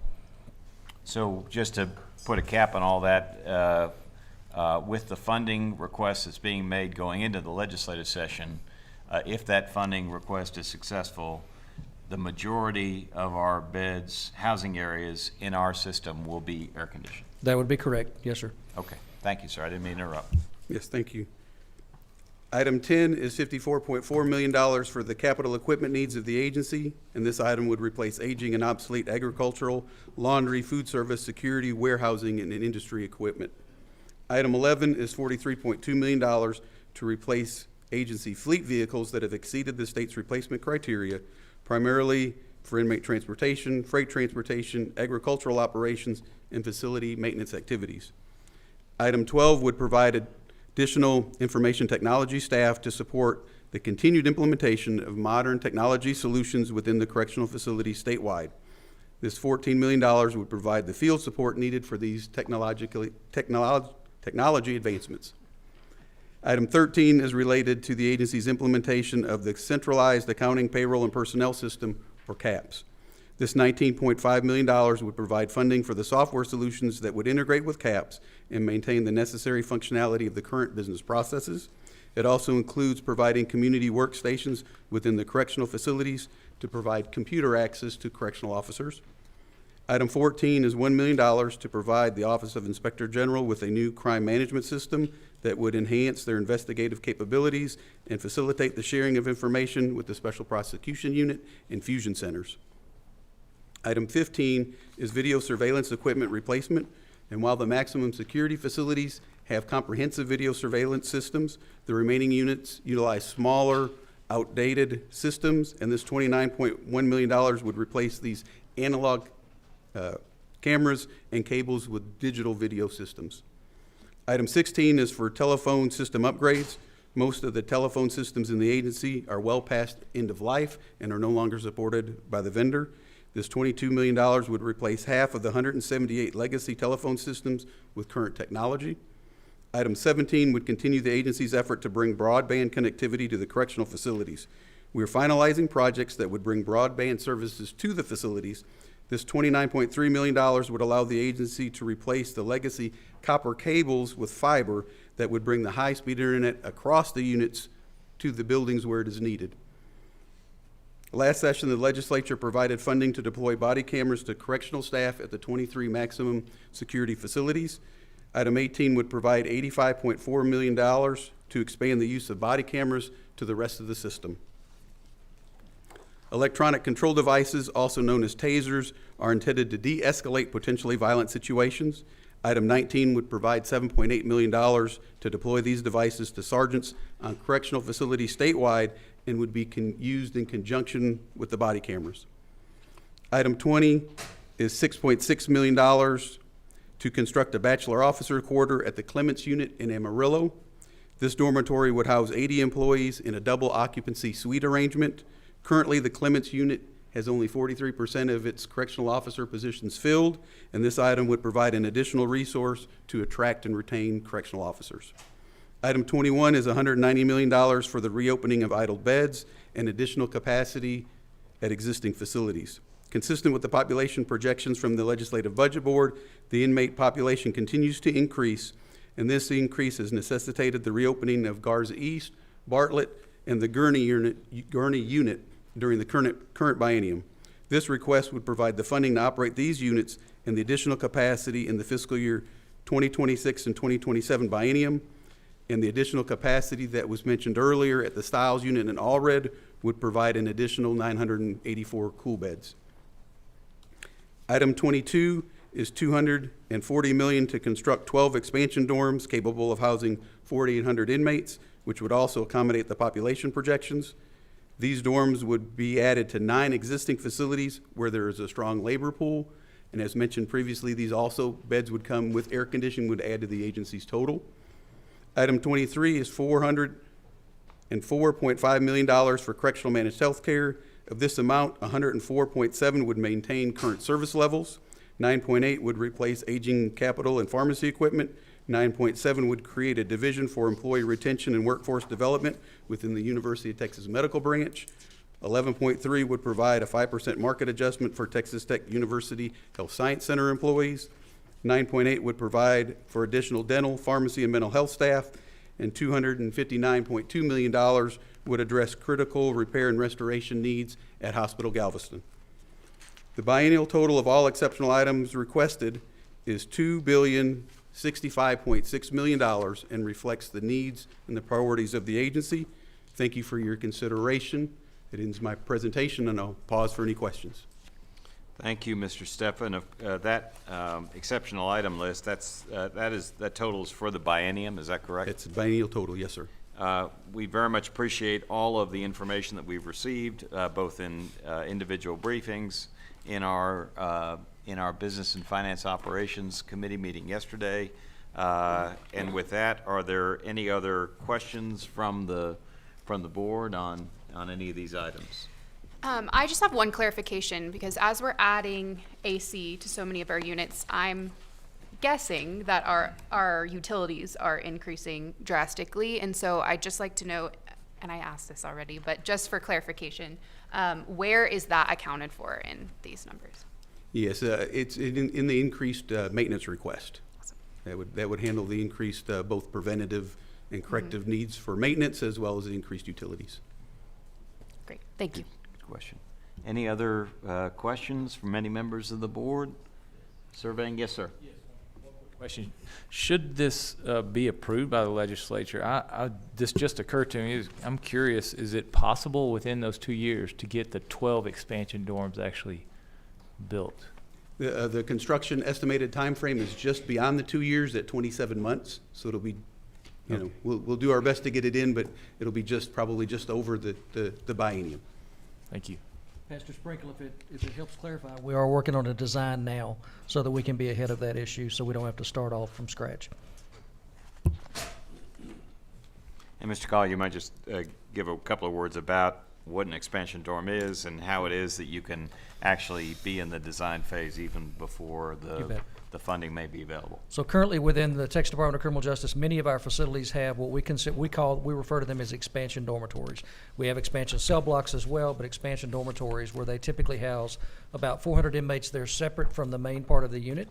Speaker 1: So just to put a cap on all that, with the funding request that's being made going into the legislative session, if that funding request is successful, the majority of our beds, housing areas in our system will be air conditioned.
Speaker 5: That would be correct. Yes, sir.
Speaker 1: Okay. Thank you, sir. I didn't mean to interrupt.
Speaker 10: Yes, thank you. Item 10 is $54.4 million for the capital equipment needs of the agency, and this item would replace aging and obsolete agricultural, laundry, food service, security, warehousing, and industry equipment. Item 11 is $43.2 million to replace agency fleet vehicles that have exceeded the state's replacement criteria, primarily for inmate transportation, freight transportation, agricultural operations, and facility maintenance activities. Item 12 would provide additional information technology staff to support the continued implementation of modern technology solutions within the correctional facilities statewide. This $14 million would provide the field support needed for these technology advancements. Item 13 is related to the agency's implementation of the Centralized Accounting, Payroll, and Personnel System, or CAPS. This $19.5 million would provide funding for the software solutions that would integrate with CAPS and maintain the necessary functionality of the current business processes. It also includes providing community workstations within the correctional facilities to provide computer access to correctional officers. Item 14 is $1 million to provide the Office of Inspector General with a new crime management system that would enhance their investigative capabilities and facilitate the sharing of information with the Special Prosecution Unit and fusion centers. Item 15 is video surveillance equipment replacement, and while the maximum security facilities have comprehensive video surveillance systems, the remaining units utilize smaller, outdated systems, and this $29.1 million would replace these analog cameras and cables with digital video systems. Item 16 is for telephone system upgrades. Most of the telephone systems in the agency are well past end of life and are no longer supported by the vendor. This $22 million would replace half of the 178 legacy telephone systems with current technology. Item 17 would continue the agency's effort to bring broadband connectivity to the correctional facilities. We are finalizing projects that would bring broadband services to the facilities. This $29.3 million would allow the agency to replace the legacy copper cables with fiber that would bring the high-speed internet across the units to the buildings where it is needed. Last session, the legislature provided funding to deploy body cameras to correctional staff at the 23 maximum security facilities. Item 18 would provide $85.4 million to expand the use of body cameras to the rest of the system. Electronic control devices, also known as tasers, are intended to de-escalate potentially violent situations. Item 19 would provide $7.8 million to deploy these devices to sergeants on correctional facilities statewide and would be used in conjunction with the body cameras. Item 20 is $6.6 million to construct a bachelor officer quarter at the Clements Unit in Amarillo. This dormitory would house 80 employees in a double occupancy suite arrangement. Currently, the Clements Unit has only 43% of its correctional officer positions filled, and this item would provide an additional resource to attract and retain correctional officers. Item 21 is $190 million for the reopening of idle beds and additional capacity at existing facilities. Consistent with the population projections from the Legislative Budget Board, the inmate population continues to increase, and this increase has necessitated the reopening of Garza East, Bartlett, and the Gurney unit during the current biennium. This request would provide the funding to operate these units and the additional capacity in the fiscal year 2026 and 2027 biennium, and the additional capacity that was mentioned earlier at the Stiles unit in Allred would provide an additional 984 cool beds. Item 22 is $240 million to construct 12 expansion dorms capable of housing 4,800 inmates, which would also accommodate the population projections. These dorms would be added to 9 existing facilities where there is a strong labor pool. And as mentioned previously, these also beds would come with air conditioning, would add to the agency's total. Item 23 is $404.5 million for correctional managed health care. Of this amount, 104.7 would maintain current service levels, 9.8 would replace aging capital and pharmacy equipment, 9.7 would create a division for employee retention and workforce development within the University of Texas Medical Branch, 11.3 would provide a 5% market adjustment for Texas Tech University Health Science Center employees, 9.8 would provide for additional dental, pharmacy, and mental health staff, and $259.2 million would address critical repair and restoration needs at Hospital Galveston. The biennial total of all exceptional items requested is $2,065.6 million and reflects the needs and the priorities of the agency. Thank you for your consideration. That ends my presentation, and I'll pause for any questions.
Speaker 1: Thank you, Mr. Steffen. That exceptional item list, that totals for the biennium, is that correct?
Speaker 10: It's a biennial total, yes, sir.
Speaker 1: We very much appreciate all of the information that we've received, both in individual briefings, in our Business and Finance Operations Committee meeting yesterday. And with that, are there any other questions from the board on any of these items?
Speaker 20: I just have one clarification, because as we're adding AC to so many of our units, I'm guessing that our utilities are increasing drastically. And so I'd just like to know, and I asked this already, but just for clarification, where is that accounted for in these numbers?
Speaker 10: Yes, it's in the increased maintenance request.
Speaker 20: Awesome.
Speaker 10: That would handle the increased both preventative and corrective needs for maintenance, as well as the increased utilities.
Speaker 20: Great, thank you.
Speaker 1: Good question. Any other questions from any members of the board? Surveying, yes, sir.
Speaker 3: Yes, one quick question. Should this be approved by the legislature? This just occurred to me. I'm curious, is it possible within those 2 years to get the 12 expansion dorms actually built?
Speaker 10: The construction estimated time frame is just beyond the 2 years at 27 months. So it'll be, we'll do our best to get it in, but it'll be probably just over the biennium.
Speaker 3: Thank you.
Speaker 5: Pastor Sprinkle, if it helps clarify, we are working on a design now so that we can be ahead of that issue, so we don't have to start off from scratch.
Speaker 1: And Mr. Collier, you might just give a couple of words about what an expansion dorm is and how it is that you can actually be in the design phase even before the funding may be available.
Speaker 5: So currently within the Texas Department of Criminal Justice, many of our facilities have what we refer to them as expansion dormitories. We have expansion cell blocks as well, but expansion dormitories where they typically house about 400 inmates. They're separate from the main part of the unit.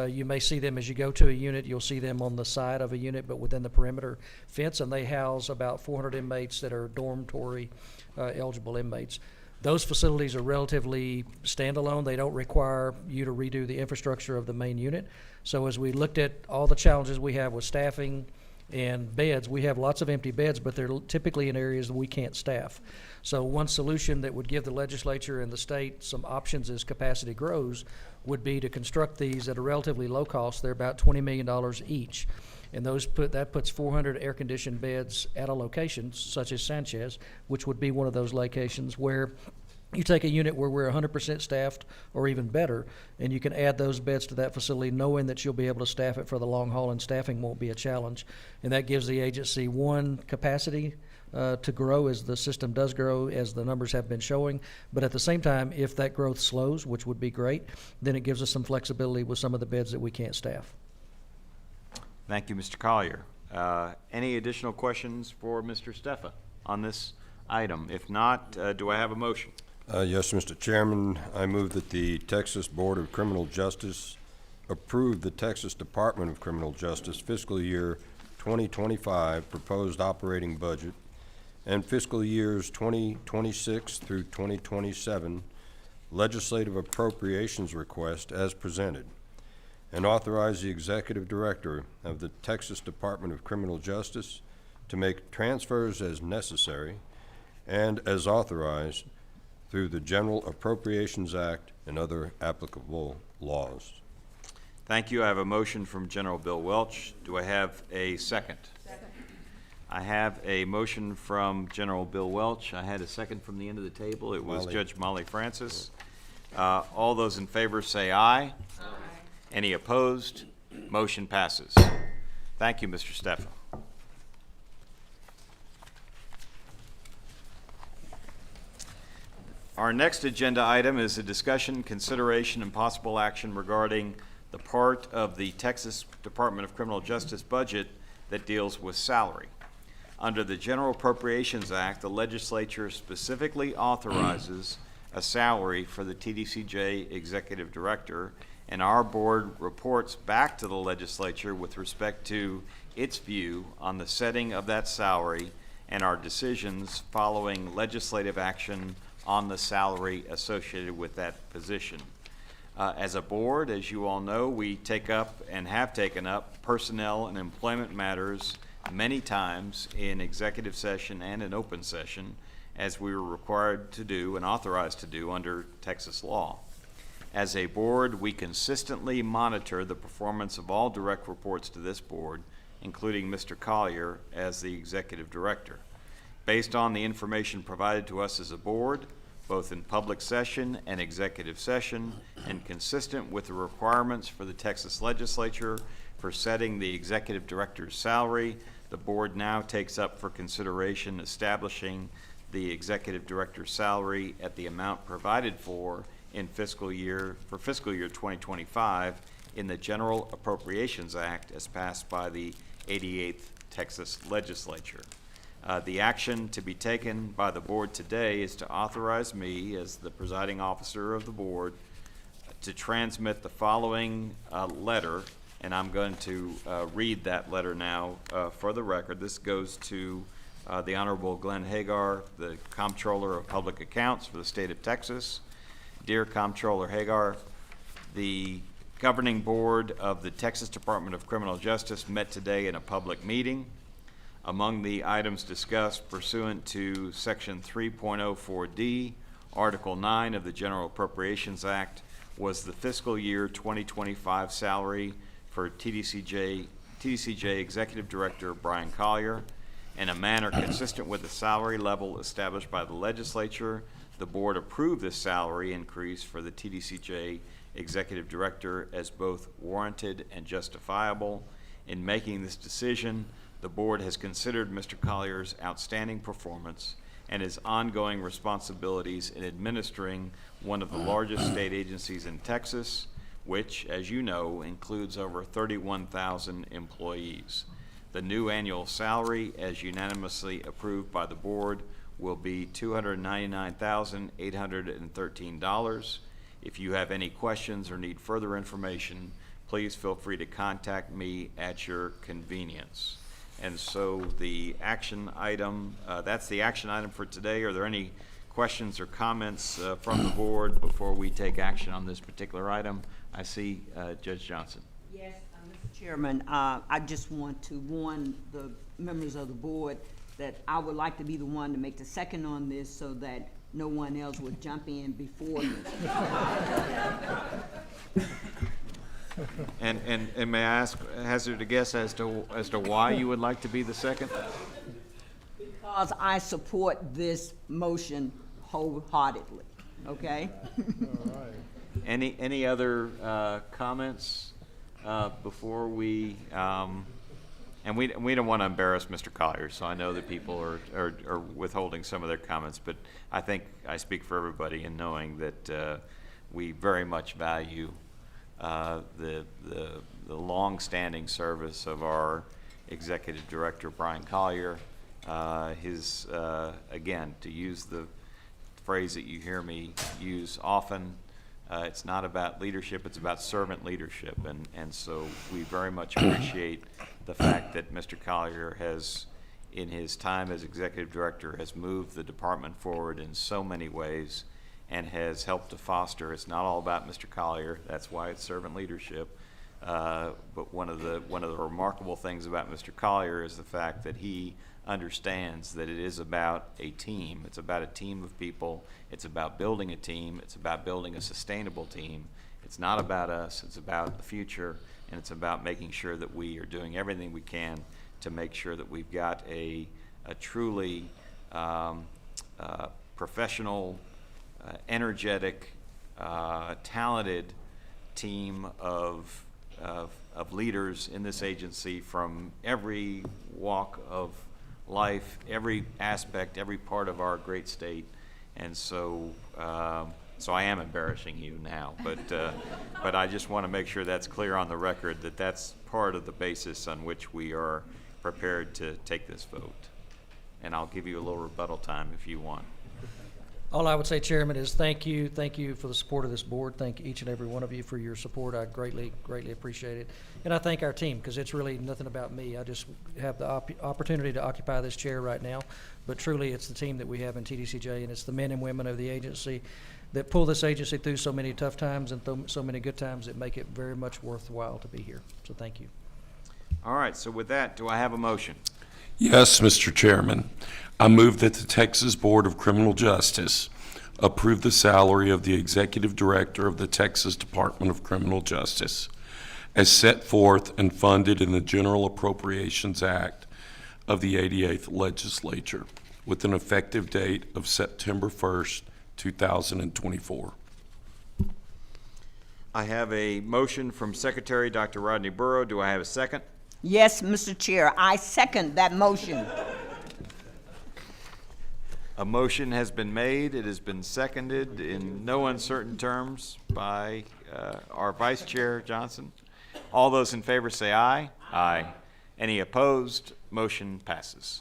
Speaker 5: You may see them as you go to a unit, you'll see them on the side of a unit, but within the perimeter fence, and they house about 400 inmates that are dormitory eligible inmates. Those facilities are relatively standalone. They don't require you to redo the infrastructure of the main unit. So as we looked at all the challenges we have with staffing and beds, we have lots of empty beds, but they're typically in areas that we can't staff. So one solution that would give the legislature and the state some options as capacity grows would be to construct these at a relatively low cost. They're about $20 million each. And that puts 400 air-conditioned beds at a location such as Sanchez, which would be one of those locations where you take a unit where we're 100% staffed or even better, and you can add those beds to that facility knowing that you'll be able to staff it for the long haul and staffing won't be a challenge. And that gives the agency, one, capacity to grow as the system does grow, as the numbers have been showing. But at the same time, if that growth slows, which would be great, then it gives us some flexibility with some of the beds that we can't staff.
Speaker 1: Thank you, Mr. Collier. Any additional questions for Mr. Steffa on this item? If not, do I have a motion?
Speaker 21: Yes, Mr. Chairman, I move that the Texas Board of Criminal Justice approve the Texas Department of Criminal Justice fiscal year 2025 proposed operating budget and fiscal years 2026 through 2027 legislative appropriations request as presented, and authorize the Executive Director of the Texas Department of Criminal Justice to make transfers as necessary and as authorized through the General Appropriations Act and other applicable laws.
Speaker 1: Thank you. I have a motion from General Bill Welch. Do I have a second?
Speaker 18: Second.
Speaker 1: I have a motion from General Bill Welch. I had a second from the end of the table. It was
Speaker 21: Molly.
Speaker 1: Judge Molly Francis. All those in favor say aye. Aye. Any opposed? Motion passes. Thank you, Mr. Steffa. Our next agenda item is a discussion, consideration, and possible action regarding the part of the Texas Department of Criminal Justice budget that deals with salary. Under the General Appropriations Act, the legislature specifically authorizes a salary for the TDCJ Executive Director, and our board reports back to the legislature with respect to its view on the setting of that salary and our decisions following legislative action on the salary associated with that position. As a board, as you all know, we take up and have taken up personnel and employment matters many times in executive session and in open session, as we were required to do and authorized to do under Texas law. As a board, we consistently monitor the performance of all direct reports to this board, including Mr. Collier as the executive director. Based on the information provided to us as a board, both in public session and executive session, and consistent with the requirements for the Texas legislature for setting the executive director's salary, the board now takes up for consideration establishing the executive director's salary at the amount provided for in fiscal year 2025 in the General Appropriations Act as passed by the 88th Texas legislature. The action to be taken by the board today is to authorize me, as the presiding officer of the board, to transmit the following letter, and I'm going to read that letter now for the record. This goes to the Honorable Glenn Hagar, the Comptroller of Public Accounts for the state of Texas. Dear Comptroller Hagar, the governing board of the Texas Department of Criminal Justice met today in a public meeting. Among the items discussed pursuant to Section 3.04D, Article 9 of the General Appropriations Act was the fiscal year 2025 salary for TDCJ Executive Director Brian Collier in a manner consistent with the salary level established by the legislature. The board approved this salary increase for the TDCJ Executive Director as both warranted and justifiable. In making this decision, the board has considered Mr. Collier's outstanding performance and his ongoing responsibilities in administering one of the largest state agencies in Texas, which, as you know, includes over 31,000 employees. The new annual salary, as unanimously approved by the board, will be $299,813. If you have any questions or need further information, please feel free to contact me at your convenience. And so the action item, that's the action item for today. Are there any questions or comments from the board before we take action on this particular item? I see Judge Johnson.
Speaker 9: Yes, Mr. Chairman, I just want to warn the members of the board that I would like to be the one to make the second on this so that no one else would jump in before me.
Speaker 1: And may I ask, hazard a guess as to why you would like to be the second?
Speaker 9: Because I support this motion wholeheartedly, okay?
Speaker 1: Any other comments before we And we don't want to embarrass Mr. Collier, so I know that people are withholding some of their comments, but I think I speak for everybody in knowing that we very much value the long-standing service of our Executive Director, Brian Collier. Again, to use the phrase that you hear me use often, it's not about leadership, it's about servant leadership. And so we very much appreciate the fact that Mr. Collier has, in his time as Executive Director, has moved the department forward in so many ways and has helped to foster. It's not all about Mr. Collier, that's why it's servant leadership. But one of the remarkable things about Mr. Collier is the fact that he understands that it is about a team. It's about a team of people. It's about building a team. It's about building a sustainable team. It's not about us. It's about the future, and it's about making sure that we are doing everything we can to make sure that we've got a truly professional, energetic, talented team of leaders in this agency from every walk of life, every aspect, every part of our great state. And so so I am embarrassing you now, but I just want to make sure that's clear on the record, that that's part of the basis on which we are prepared to take this vote. And I'll give you a little rebuttal time if you want.
Speaker 5: All I would say, Chairman, is thank you for the support of this board. Thank each and every one of you for your support. I greatly appreciate it. And I thank our team, because it's really nothing about me. I just have the opportunity to occupy this chair right now. But truly, it's the team that we have in TDCJ, and it's the men and women of the agency that pull this agency through so many tough times and so many good times that make it very much worthwhile to be here. So thank you.
Speaker 1: All right, so with that, do I have a motion?
Speaker 19: Yes, Mr. Chairman. I move that the Texas Board of Criminal Justice approve the salary of the Executive Director of the Texas Department of Criminal Justice as set forth and funded in the General Appropriations Act of the 88th Legislature with an effective date of September 1st, 2024.
Speaker 1: I have a motion from Secretary Dr. Rodney Burrow. Do I have a second?
Speaker 9: Yes, Mr. Chair, I second that motion.
Speaker 1: A motion has been made. It has been seconded in no uncertain terms by our Vice Chair Johnson. All those in favor say aye. Aye. Any opposed? Motion passes.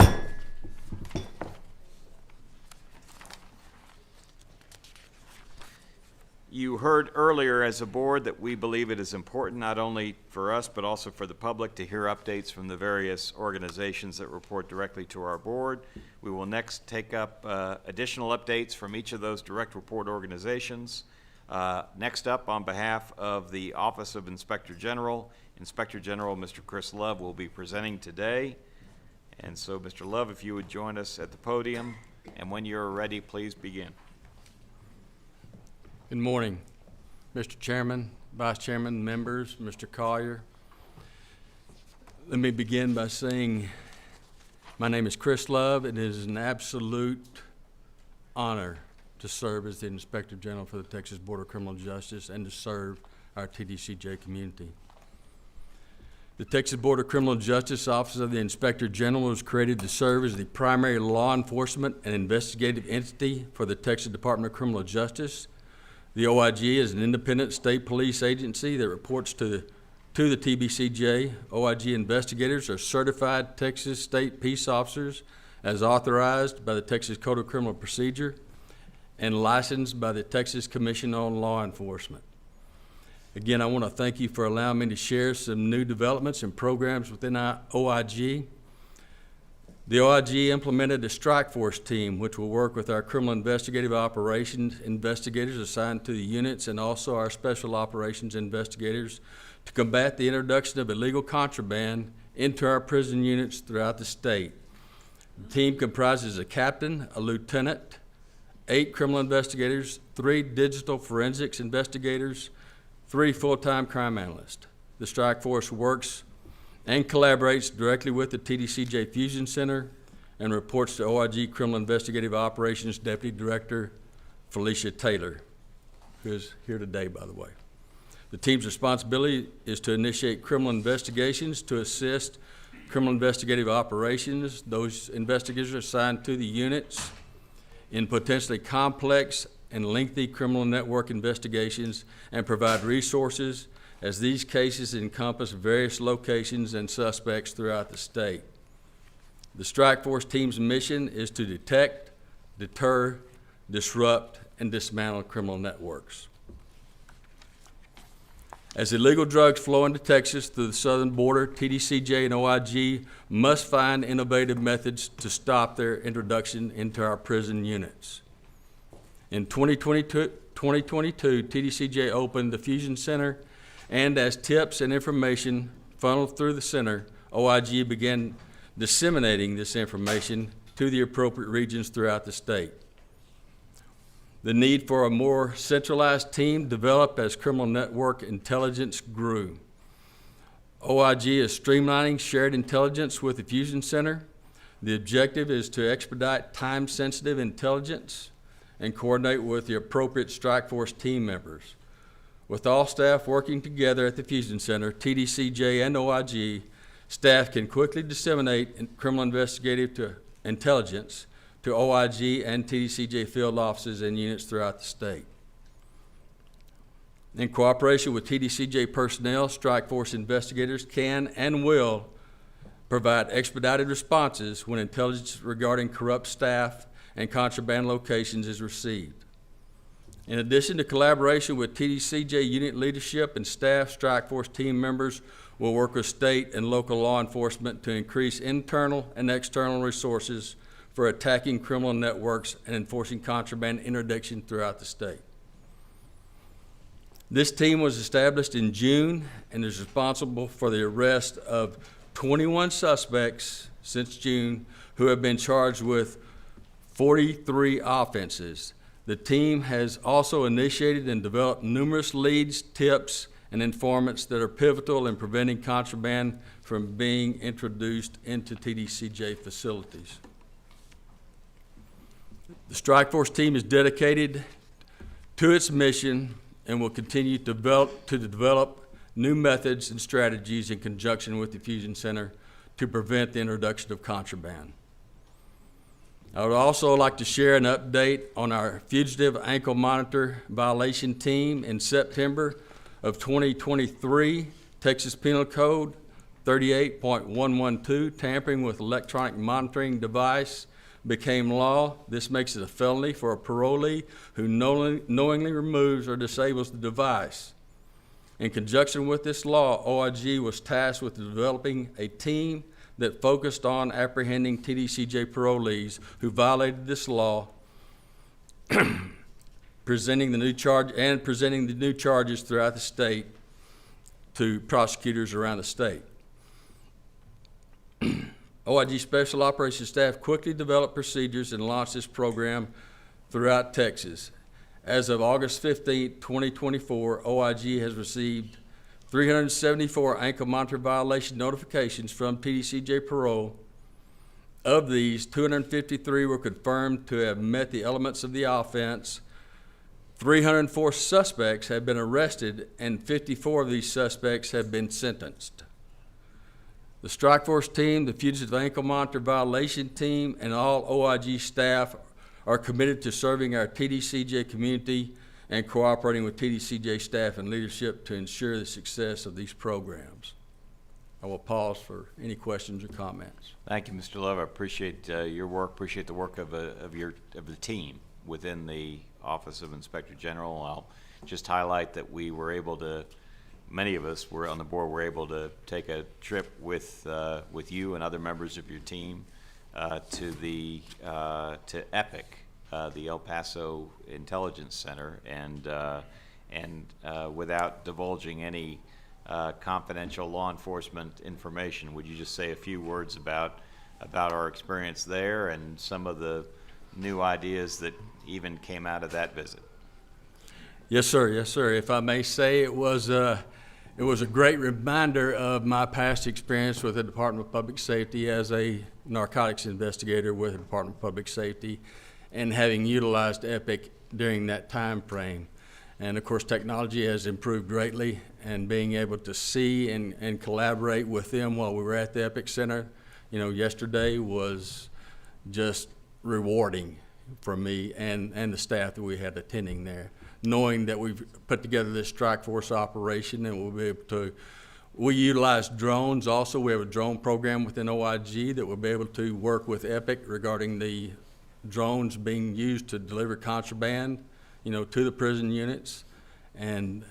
Speaker 1: You heard earlier as a board that we believe it is important not only for us but also for the public to hear updates from the various organizations that report directly to our board. We will next take up additional updates from each of those direct report organizations. Next up, on behalf of the Office of Inspector General, Inspector General Mr. Chris Love will be presenting today. And so, Mr. Love, if you would join us at the podium, and when you're ready, please begin.
Speaker 12: Good morning, Mr. Chairman, Vice Chairman, members, Mr. Collier. Let me begin by saying my name is Chris Love. It is an absolute honor to serve as the Inspector General for the Texas Board of Criminal Justice and to serve our TDCJ community. The Texas Board of Criminal Justice Office of the Inspector General was created to serve as the primary law enforcement and investigative entity for the Texas Department of Criminal Justice. The OIG is an independent state police agency that reports to the TBCJ. OIG investigators are certified Texas state peace officers as authorized by the Texas Code of Criminal Procedure and licensed by the Texas Commission on Law Enforcement. Again, I want to thank you for allowing me to share some new developments and programs within our OIG. The OIG implemented a strike force team, which will work with our criminal investigative operations investigators assigned to the units and also our special operations investigators to combat the introduction of illegal contraband into our prison units throughout the state. The team comprises a captain, a lieutenant, 8 criminal investigators, 3 digital forensics investigators, 3 full-time crime analysts. The strike force works and collaborates directly with the TDCJ Fusion Center and reports to OIG Criminal Investigative Operations Deputy Director Felicia Taylor, who is here today, by the way. The team's responsibility is to initiate criminal investigations, to assist criminal investigative operations. Those investigators are assigned to the units in potentially complex and lengthy criminal network investigations and provide resources as these cases encompass various locations and suspects throughout the state. The Strike Force team's mission is to detect, deter, disrupt, and dismantle criminal networks. As illegal drugs flow into Texas through the southern border, TDCJ and OIG must find innovative methods to stop their introduction into our prison units. In 2022, TDCJ opened the Fusion Center, and as tips and information funneled through the center, OIG began disseminating this information to the appropriate regions throughout the state. The need for a more centralized team developed as criminal network intelligence grew. OIG is streamlining shared intelligence with the Fusion Center. The objective is to expedite time-sensitive intelligence and coordinate with the appropriate Strike Force team members. With all staff working together at the Fusion Center, TDCJ and OIG, staff can quickly disseminate criminal investigative intelligence to OIG and TDCJ field offices and units throughout the state. In cooperation with TDCJ personnel, Strike Force investigators can and will provide expedited responses when intelligence regarding corrupt staff and contraband locations is received. In addition to collaboration with TDCJ unit leadership and staff, Strike Force team members will work with state and local law enforcement to increase internal and external resources for attacking criminal networks and enforcing contraband interdiction throughout the state. This team was established in June and is responsible for the arrest of 21 suspects since June who have been charged with 43 offenses. The team has also initiated and developed numerous leads, tips, and informants that are pivotal in preventing contraband from being introduced into TDCJ facilities. The Strike Force team is dedicated to its mission and will continue to develop new methods and strategies in conjunction with the Fusion Center to prevent the introduction of contraband. I would also like to share an update on our fugitive ankle monitor violation team. In September of 2023, Texas Penal Code 38.112, tampering with electronic monitoring device, became law. This makes it a felony for a parolee who knowingly removes or disables the device. In conjunction with this law, OIG was tasked with developing a team that focused on apprehending TDCJ parolees who violated this law, presenting the new charges throughout the state to prosecutors around the state. OIG Special Operations staff quickly developed procedures and launched this program throughout Texas. As of August 15, 2024, OIG has received 374 ankle monitor violation notifications from TDCJ Parole. Of these, 253 were confirmed to have met the elements of the offense. 304 suspects have been arrested, and 54 of these suspects have been sentenced. The Strike Force team, the Fugitive Ankle Monitor Violation team, and all OIG staff are committed to serving our TDCJ community and cooperating with TDCJ staff and leadership to ensure the success of these programs. I will pause for any questions or comments.
Speaker 1: Thank you, Mr. Love. I appreciate your work, appreciate the work of the team within the Office of Inspector General. I'll just highlight that we were able to, many of us were on the board, were able to take a trip with you and other members of your team to EPIC, the El Paso Intelligence Center, and without divulging any confidential law enforcement information, would you just say a few words about our experience there and some of the new ideas that even came out of that visit?
Speaker 12: Yes, sir. Yes, sir. If I may say, it was a great reminder of my past experience with the Department of Public Safety as a narcotics investigator with the Department of Public Safety, and having utilized EPIC during that time frame. And of course, technology has improved greatly, and being able to see and collaborate with them while we were at the Epic Center, you know, yesterday was just rewarding for me and the staff that we had attending there, knowing that we've put together this strike force operation and we'll be able to, we utilize drones also. We have a drone program within OIG that will be able to work with Epic regarding the drones being used to deliver contraband, you know, to the prison units. And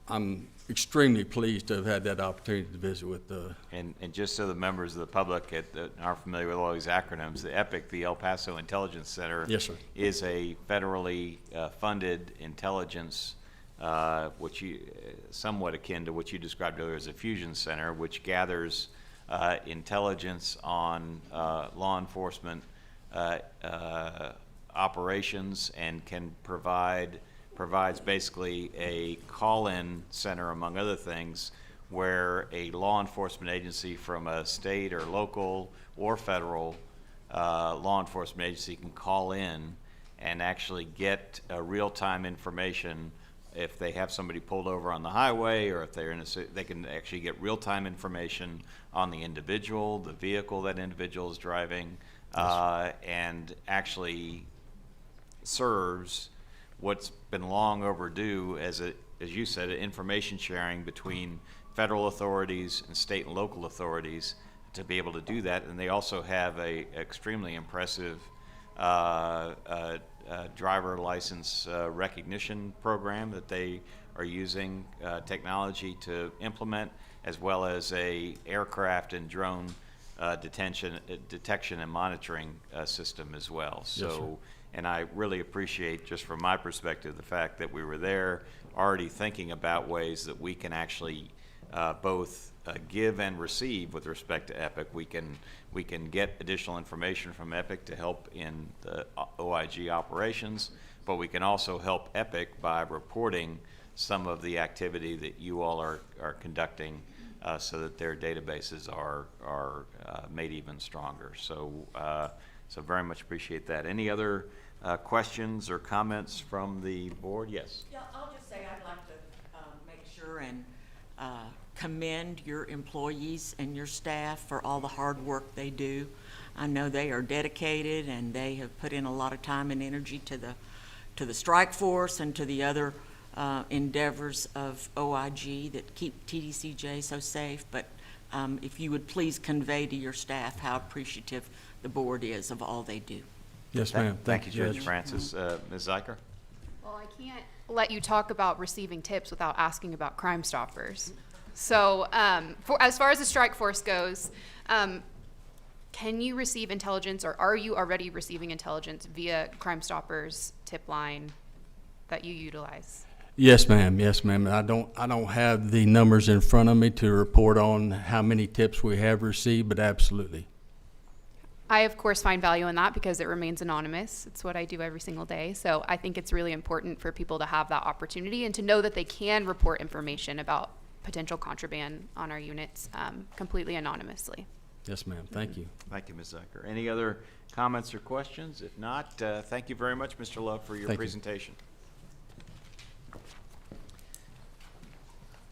Speaker 12: I'm extremely pleased to have had that opportunity to visit with the.
Speaker 1: And just so the members of the public are familiar with all these acronyms, the EPIC, the El Paso Intelligence Center,
Speaker 12: Yes, sir.
Speaker 1: is a federally funded intelligence, which somewhat akin to what you described earlier as a fusion center, which gathers intelligence on law enforcement operations and can provides basically a call-in center, among other things, where a law enforcement agency from a state or local or federal law enforcement agency can call in and actually get real-time information if they have somebody pulled over on the highway, or if they're in they can actually get real-time information on the individual, the vehicle that individual is driving, and actually serves what's been long overdue as you said, information sharing between federal authorities and state and local authorities to be able to do that. And they also have a extremely impressive driver license recognition program that they are using technology to implement, as well as a aircraft and drone detection and monitoring system as well. So.
Speaker 12: Yes, sir.
Speaker 1: And I really appreciate, just from my perspective, the fact that we were there already thinking about ways that we can actually both give and receive with respect to EPIC. We can get additional information from EPIC to help in the OIG operations, but we can also help EPIC by reporting some of the activity that you all are conducting so that their databases are made even stronger. So very much appreciate that. Any other questions or comments from the board? Yes.
Speaker 13: Yeah, I'll just say I'd like to make sure and commend your employees and your staff for all the hard work they do. I know they are dedicated and they have put in a lot of time and energy to the strike force and to the other endeavors of OIG that keep TDCJ so safe. But if you would please convey to your staff how appreciative the board is of all they do.
Speaker 12: Yes, ma'am.
Speaker 1: Thank you, Judge Francis. Ms. Zeiker?
Speaker 20: Well, I can't let you talk about receiving tips without asking about Crime Stoppers. So as far as the strike force goes, can you receive intelligence, or are you already receiving intelligence via Crime Stoppers tip line that you utilize?
Speaker 12: Yes, ma'am. Yes, ma'am. I don't have the numbers in front of me to report on how many tips we have received, but absolutely.
Speaker 20: I, of course, find value in that because it remains anonymous. It's what I do every single day. So I think it's really important for people to have that opportunity and to know that they can report information about potential contraband on our units completely anonymously.
Speaker 12: Yes, ma'am. Thank you.
Speaker 1: Thank you, Ms. Zeiker. Any other comments or questions? If not, thank you very much, Mr. Love, for your presentation.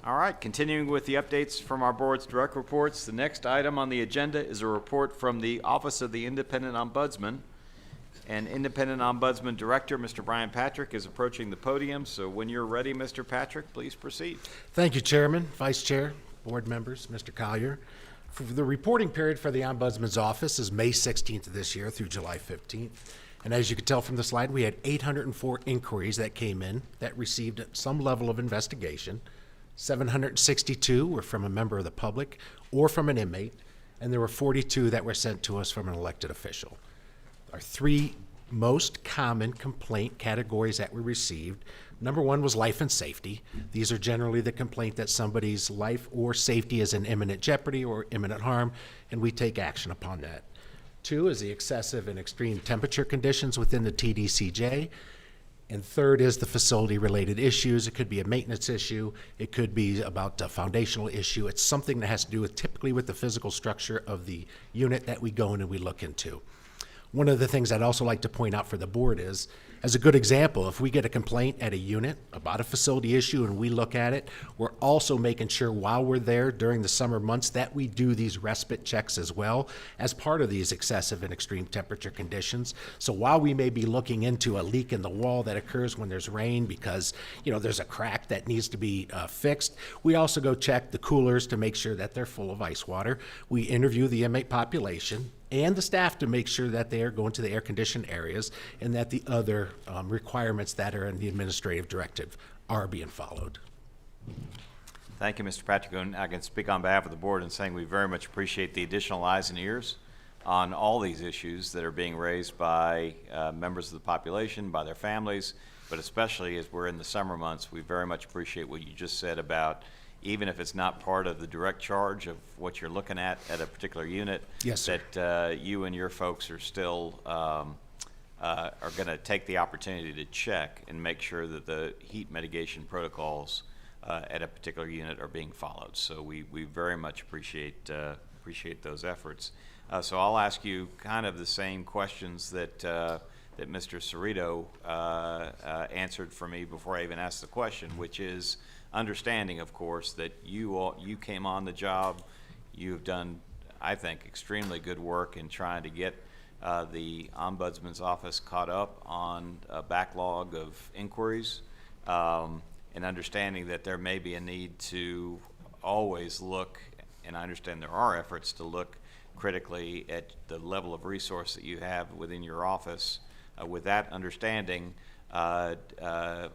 Speaker 1: All right, continuing with the updates from our board's direct reports, the next item on the agenda is a report from the Office of the Independent Ombudsman. And Independent Ombudsman Director, Mr. Brian Patrick, is approaching the podium. So when you're ready, Mr. Patrick, please proceed.
Speaker 14: Thank you, Chairman, Vice Chair, board members, Mr. Collier. For the reporting period for the Ombudsman's office is May 16th of this year through July 15th. And as you can tell from the slide, we had 804 inquiries that came in that received some level of investigation. 762 were from a member of the public or from an inmate, and there were 42 that were sent to us from an elected official. Our three most common complaint categories that we received, number one was life and safety. These are generally the complaint that somebody's life or safety is in imminent jeopardy or imminent harm, and we take action upon that. Two is the excessive and extreme temperature conditions within the TDCJ. And third is the facility-related issues. It could be a maintenance issue. It could be about a foundational issue. It's something that has to do with typically with the physical structure of the unit that we go in and we look into. One of the things I'd also like to point out for the board is, as a good example, if we get a complaint at a unit about a facility issue and we look at it, we're also making sure while we're there during the summer months that we do these respite checks as well as part of these excessive and extreme temperature conditions. So while we may be looking into a leak in the wall that occurs when there's rain because, there's a crack that needs to be fixed, we also go check the coolers to make sure that they're full of ice water. We interview the inmate population and the staff to make sure that they are going to the air-conditioned areas and that the other requirements that are in the administrative directive are being followed.
Speaker 1: Thank you, Mr. Patrick. And I can speak on behalf of the board in saying we very much appreciate the additional eyes and ears on all these issues that are being raised by members of the population, by their families, but especially as we're in the summer months, we very much appreciate what you just said about even if it's not part of the direct charge of what you're looking at a particular unit,
Speaker 14: Yes, sir.
Speaker 1: that you and your folks are still are going to take the opportunity to check and make sure that the heat mitigation protocols at a particular unit are being followed. So we very much appreciate those efforts. So I'll ask you kind of the same questions that that Mr. Cerrito answered for me before I even asked the question, which is understanding, of course, that you came on the job. You've done, I think, extremely good work in trying to get the Ombudsman's office caught up on a backlog of inquiries, and understanding that there may be a need to always look, and I understand there are efforts to look critically at the level of resource that you have within your office. With that understanding, I'll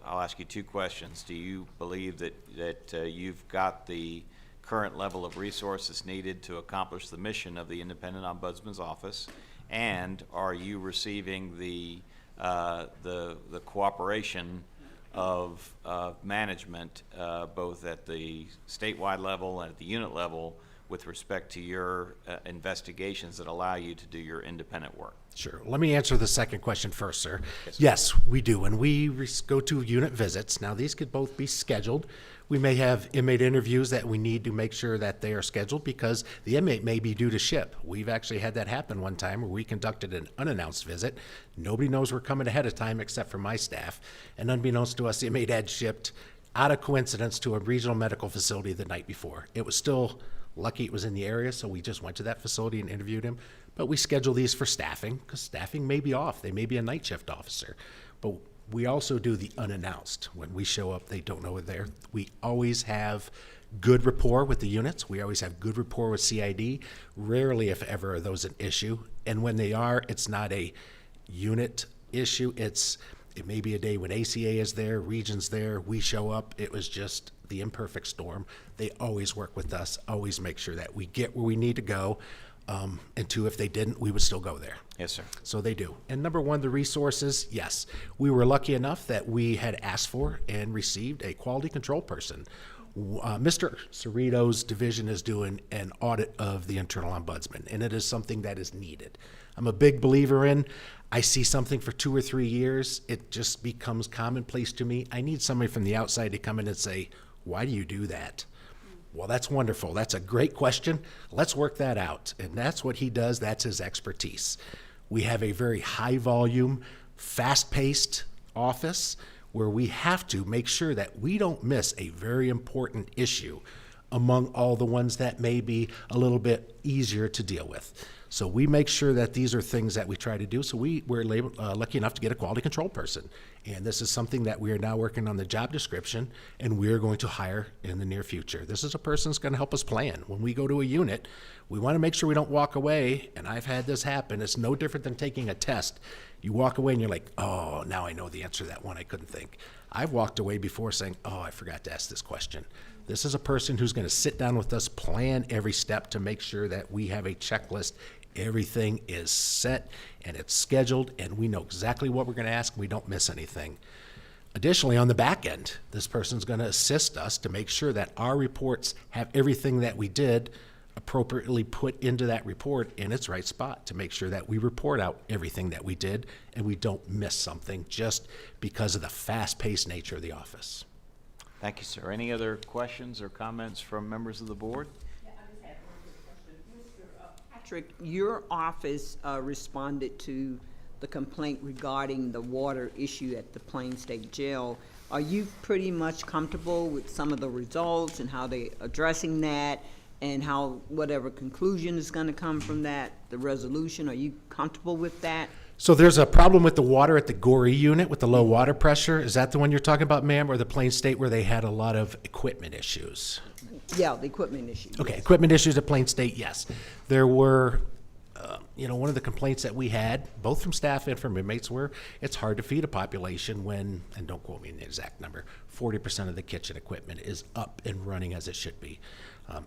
Speaker 1: ask you two questions. Do you believe that you've got the current level of resources needed to accomplish the mission of the Independent Ombudsman's Office? And are you receiving the cooperation of management, both at the statewide level and at the unit level, with respect to your investigations that allow you to do your independent work?
Speaker 14: Sure. Let me answer the second question first, sir. Yes, we do. When we go to unit visits, now these could both be scheduled. We may have inmate interviews that we need to make sure that they are scheduled because the inmate may be due to ship. We've actually had that happen one time where we conducted an unannounced visit. Nobody knows we're coming ahead of time except for my staff. And unbeknownst to us, the inmate had shipped out of coincidence to a regional medical facility the night before. It was still lucky it was in the area, so we just went to that facility and interviewed him. But we schedule these for staffing because staffing may be off. They may be a night shift officer. But we also do the unannounced. When we show up, they don't know we're there. We always have good rapport with the units. We always have good rapport with CID. Rarely, if ever, are those an issue. And when they are, it's not a unit issue. It may be a day when ACA is there, Region's there, we show up. It was just the imperfect storm. They always work with us, always make sure that we get where we need to go. And two, if they didn't, we would still go there.
Speaker 1: Yes, sir.
Speaker 14: So they do. And number one, the resources, yes. We were lucky enough that we had asked for and received a quality control person. Mr. Cerrito's division is doing an audit of the internal ombudsman, and it is something that is needed. I'm a big believer in, I see something for 2 or 3 years, it just becomes commonplace to me. I need somebody from the outside to come in and say, why do you do that? Well, that's wonderful. That's a great question. Let's work that out. And that's what he does. That's his expertise. We have a very high volume, fast-paced office where we have to make sure that we don't miss a very important issue among all the ones that may be a little bit easier to deal with. So we make sure that these are things that we try to do. So we're lucky enough to get a quality control person. And this is something that we are now working on the job description, and we're going to hire in the near future. This is a person that's going to help us plan. When we go to a unit, we want to make sure we don't walk away, and I've had this happen. It's no different than taking a test. You walk away and you're like, oh, now I know the answer to that one I couldn't think. I've walked away before saying, oh, I forgot to ask this question. This is a person who's going to sit down with us, plan every step to make sure that we have a checklist. Everything is set and it's scheduled and we know exactly what we're going to ask and we don't miss anything. Additionally, on the back end, this person's going to assist us to make sure that our reports have everything that we did appropriately put into that report in its right spot to make sure that we report out everything that we did and we don't miss something just because of the fast-paced nature of the office.
Speaker 1: Thank you, sir. Any other questions or comments from members of the board?
Speaker 9: Patrick, your office responded to the complaint regarding the water issue at the Plain State Jail. Are you pretty much comfortable with some of the results and how they're addressing that, and how whatever conclusion is going to come from that, the resolution? Are you comfortable with that?
Speaker 14: So there's a problem with the water at the Goree unit with the low water pressure. Is that the one you're talking about, ma'am, or the Plain State where they had a lot of equipment issues?
Speaker 9: Yeah, the equipment issue.
Speaker 14: Okay,
Speaker 9: yes.
Speaker 14: equipment issues at Plain State, yes. There were, one of the complaints that we had, both from staff and from inmates, were it's hard to feed a population when, and don't quote me on the exact number, 40% of the kitchen equipment is up and running as it should be.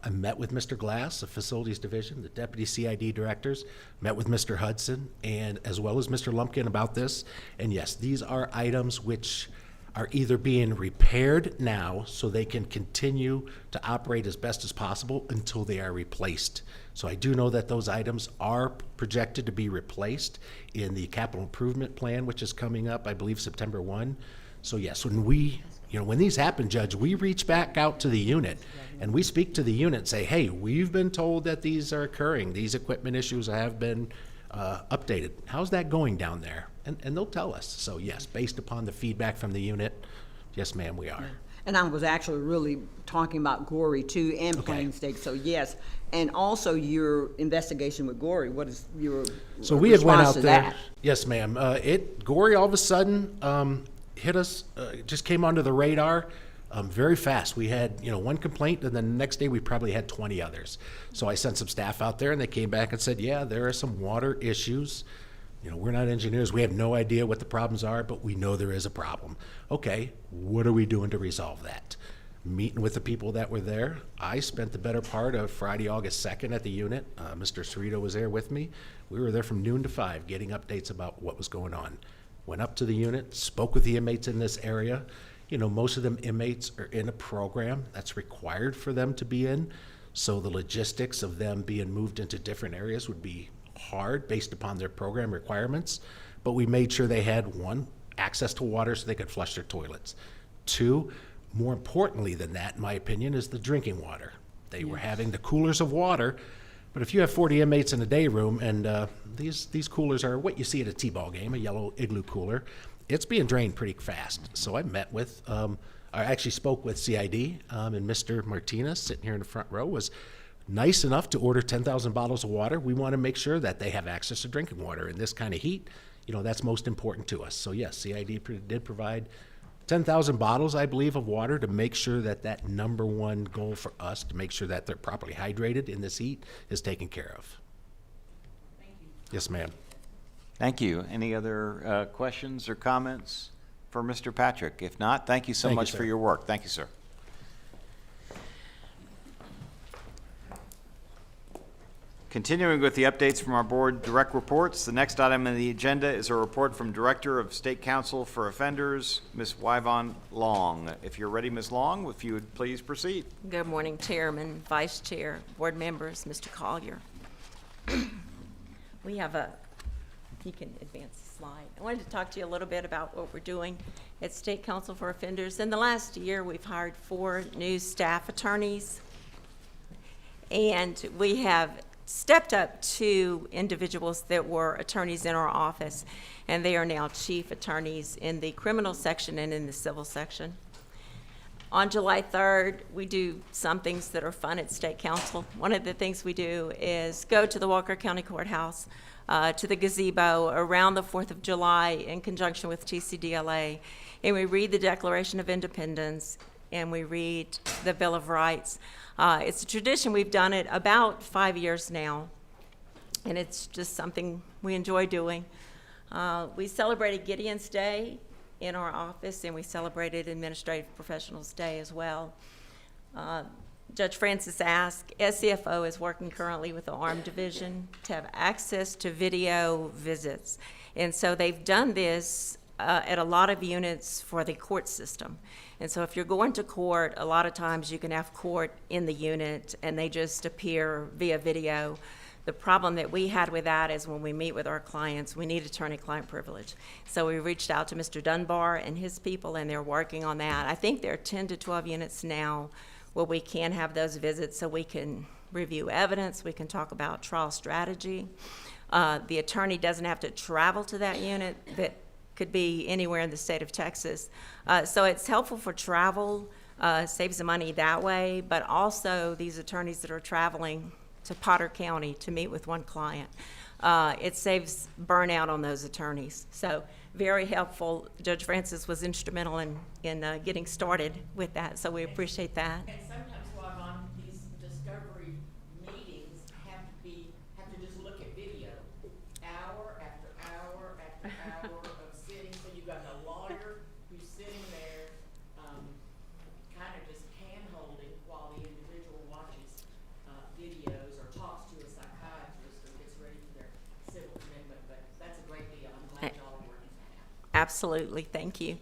Speaker 14: I met with Mr. Glass, the Facilities Division, the Deputy CID Directors, met with Mr. Hudson, and as well as Mr. Lumpkin about this. And yes, these are items which are either being repaired now so they can continue to operate as best as possible until they are replaced. So I do know that those items are projected to be replaced in the capital improvement plan, which is coming up, I believe, September 1. So yes, when these happen, Judge, we reach back out to the unit and we speak to the unit and say, hey, we've been told that these are occurring. These equipment issues have been updated. How's that going down there? And they'll tell us. So yes, based upon the feedback from the unit, yes, ma'am, we are.
Speaker 9: And I was actually really talking about Goree too, and Plain State, so yes. And also your investigation with Goree, what is your
Speaker 14: So we had went
Speaker 9: response
Speaker 14: out
Speaker 9: to
Speaker 14: there.
Speaker 9: that?
Speaker 14: Yes, ma'am. Goree all of a sudden hit us, just came onto the radar very fast. We had, one complaint, and then the next day we probably had 20 others. So I sent some staff out there, and they came back and said, yeah, there are some water issues. We're not engineers. We have no idea what the problems are, but we know there is a problem. Okay, what are we doing to resolve that? Meeting with the people that were there. I spent the better part of Friday, August 2nd at the unit. Mr. Cerrito was there with me. We were there from noon to 5 getting updates about what was going on. Went up to the unit, spoke with the inmates in this area. Most of them inmates are in a program that's required for them to be in. So the logistics of them being moved into different areas would be hard based upon their program requirements. But we made sure they had, 1, access to water so they could flush their toilets. 2, more importantly than that, in my opinion, is the drinking water. They were having the coolers of water, but if you have 40 inmates in a day room, and these coolers are what you see at a T-ball game, a yellow igloo cooler, it's being drained pretty fast. So I met with, I actually spoke with CID, and Mr. Martinez, sitting here in the front row, was nice enough to order 10,000 bottles of water. We want to make sure that they have access to drinking water in this kind of heat. That's most important to us. So yes, CID did provide 10,000 bottles, I believe, of water to make sure that that number one goal for us, to make sure that they're properly hydrated in this heat, is taken care of.
Speaker 9: Thank you.
Speaker 14: Yes, ma'am.
Speaker 1: Thank you. Any other questions or comments for Mr. Patrick? If not, thank you so
Speaker 14: Thank you,
Speaker 1: much for
Speaker 14: sir.
Speaker 1: your work. Thank you, sir. Continuing with the updates from our board direct reports, the next item on the agenda is a report from Director of State Counsel for Offenders, Ms. Wyvon Long. If you're ready, Ms. Long, if you would please proceed.
Speaker 2: Good morning, Chairman, Vice Chair, board members, Mr. Collier. We have you can advance the slide. I wanted to talk to you a little bit about what we're doing at State Counsel for Offenders. In the last year, we've hired 4 new staff attorneys, and we have stepped up 2 individuals that were attorneys in our office, and they are now chief attorneys in the criminal section and in the civil section. On July 3rd, we do some things that are fun at State Council. One of the things we do is go to the Walker County Courthouse, to the gazebo around the 4th of July in conjunction with TCDLA, and we read the Declaration of Independence, and we read the Bill of Rights. It's a tradition. We've done it about 5 years now, and it's just something we enjoy doing. We celebrated Gideon's Day in our office, and we celebrated Administrative Professionals Day as well. Judge Francis asked, SCFO is working currently with the Armed Division to have access to video visits. And so they've done this at a lot of units for the court system. And so if you're going to court, a lot of times you can have court in the unit and they just appear via video. The problem that we had with that is when we meet with our clients, we need attorney-client privilege. So we reached out to Mr. Dunbar and his people, and they're working on that. I think there are 10 to 12 units now where we can have those visits so we can review evidence, we can talk about trial strategy. The attorney doesn't have to travel to that unit. That could be anywhere in the state of Texas. So it's helpful for travel, saves the money that way, but also these attorneys that are traveling to Potter County to meet with one client. It saves burnout on those attorneys. So very helpful. Judge Francis was instrumental in getting started with that, so we appreciate that.
Speaker 18: And sometimes while I'm on these discovery meetings, have to just look at video, hour after hour after hour of sitting. So you've got a lawyer who's sitting there, kind of just hand-holding while the individual watches videos or talks to a psychiatrist or gets ready for their civil commitment. But that's a great deal. I'm glad y'all are working that out.
Speaker 2: Absolutely, thank you.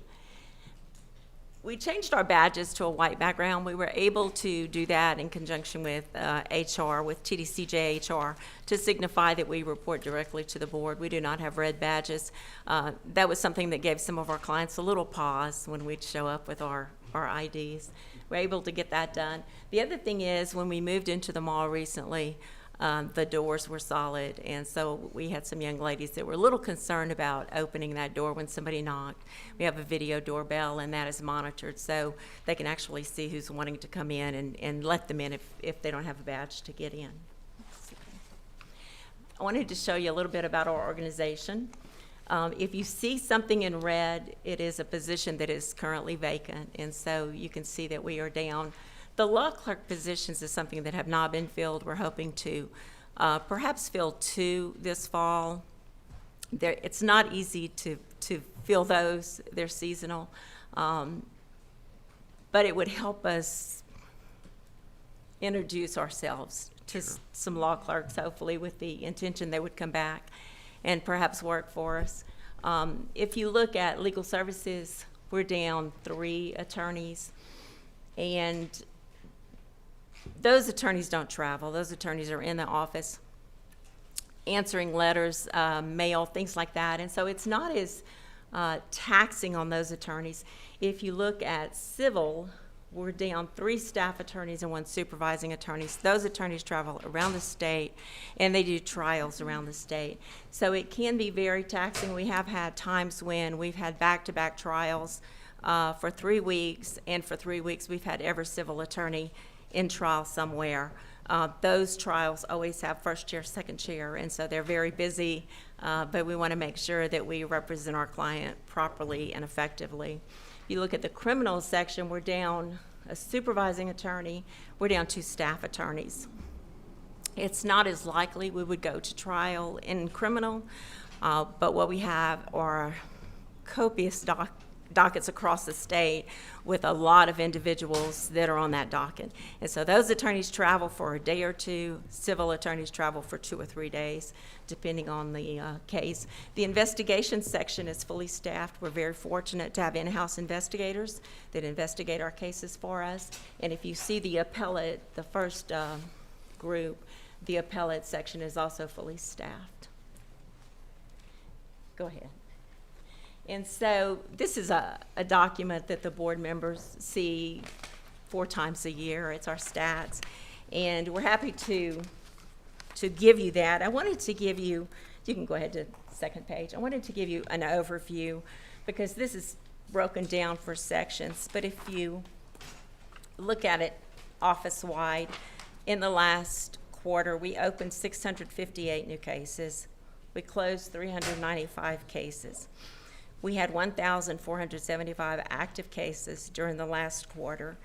Speaker 2: We changed our badges to a white background. We were able to do that in conjunction with HR, with TDCJ HR, to signify that we report directly to the board. We do not have red badges. That was something that gave some of our clients a little pause when we'd show up with our IDs. We're able to get that done. The other thing is, when we moved into the mall recently, the doors were solid, and so we had some young ladies that were a little concerned about opening that door when somebody knocked. We have a video doorbell, and that is monitored, so they can actually see who's wanting to come in and let them in if they don't have a badge to get in. I wanted to show you a little bit about our organization. If you see something in red, it is a position that is currently vacant, and so you can see that we are down. The law clerk positions is something that have not been filled. We're hoping to perhaps fill 2 this fall. It's not easy to fill those. They're seasonal. But it would help us introduce ourselves to some law clerks, hopefully, with the intention they would come back and perhaps work for us. If you look at legal services, we're down 3 attorneys. And those attorneys don't travel. Those attorneys are in the office answering letters, mail, things like that. And so it's not as taxing on those attorneys. If you look at civil, we're down 3 staff attorneys and 1 supervising attorney. So those attorneys travel around the state, and they do trials around the state. So it can be very taxing. We have had times when we've had back-to-back trials for 3 weeks, and for 3 weeks we've had every civil attorney in trial somewhere. Those trials always have first chair, second chair, and so they're very busy, but we want to make sure that we represent our client properly and effectively. If you look at the criminal section, we're down a supervising attorney, we're down 2 staff attorneys. It's not as likely we would go to trial in criminal, but what we have are copious dockets across the state with a lot of individuals that are on that docket. And so those attorneys travel for a day or 2. Civil attorneys travel for 2 or 3 days, depending on the case. The investigation section is fully staffed. We're very fortunate to have in-house investigators that investigate our cases for us. And if you see the appellate, the first group, the appellate section is also fully staffed. Go ahead. And so this is a document that the board members see 4 times a year. It's our stats. And we're happy to give you that. I wanted to give you, you can go ahead to the second page. I wanted to give you an overview because this is broken down for sections. But if you look at it office-wide, in the last quarter, we opened 658 new cases. We closed 395 cases. We had 1,475 active cases during the last quarter.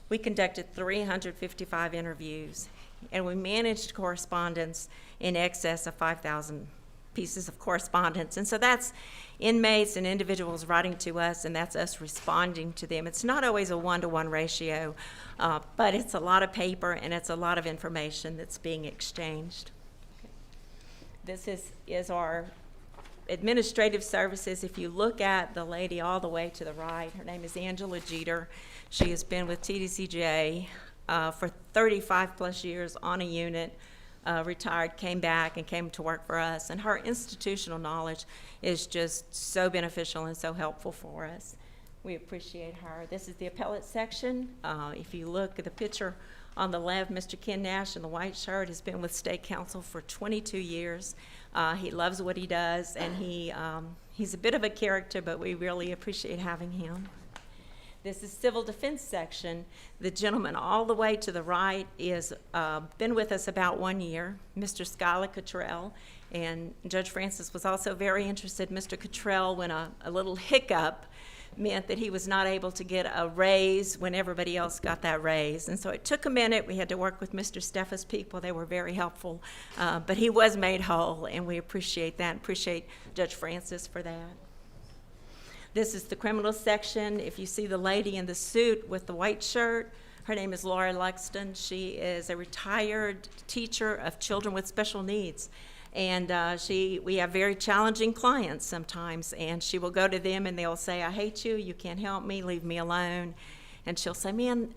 Speaker 2: We conducted 355 interviews, and we managed correspondence in excess of 5,000 pieces of correspondence. And so that's inmates and individuals writing to us, and that's us responding to them. It's not always a 1-to-1 ratio, but it's a lot of paper, and it's a lot of information that's being exchanged. This is our administrative services. If you look at the lady all the way to the right, her name is Angela Jeter. She has been with TDCJ for 35 plus years on a unit, retired, came back and came to work for us. And her institutional knowledge is just so beneficial and so helpful for us. We appreciate her. This is the appellate section. If you look at the picture On the left, Mr. Ken Nash in the white shirt has been with State Council for 22 years. He loves what he does, and he's a bit of a character, but we really appreciate having him. This is Civil Defense Section. The gentleman all the way to the right is been with us about 1 year, Mr. Skylar Cottrell, and Judge Francis was also very interested. Mr. Cottrell, when a little hiccup meant that he was not able to get a raise when everybody else got that raise. And so it took a minute. We had to work with Mr. Steffa's people. They were very helpful. But he was made whole, and we appreciate that, and appreciate Judge Francis for that. This is the criminal section. If you see the lady in the suit with the white shirt, her name is Laura Luxton. She is a retired teacher of children with special needs. And we have very challenging clients sometimes, and she will go to them and they'll say, I hate you, you can't help me, leave me alone. And she'll say, man,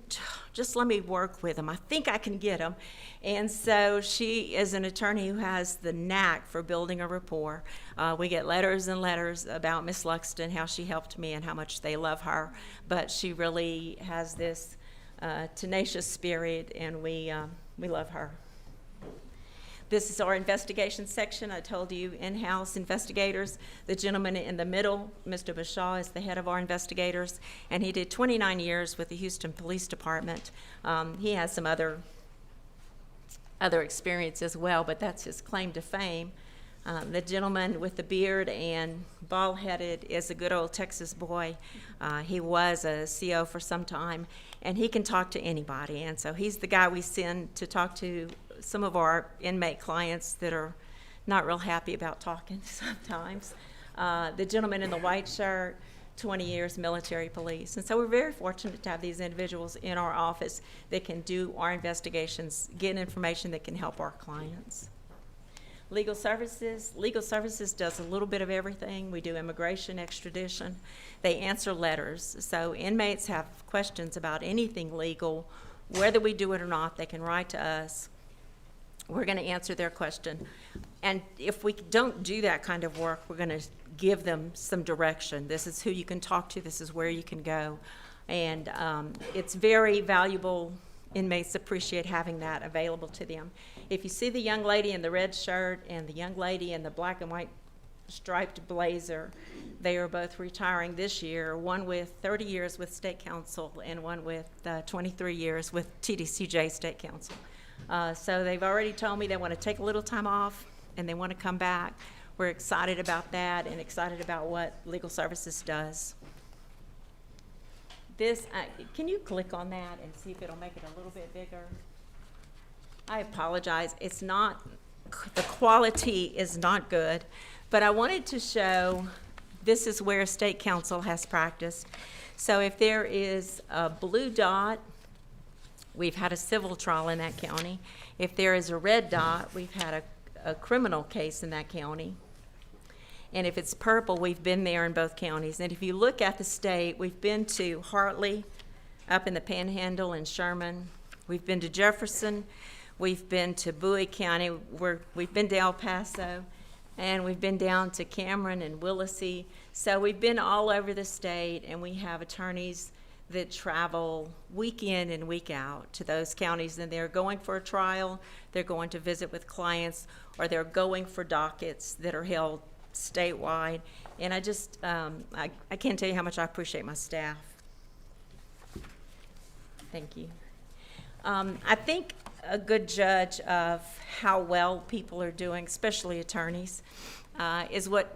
Speaker 2: just let me work with them. I think I can get them. And so she is an attorney who has the knack for building a rapport. We get letters and letters about Miss Luxton, how she helped me and how much they love her. But she really has this tenacious spirit, and we love her. This is our investigation section. I told you, in-house investigators. The gentleman in the middle, Mr. Bashaw, is the head of our investigators, and he did 29 years with the Houston Police Department. He has some other experience as well, but that's his claim to fame. The gentleman with the beard and bald-headed is a good old Texas boy. He was a CO for some time, and he can talk to anybody, and so he's the guy we send to talk to some of our inmate clients that are not real happy about talking sometimes. The gentleman in the white shirt, 20 years military police. And so we're very fortunate to have these individuals in our office that can do our investigations, get information that can help our clients. Legal services does a little bit of everything. We do immigration, extradition. They answer letters. So inmates have questions about anything legal, whether we do it or not, they can write to us. We're going to answer their question. And if we don't do that kind of work, we're going to give them some direction. This is who you can talk to. This is where you can go. And it's very valuable. Inmates appreciate having that available to them. If you see the young lady in the red shirt and the young lady in the black and white striped blazer, they are both retiring this year, one with 30 years with State Council and one with 23 years with TDCJ State Council. So they've already told me they want to take a little time off and they want to come back. We're excited about that and excited about what Legal Services does. This, can you click on that and see if it'll make it a little bit bigger? I apologize. It's not, the quality is not good, but I wanted to show this is where State Council has practiced. So if there is a blue dot, we've had a civil trial in that county. If there is a red dot, we've had a criminal case in that county. And if it's purple, we've been there in both counties. And if you look at the state, we've been to Hartley, up in the Panhandle in Sherman. We've been to Jefferson. We've been to Bowie County. We've been to El Paso. And we've been down to Cameron and Willacy. So we've been all over the state, and we have attorneys that travel week in and week out to those counties, and they're going for a trial, they're going to visit with clients, or they're going for dockets that are held statewide. And I just, I can't tell you how much I appreciate my staff. Thank you. I think a good judge of how well people are doing, especially attorneys, is what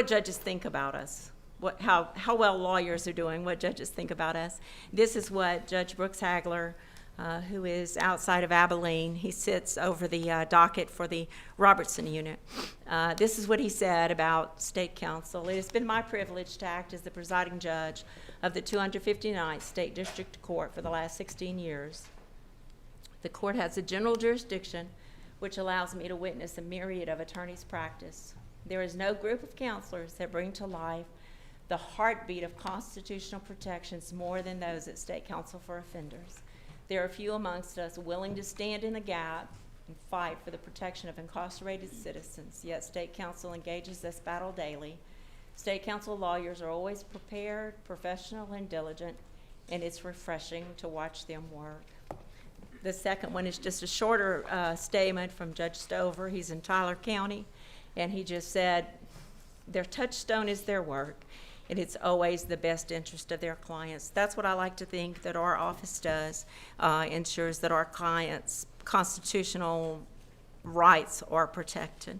Speaker 2: judges think about us. How well lawyers are doing, what judges think about us. This is what Judge Brooks Hagler, who is outside of Abilene, he sits over the docket for the Robertson unit. This is what he said about State Council. It has been my privilege to act as the presiding judge of the 259th State District Court for the last 16 years. The court has a general jurisdiction which allows me to witness a myriad of attorneys' practice. There is no group of counselors that bring to life the heartbeat of constitutional protections more than those at State Council for Offenders. There are few amongst us willing to stand in the gap and fight for the protection of incarcerated citizens, yet State Council engages this battle daily. State Council lawyers are always prepared, professional, and diligent, and it's refreshing to watch them work. The second one is just a shorter statement from Judge Stover. He's in Tyler County, and he just said their touchstone is their work, and it's always the best interest of their clients. That's what I like to think that our office does, ensures that our clients' constitutional rights are protected.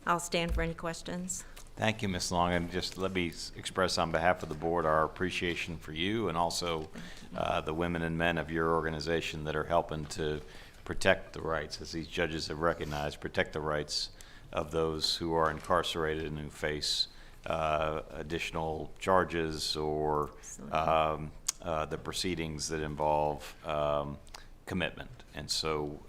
Speaker 2: I'll stand for any questions.
Speaker 1: Thank you, Ms. Long, and just let me express on behalf of the board our appreciation for you and also the women and men of your organization that are helping to protect the rights, as these judges have recognized, protect the rights of those who are incarcerated and who face additional charges or the proceedings that involve commitment. And so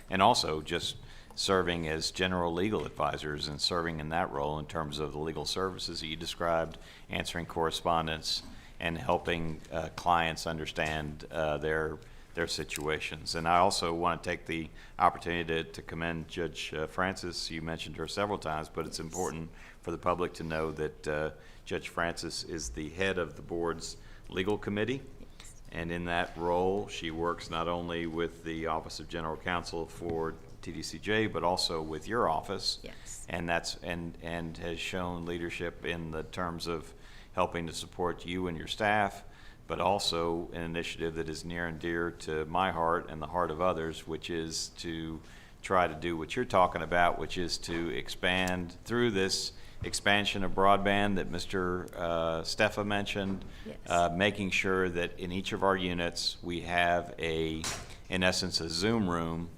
Speaker 1: and also just serving as general legal advisors and serving in that role in terms of the legal services that you described, answering correspondence, and helping clients understand their situations. And I also want to take the opportunity to commend Judge Francis. You mentioned her several times, but it's important for the public to know that Judge Francis is the head of the board's legal committee. And in that role, she works not only with the Office of General Counsel for TDCJ, but also with your office.
Speaker 2: Yes.
Speaker 1: And and has shown leadership in the terms of helping to support you and your staff, but also an initiative that is near and dear to my heart and the heart of others, which is to try to do what you're talking about, which is to expand through this expansion of broadband that Mr. Steffa mentioned,
Speaker 2: Yes.
Speaker 1: Making sure that in each of our units we have in essence, a Zoom room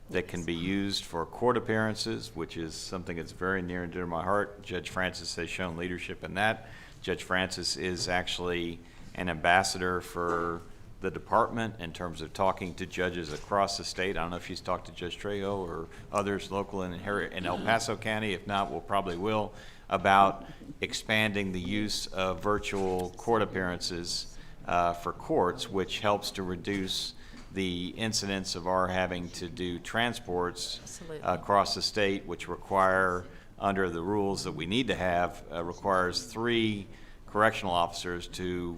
Speaker 1: that can be used for court appearances, which is something that's very near and dear to my heart. Judge Francis has shown leadership in that. Judge Francis is actually an ambassador for the department in terms of talking to judges across the state. I don't know if she's talked to Judge Trejo or others local in El Paso County. If not, we'll probably will, about expanding the use of virtual court appearances for courts, which helps to reduce the incidence of our having to do transports
Speaker 2: Absolutely.
Speaker 1: across the state, which require, under the rules that we need to have, requires 3 correctional officers to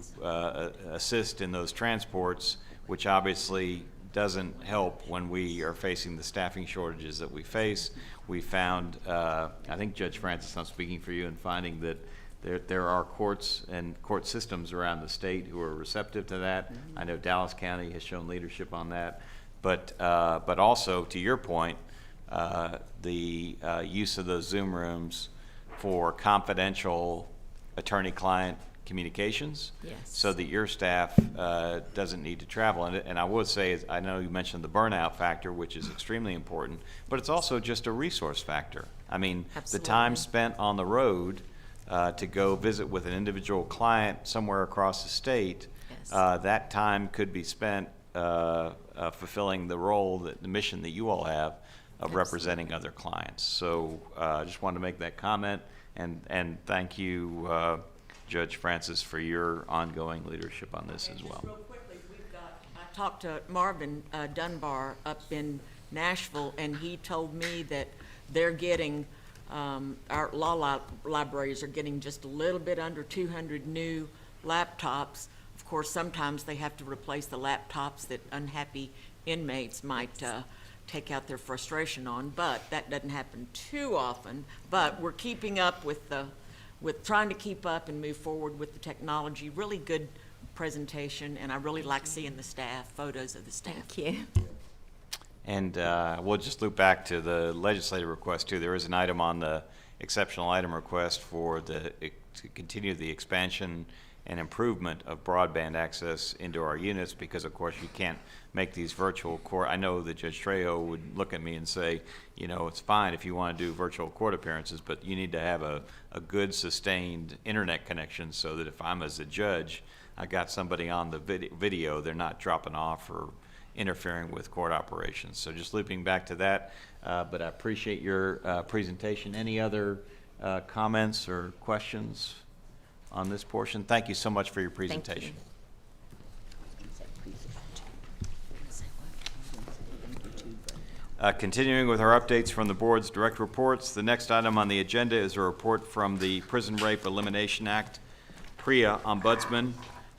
Speaker 1: assist in those transports, which obviously doesn't help when we are facing the staffing shortages that we face. We found, I think Judge Francis, I'm speaking for you in finding that there are courts and court systems around the state who are receptive to that. I know Dallas County has shown leadership on that. But also, to your point, the use of those Zoom rooms for confidential attorney-client communications,
Speaker 2: Yes.
Speaker 1: so that your staff doesn't need to travel. And I would say, I know you mentioned the burnout factor, which is extremely important, but it's also just a resource factor. I mean, the time spent on the road to go visit with an individual client somewhere across the state,
Speaker 2: Yes.
Speaker 1: that time could be spent fulfilling the mission that you all have of representing other clients. So I just wanted to make that comment, and thank you, Judge Francis, for your ongoing leadership on this as well.
Speaker 13: Real quickly, I talked to Marvin Dunbar up in Nashville, and he told me that they're getting, our law libraries are getting just a little bit under 200 new laptops. Of course, sometimes they have to replace the laptops that unhappy inmates might take out their frustration on, but that doesn't happen too often. But we're keeping up with trying to keep up and move forward with the technology. Really good presentation, and I really like seeing the staff, photos of the staff.
Speaker 2: Thank you.
Speaker 1: And we'll just loop back to the legislative request too. There is an item on the exceptional item request to continue the expansion and improvement of broadband access into our units, because of course you can't make these virtual court. I know that Judge Trejo would look at me and say, you know, it's fine if you want to do virtual court appearances, but you need to have a good sustained internet connection so that if I'm as a judge, I got somebody on the video, they're not dropping off or interfering with court operations. So just looping back to that, but I appreciate your presentation. Any other comments or questions on this portion? Thank you so much for your presentation. Continuing with our updates from the board's direct reports, the next item on the agenda is a report from the Prison Rape Elimination Act PREA Ombudsman.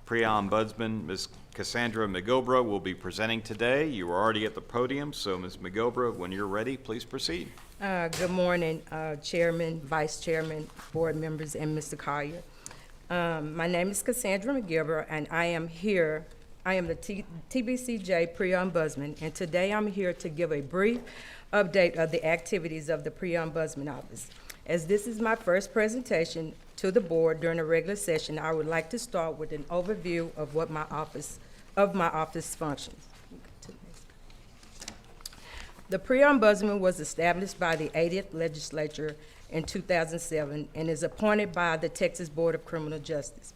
Speaker 1: PREA Ombudsman, Ms. Cassandra McGilbra will be presenting today. You are already at the podium, so Ms. McGilbra, when you're ready, please proceed.
Speaker 6: Good morning, Chairman, Vice Chairman, board members, and Mr. Collier. My name is Cassandra McGilbra, and I am the TBCJ Pre-Ombudsman, and today I'm here to give a brief update of the activities of the Pre-Ombudsman Office. As this is my first presentation to the board during a regular session, I would like to start with an overview of what my office functions. The Pre-Ombudsman was established by the 80th Legislature in 2007 and is appointed by the Texas Board of Criminal Justice.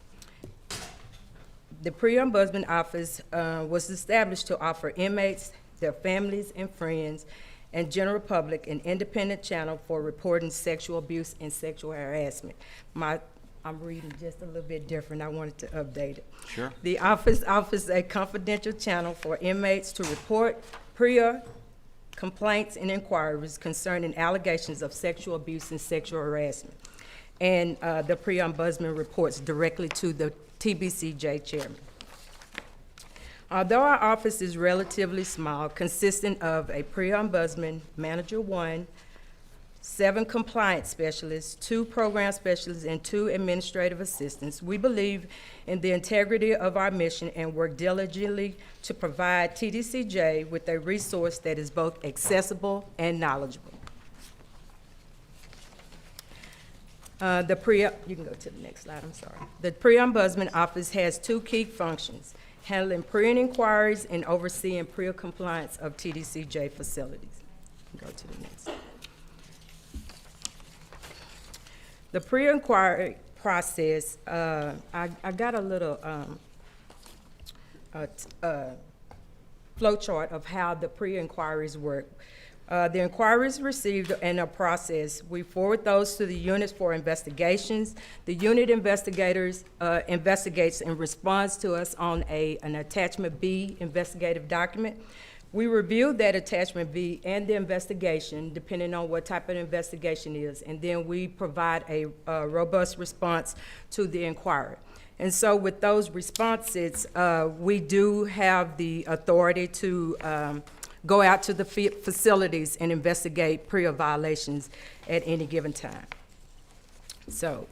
Speaker 6: The Pre-Ombudsman Office was established to offer inmates, their families and friends, and general public an independent channel for reporting sexual abuse and sexual harassment. I'm reading just a little bit different. I wanted to update it.
Speaker 1: Sure.
Speaker 6: The office offers a confidential channel for inmates to report PREA complaints and inquiries concerning allegations of sexual abuse and sexual harassment. And the Pre-Ombudsman reports directly to the TBCJ chairman. Although our office is relatively small, consisting of a Pre-Ombudsman, Manager 1, 7 compliance specialists, 2 program specialists, and 2 administrative assistants, we believe in the integrity of our mission and work diligently to provide TDCJ with a resource that is both accessible and knowledgeable. You can go to the next slide, I'm sorry. The Pre-Ombudsman Office has 2 key functions: handling PREA inquiries and overseeing PREA compliance of TDCJ facilities. Go to the next. The PREA inquiry process, I got a little flow chart of how the PREA inquiries work. The inquiries received and are processed. We forward those to the units for investigations. The unit investigators investigates and responds to us on an attachment B investigative document. We review that attachment B and the investigation, depending on what type of investigation is, and then we provide a robust response to the inquiry. And so with those responses, we do have the authority to go out to the facilities and investigate PREA violations at any given time. So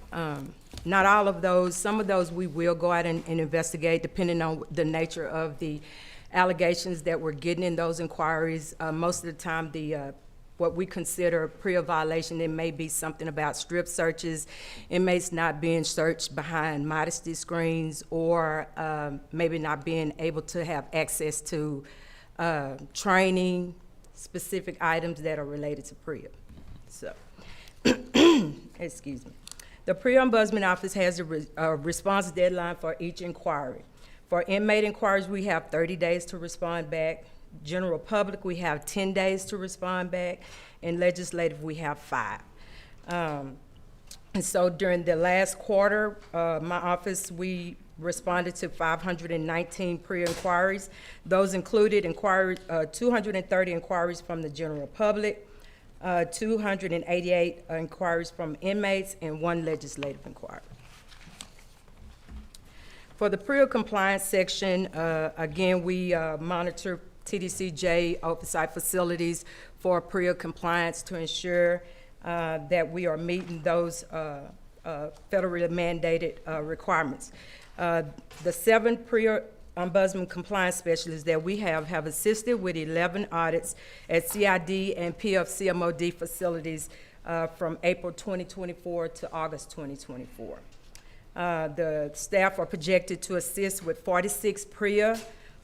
Speaker 6: not all of those, some of those we will go out and investigate depending on the nature of the allegations that we're getting in those inquiries. Most of the time, what we consider a PREA violation, it may be something about strip searches, inmates not being searched behind modesty screens, or maybe not being able to have access to training, specific items that are related to PREA. So, excuse me. The Pre-Ombudsman Office has a response deadline for each inquiry. For inmate inquiries, we have 30 days to respond back. General public, we have 10 days to respond back. And legislative, we have 5. And so during the last quarter, my office, we responded to 519 PREA inquiries. Those included 230 inquiries from the general public, 288 inquiries from inmates, and 1 legislative inquiry. For the PREA compliance section, again, we monitor TDCJ oversight facilities for PREA compliance to ensure that we are meeting those federally mandated requirements. The 7 PREA Ombudsman compliance specialists that we have assisted with 11 audits at CID and PFCMOD facilities from April 2024 to August 2024. The staff are projected to assist with 46 PREA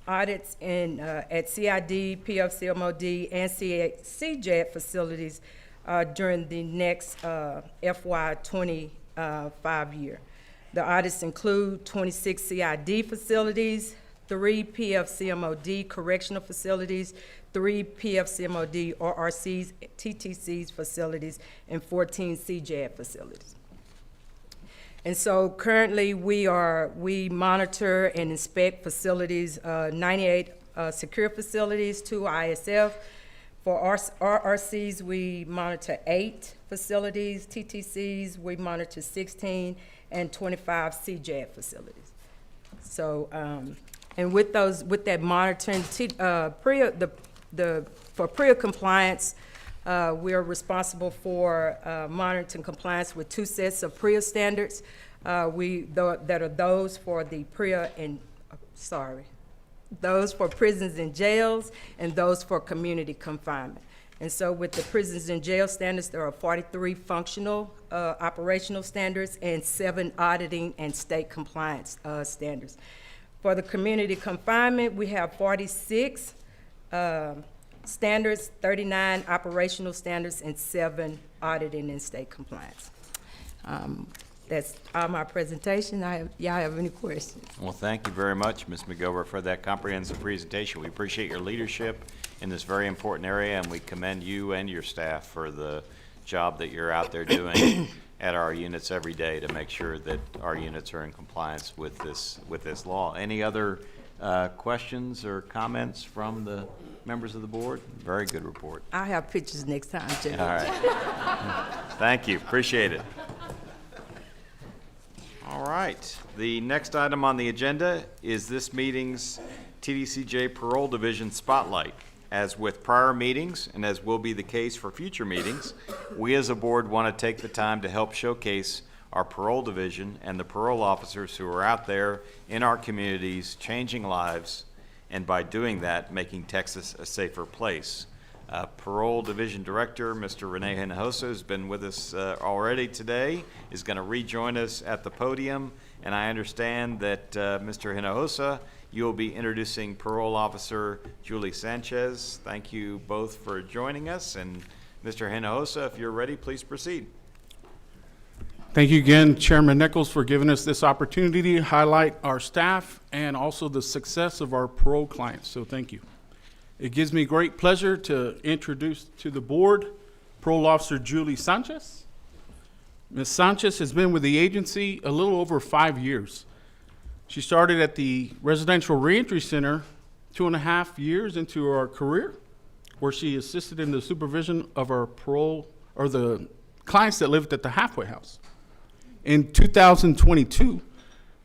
Speaker 6: audits at CID, PFCMOD, and CJAD facilities during the next FY25 year. The audits include 26 CID facilities, 3 PFCMOD correctional facilities, 3 PFCMOD RRCs, TTCs facilities, and 14 CJAD facilities. And so currently we monitor and inspect facilities, 98 secure facilities, 2 ISF. For RRCs, we monitor 8 facilities, TTCs, we monitor 16, and 25 CJAD facilities. So, And with that monitoring, for PREA compliance, we are responsible for monitoring compliance with 2 sets of PREA standards. That are those for the PREA and, those for prisons and jails, and those for community confinement. And so with the prisons and jail standards, there are 43 functional operational standards and 7 auditing and state compliance standards. For the community confinement, we have 46 standards, 39 operational standards, and 7 auditing and state compliance. That's all my presentation. Y'all have any questions?
Speaker 1: Well, thank you very much, Ms. McGilver, for that comprehensive presentation. We appreciate your leadership in this very important area, and we commend you and your staff for the job that you're out there doing at our units every day to make sure that our units are in compliance with this law. Any other questions or comments from the members of the board? Very good report.
Speaker 6: I'll have pictures next time, Judge.
Speaker 1: All right. Thank you. Appreciate it. All right. The next item on the agenda is this meeting's TDCJ Parole Division Spotlight. As with prior meetings, and as will be the case for future meetings, we as a board want to take the time to help showcase our parole division and the parole officers who are out there in our communities changing lives, and by doing that, making Texas a safer place. Parole Division Director, Mr. Rene Hinojosa, has been with us already today, is going to rejoin us at the podium, and I understand that Mr. Hinojosa, you'll be introducing Parole Officer Julie Sanchez. Thank you both for joining us, and Mr. Hinojosa, if you're ready, please proceed.
Speaker 4: Thank you again, Chairman Nichols, for giving us this opportunity to highlight our staff and also the success of our parole clients, so thank you. It gives me great pleasure to introduce to the board Parole Officer Julie Sanchez. Ms. Sanchez has been with the agency a little over 5 years. She started at the Residential Reentry Center 2.5 years into her career, where she assisted in the supervision of our parole, or the clients that lived at the halfway house. In 2022,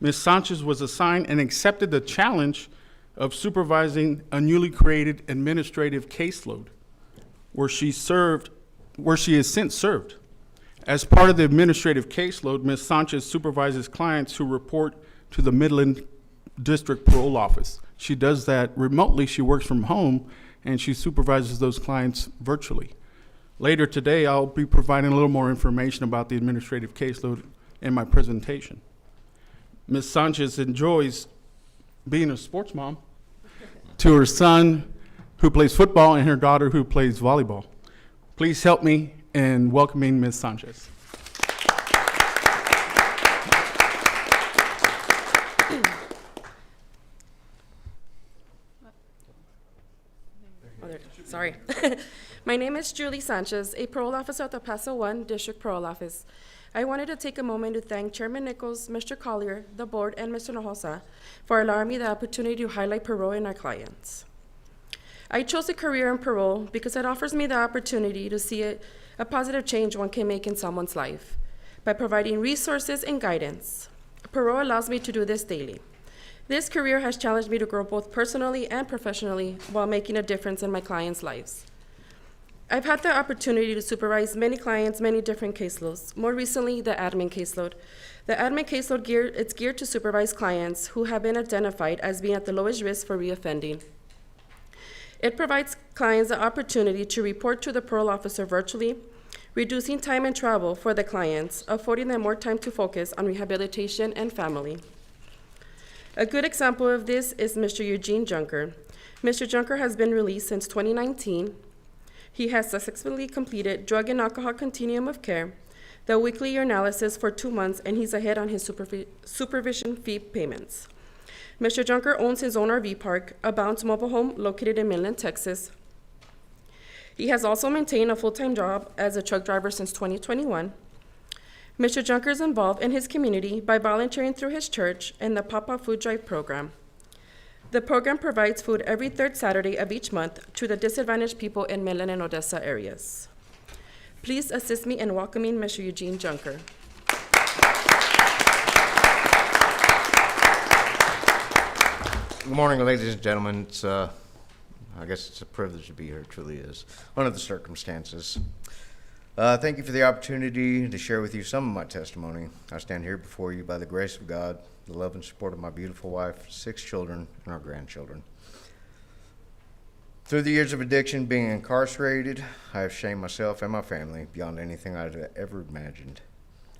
Speaker 4: Ms. Sanchez was assigned and accepted the challenge of supervising a newly created administrative caseload, where she has since served. As part of the administrative caseload, Ms. Sanchez supervises clients who report to the Midland District Parole Office. She does that remotely. She works from home, and she supervises those clients virtually. Later today, I'll be providing a little more information about the administrative caseload in my presentation. Ms. Sanchez enjoys being a sports mom to her son who plays football and her daughter who plays volleyball. Please help me in welcoming Ms. Sanchez.
Speaker 15: Sorry. My name is Julie Sanchez, a parole officer at the Paso 1 District Parole Office. I wanted to take a moment to thank Chairman Nichols, Mr. Collier, the board, and Mr. Hinojosa for allowing me the opportunity to highlight parole in our clients. I chose a career in parole because it offers me the opportunity to see a positive change one can make in someone's life by providing resources and guidance. Parole allows me to do this daily. This career has challenged me to grow both personally and professionally while making a difference in my clients' lives. I've had the opportunity to supervise many clients, many different caseloads. More recently, the admin caseload. The admin caseload it's geared to supervise clients who have been identified as being at the lowest risk for reoffending. It provides clients the opportunity to report to the parole officer virtually, reducing time and travel for the clients, affording them more time to focus on rehabilitation and family. A good example of this is Mr. Eugene Junker. Mr. Junker has been released since 2019. He has successfully completed drug and alcohol continuum of care, the weekly urinalysis for 2 months, and he's ahead on his supervision fee payments. Mr. Junker owns his own RV park, a Bounce mobile home located in Midland, Texas. He has also maintained a full-time job as a truck driver since 2021. Mr. Junker is involved in his community by volunteering through his church in the Papa Food Drive program. The program provides food every 3rd Saturday of each month to the disadvantaged people in Midland and Odessa areas. Please assist me in welcoming Mr. Eugene Junker.
Speaker 16: Good morning, ladies and gentlemen. It's, I guess it's a privilege to be here, it truly is, under the circumstances. Thank you for the opportunity to share with you some of my testimony. I stand here before you by the grace of God, the love and support of my beautiful wife, 6 children, and our grandchildren. Through the years of addiction, being incarcerated, I have shamed myself and my family beyond anything I'd ever imagined.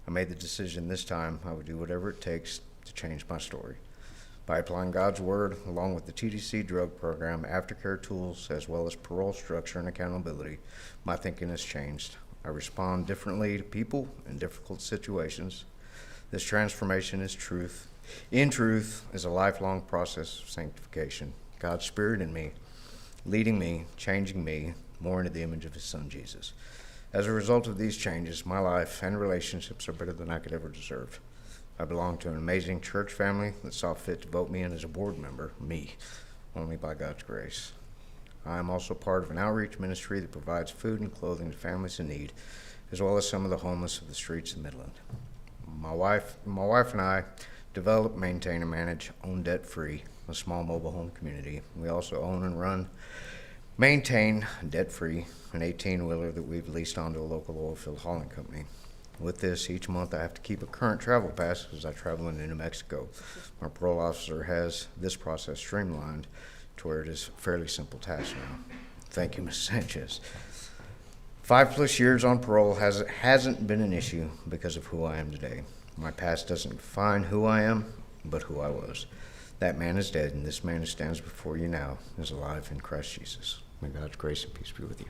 Speaker 16: I made the decision this time I would do whatever it takes to change my story. By applying God's Word, along with the TDC drug program, aftercare tools, as well as parole structure and accountability, my thinking has changed. I respond differently to people in difficult situations. This transformation is truth. In truth is a lifelong process of sanctification. God's Spirit in me, leading me, changing me more into the image of His Son, Jesus. As a result of these changes, my life and relationships are better than I could ever deserve. I belong to an amazing church family that saw fit to vote me in as a board member, me, only by God's grace. I am also part of an outreach ministry that provides food and clothing to families in need, as well as some of the homeless of the streets of Midland. My wife and I develop, maintain, and manage Own Debt Free, a small mobile home community. We also own and maintain debt-free an 18-wheeler that we've leased onto a local oil field hauling company. With this, each month I have to keep a current travel pass as I travel into New Mexico. Our parole officer has this process streamlined to where it is a fairly simple task now. Thank you, Ms. Sanchez. 5+ years on parole hasn't been an issue because of who I am today. My past doesn't define who I am, but who I was. That man is dead, and this man who stands before you now is alive in Christ Jesus. May God's grace and peace be with you.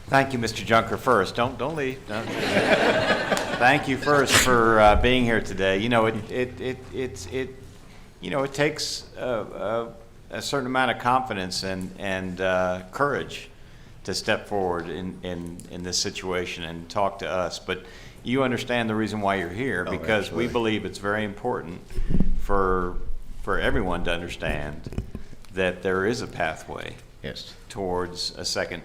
Speaker 1: Thank you, Mr. Junker. First, don't leave. Don't. Thank you first for being here today. You know, it takes a certain amount of confidence and courage to step forward in this situation and talk to us. But you understand the reason why you're here, because
Speaker 16: absolutely.
Speaker 1: we believe it's very important for everyone to understand that there is a pathway.
Speaker 16: Yes.
Speaker 1: Towards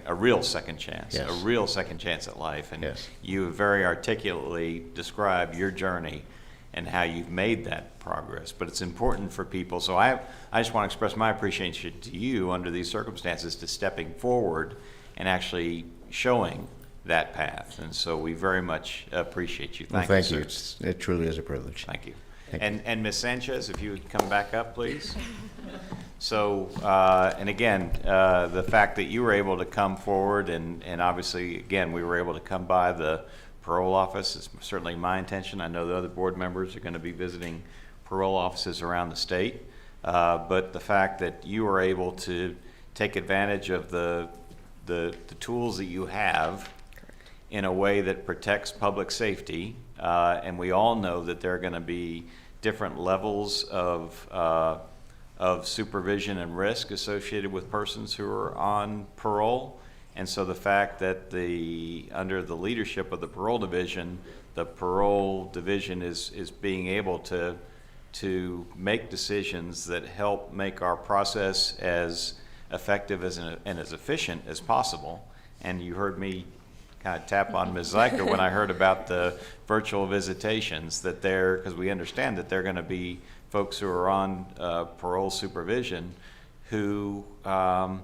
Speaker 1: a real second chance,
Speaker 16: Yes.
Speaker 1: a real second chance at life. And
Speaker 16: Yes.
Speaker 1: you very articulately described your journey and how you've made that progress. But it's important for people. So I just want to express my appreciation to you under these circumstances to stepping forward and actually showing that path. And so we very much appreciate you. Thank you, sir.
Speaker 16: It truly is a privilege.
Speaker 1: Thank you.
Speaker 16: Thank
Speaker 1: And Ms. Sanchez, if you would come back up, please. So, and again, the fact that you were able to come forward and obviously, again, we were able to come by the parole office is certainly my intention. I know the other board members are going to be visiting parole offices around the state. But the fact that you were able to take advantage of the tools that you have in a way that protects public safety, and we all know that there are going to be different levels of supervision and risk associated with persons who are on parole. And so the fact that under the leadership of the parole division is being able to make decisions that help make our process as effective and as efficient as possible. And you heard me kind of tap on Ms. Zeiker when I heard about the virtual visitations, because we understand that there are going to be folks who are on parole supervision who that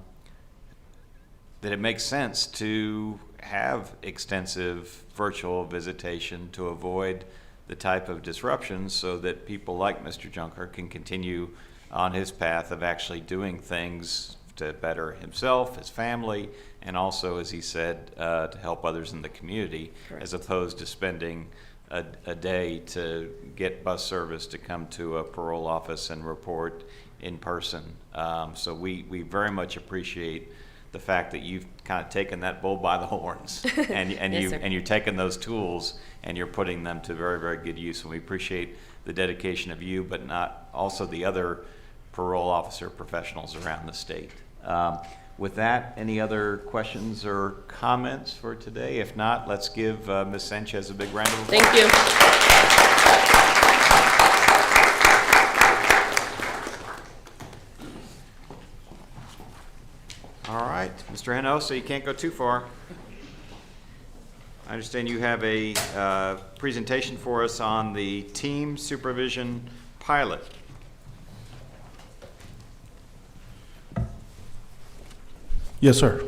Speaker 1: it makes sense to have extensive virtual visitation to avoid the type of disruptions so that people like Mr. Junker can continue on his path of actually doing things to better himself, his family, and also, as he said, to help others in the community, as opposed to spending a day to get bus service to come to a parole office and report in person. So we very much appreciate the fact that you've kind of taken that bull by the horns and you're taking those tools and you're putting them to very, very good use. And we appreciate the dedication of you, but not also the other parole officer professionals around the state. With that, any other questions or comments for today? If not, let's give Ms. Sanchez a big round of applause.
Speaker 15: Thank you.
Speaker 1: Mr. Hinosa, you can't go too far. I understand you have a presentation for us on the team supervision pilot.
Speaker 4: Yes, sir.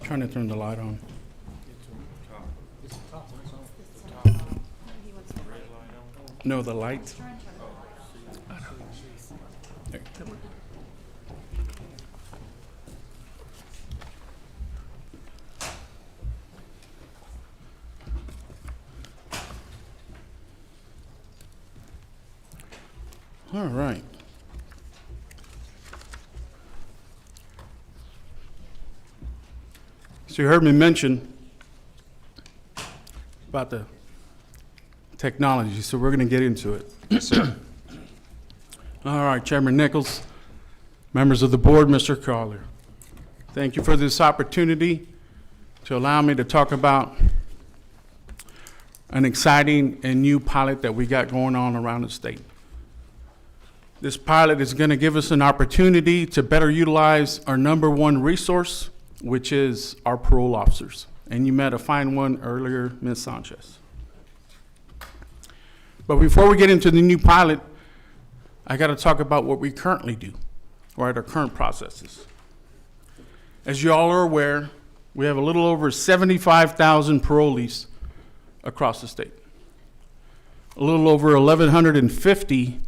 Speaker 4: Trying to turn the light on. No, the light. There. All right. So you heard me mention about the technology, so we're going to get into it.
Speaker 1: Yes, sir.
Speaker 4: All right, Chairman Nichols, members of the board, Mr. Collier. Thank you for this opportunity to allow me to talk about an exciting and new pilot that we got going on around the state. This pilot is going to give us an opportunity to better utilize our number one resource, which is our parole officers. And you met a fine one earlier, Ms. Sanchez. But before we get into the new pilot, I got to talk about what we currently do, or our current processes. As you all are aware, we have a little over 75,000 parolees across the state. A little over 1,150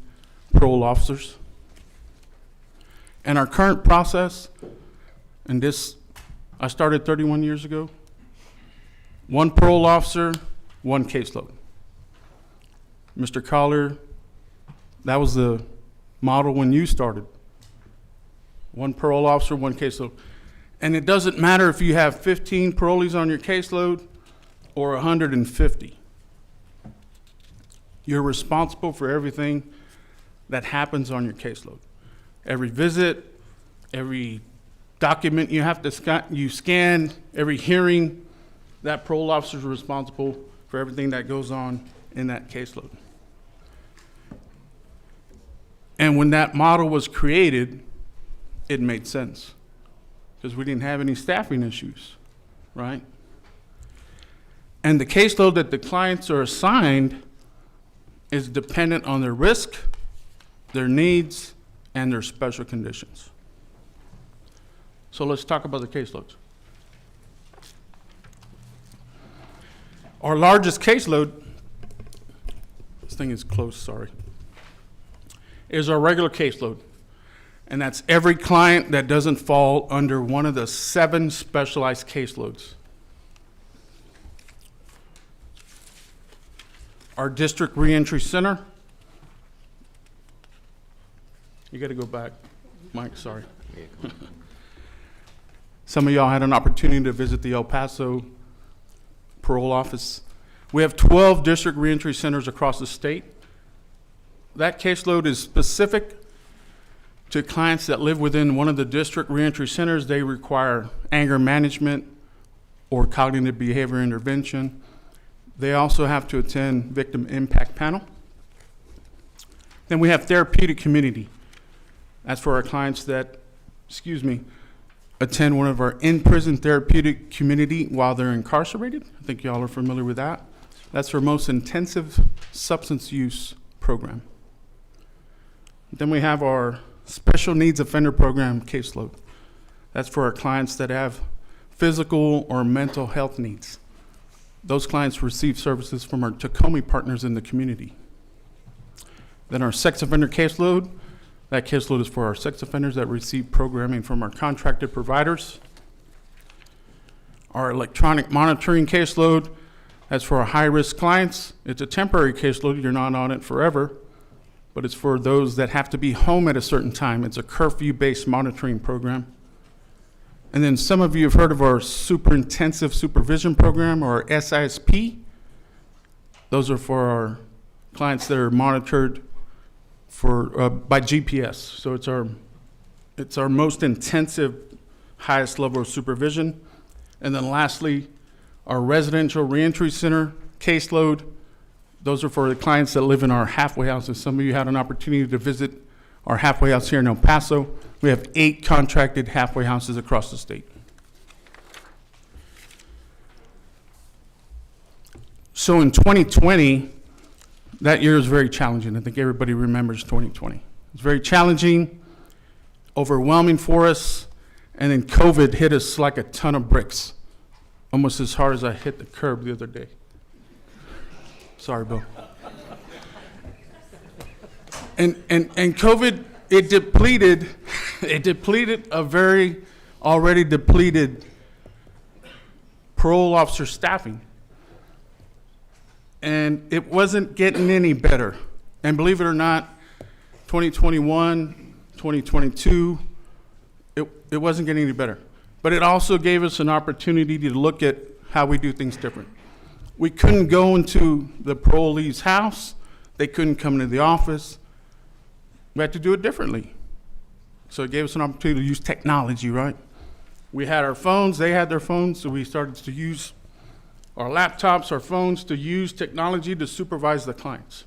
Speaker 4: parole officers. And our current process, and this, I started 31 years ago, one parole officer, one caseload. Mr. Collier, that was the model when you started. One parole officer, one caseload. And it doesn't matter if you have 15 parolees on your caseload or 150. You're responsible for everything that happens on your caseload. Every visit, every document you have to scan, every hearing, that parole officer is responsible for everything that goes on in that caseload. And when that model was created, it made sense because we didn't have any staffing issues, right? And the caseload that the clients are assigned is dependent on their risk, their needs, and their special conditions. So let's talk about the caseloads. Our largest caseload, this thing is close, sorry, is our regular caseload. And that's every client that doesn't fall under one of the 7 specialized caseloads. Our district reentry center, you got to go back, Mike, sorry. Some of y'all had an opportunity to visit the El Paso parole office. We have 12 district reentry centers across the state. That caseload is specific to clients that live within one of the district reentry centers. They require anger management or cognitive behavior intervention. They also have to attend victim impact panel. Then we have therapeutic community. That's for our clients that, attend one of our in-prison therapeutic community while they're incarcerated. I think y'all are familiar with that. That's our most intensive substance use program. Then we have our special needs offender program caseload. That's for our clients that have physical or mental health needs. Those clients receive services from our Tacoma partners in the community. Then our sex offender caseload, that caseload is for our sex offenders that receive programming from our contracted providers. Our electronic monitoring caseload, that's for our high-risk clients. It's a temporary caseload, you're not on it forever, but it's for those that have to be home at a certain time. It's a curfew-based monitoring program. And then some of you have heard of our super intensive supervision program, or SISP. Those are for our clients that are monitored by GPS. So it's our most intensive highest level of supervision. And then lastly, our residential reentry center caseload. Those are for the clients that live in our halfway houses. Some of you had an opportunity to visit our halfway house here in El Paso. We have 8 contracted halfway houses across the state. So in 2020, that year was very challenging. I think everybody remembers 2020. It was very challenging, overwhelming for us, and then COVID hit us like a ton of bricks, almost as hard as I hit the curb the other day. Sorry, Bill. And COVID, it depleted a very already depleted parole officer staffing. And it wasn't getting any better. And believe it or not, 2021, 2022, it wasn't getting any better. But it also gave us an opportunity to look at how we do things different. We couldn't go into the parolee's house. They couldn't come into the office. We had to do it differently. So it gave us an opportunity to use technology, right? We had our phones, they had their phones, so we started to use our laptops, our phones, to use technology to supervise the clients.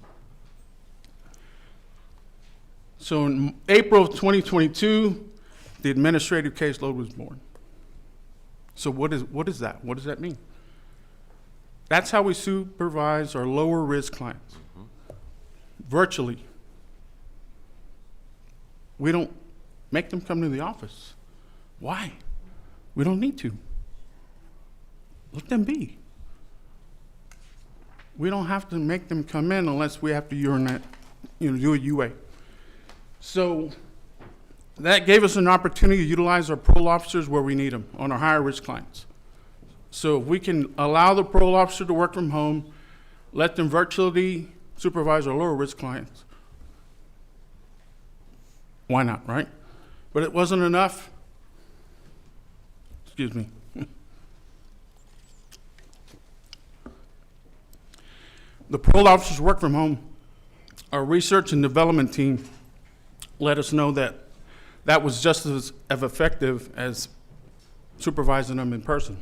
Speaker 4: So in April of 2022, the administrative caseload was born. So what is that? What does that mean? That's how we supervise our lower risk clients. Virtually. We don't make them come to the office. Why? We don't need to. Let them be. We don't have to make them come in unless we have to do a UA. So that gave us an opportunity to utilize our parole officers where we need them, on our higher risk clients. So if we can allow the parole officer to work from home, let them virtually supervise our lower risk clients, why not, right? But it wasn't enough. Excuse me. The parole officers work from home. Our research and development team let us know that that was just as effective as supervising them in person.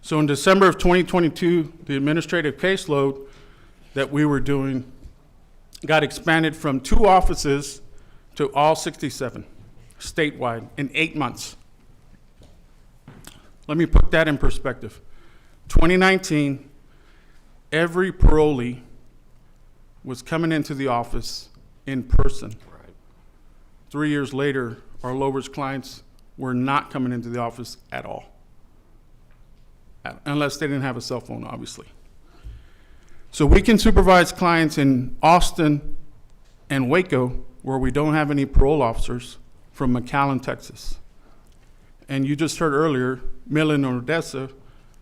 Speaker 4: So in December of 2022, the administrative caseload that we were doing got expanded from 2 offices to all 67 statewide in 8 months. Let me put that in perspective. 2019, every parolee was coming into the office in person. Right. 3 years later, our lowest clients were not coming into the office at all. Unless they didn't have a cell phone, obviously. So we can supervise clients in Austin and Waco, where we don't have any parole officers, from McAllen, Texas. And you just heard earlier, Midland and Odessa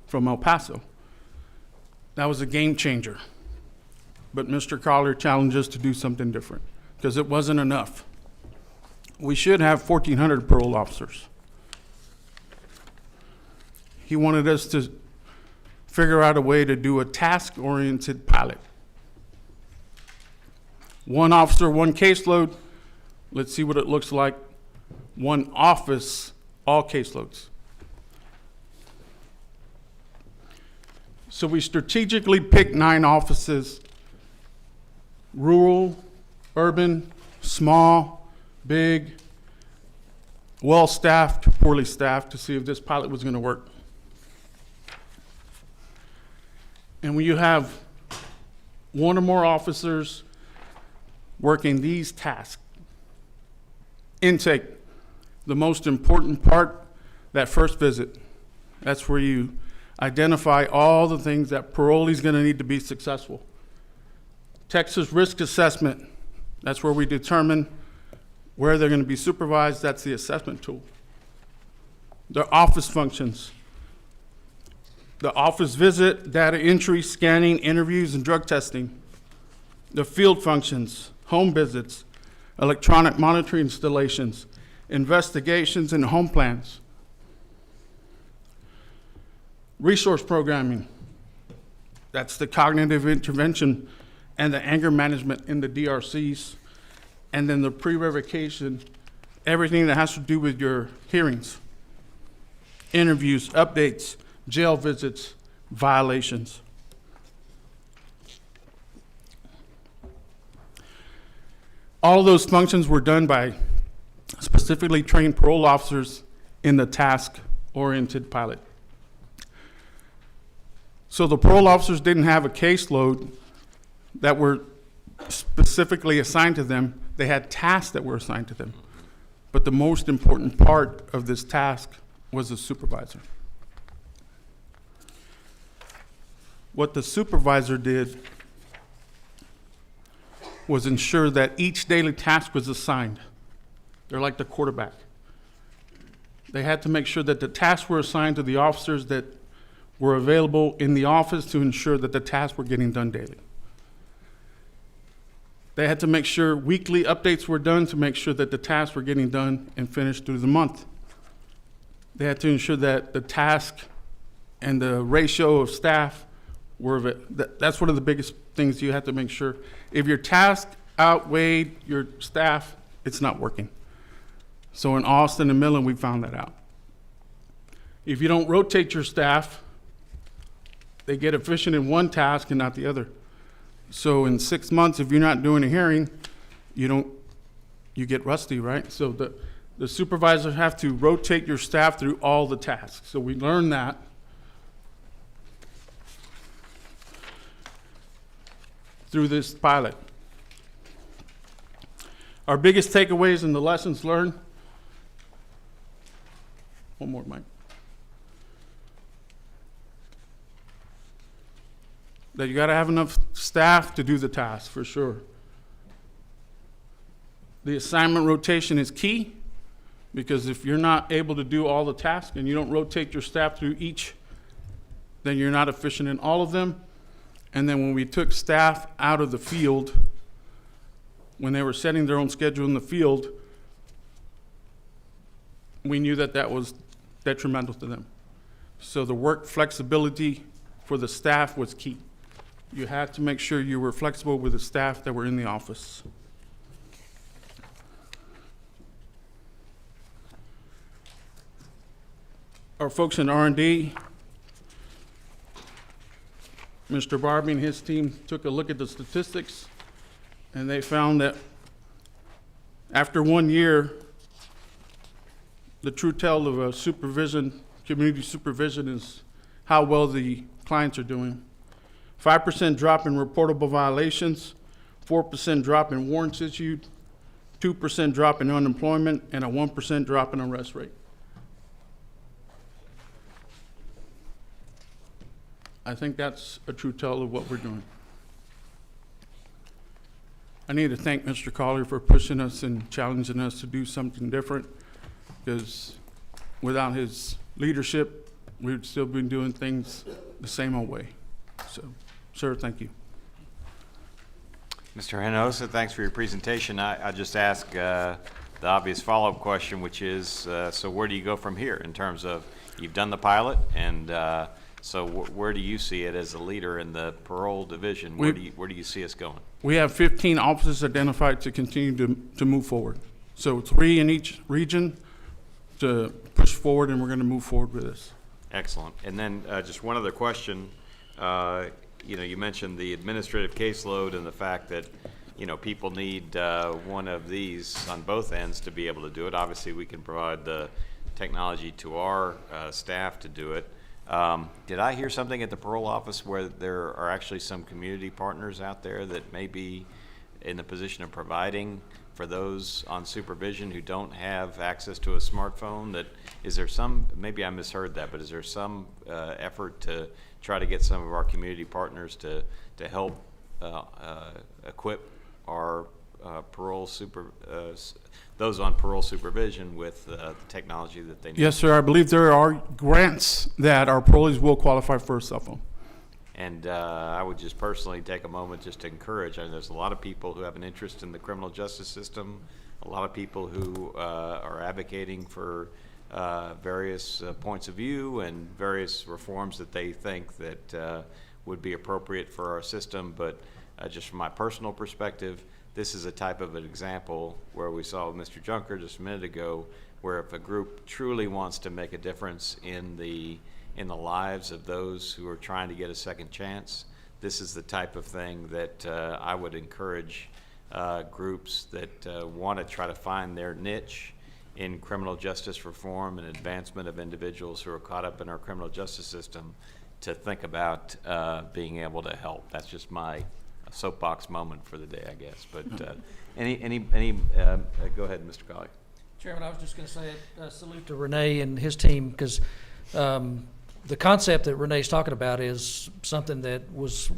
Speaker 4: from El Paso. That was a game changer. But Mr. Collier challenged us to do something different, because it wasn't enough. We should have 1,400 parole officers. He wanted us to figure out a way to do a task-oriented pilot. 1 officer, 1 caseload. Let's see what it looks like. 1 office, all caseloads. So we strategically picked 9 offices: rural, urban, small, big, well-staffed, poorly staffed, to see if this pilot was going to work. And when you have 1 or more officers working these tasks, intake, the most important part, that first visit, that's where you identify all the things that parolee's going to need to be successful. Texas risk assessment, that's where we determine where they're going to be supervised. That's the assessment tool. Their office functions, the office visit, data entry, scanning, interviews, and drug testing. The field functions, home visits, electronic monitoring installations, investigations, and home plans. Resource programming, that's the cognitive intervention and the anger management in the DRCs, and then the pre-revocation
Speaker 7: everything that has to do with your hearings, interviews, updates, jail visits, violations. All of those functions were done by specifically trained parole officers in the task-oriented pilot. So the parole officers didn't have a caseload that were specifically assigned to them. They had tasks that were assigned to them. But the most important part of this task was the supervisor. What the supervisor did was ensure that each daily task was assigned. They're like the quarterback. They had to make sure that the tasks were assigned to the officers that were available in the office to ensure that the tasks were getting done daily. They had to make sure weekly updates were done to make sure that the tasks were getting done and finished through the month. They had to ensure that the task and the ratio of staff were, that's one of the biggest things you have to make sure. If your task outweighed your staff, it's not working. So in Austin and Midland, we found that out. If you don't rotate your staff, they get efficient in one task and not the other. So in 6 months, if you're not doing a hearing, you get rusty, right? So the supervisors have to rotate your staff through all the tasks. So we learned that. Through this pilot. Our biggest takeaways and the lessons learned. One more, Mike. That you got to have enough staff to do the task, for sure. The assignment rotation is key, because if you're not able to do all the tasks and you don't rotate your staff through each, then you're not efficient in all of them. And then when we took staff out of the field, when they were setting their own schedule in the field, we knew that that was detrimental to them. So the work flexibility for the staff was key. You had to make sure you were flexible with the staff that were in the office. Our folks in R&D, Mr. Barbie and his team took a look at the statistics, and they found that after 1 year, the true tell of a supervision, community supervision, is how well the clients are doing. 5% drop in reportable violations, 4% drop in warrants issued, 2% drop in unemployment, and a 1% drop in arrest rate. I think that's a true tell of what we're doing. I need to thank Mr. Collier for pushing us and challenging us to do something different, because without his leadership, we'd still been doing things the same old way. So, sir, thank you.
Speaker 1: Mr. Hinojosa, thanks for your presentation. I just ask the obvious follow-up question, which is, so where do you go from here in terms of, you've done the pilot, and so where do you see it as a leader in the parole division? Where do you see us going?
Speaker 7: We have 15 officers identified to continue to move forward. So 3 in each region to push forward, and we're going to move forward with this.
Speaker 1: Excellent. And then just one other question. You mentioned the administrative caseload and the fact that, people need one of these on both ends to be able to do it. Obviously, we can provide the technology to our staff to do it. Did I hear something at the parole office where there are actually some community partners out there that may be in the position of providing for those on supervision who don't have access to a smartphone? Is there some, maybe I misheard that, but is there some effort to try to get some of our community partners to help equip our those on parole supervision with the technology that they need?
Speaker 7: Yes, sir. I believe there are grants that our parolees will qualify for a cell phone.
Speaker 1: And I would just personally take a moment just to encourage. There's a lot of people who have an interest in the criminal justice system, a lot of people who are advocating for various points of view and various reforms that they think that would be appropriate for our system. But just from my personal perspective, this is a type of an example where we saw Mr. Junker just a minute ago, where if a group truly wants to make a difference in the lives of those who are trying to get a second chance, this is the type of thing that I would encourage groups that want to try to find their niche in criminal justice reform and advancement of individuals who are caught up in our criminal justice system to think about being able to help. That's just my soapbox moment for the day, I guess. But go ahead, Mr. Collier.
Speaker 5: Chairman, I was just going to say salute to Renee and his team, because the concept that Renee's talking about is something that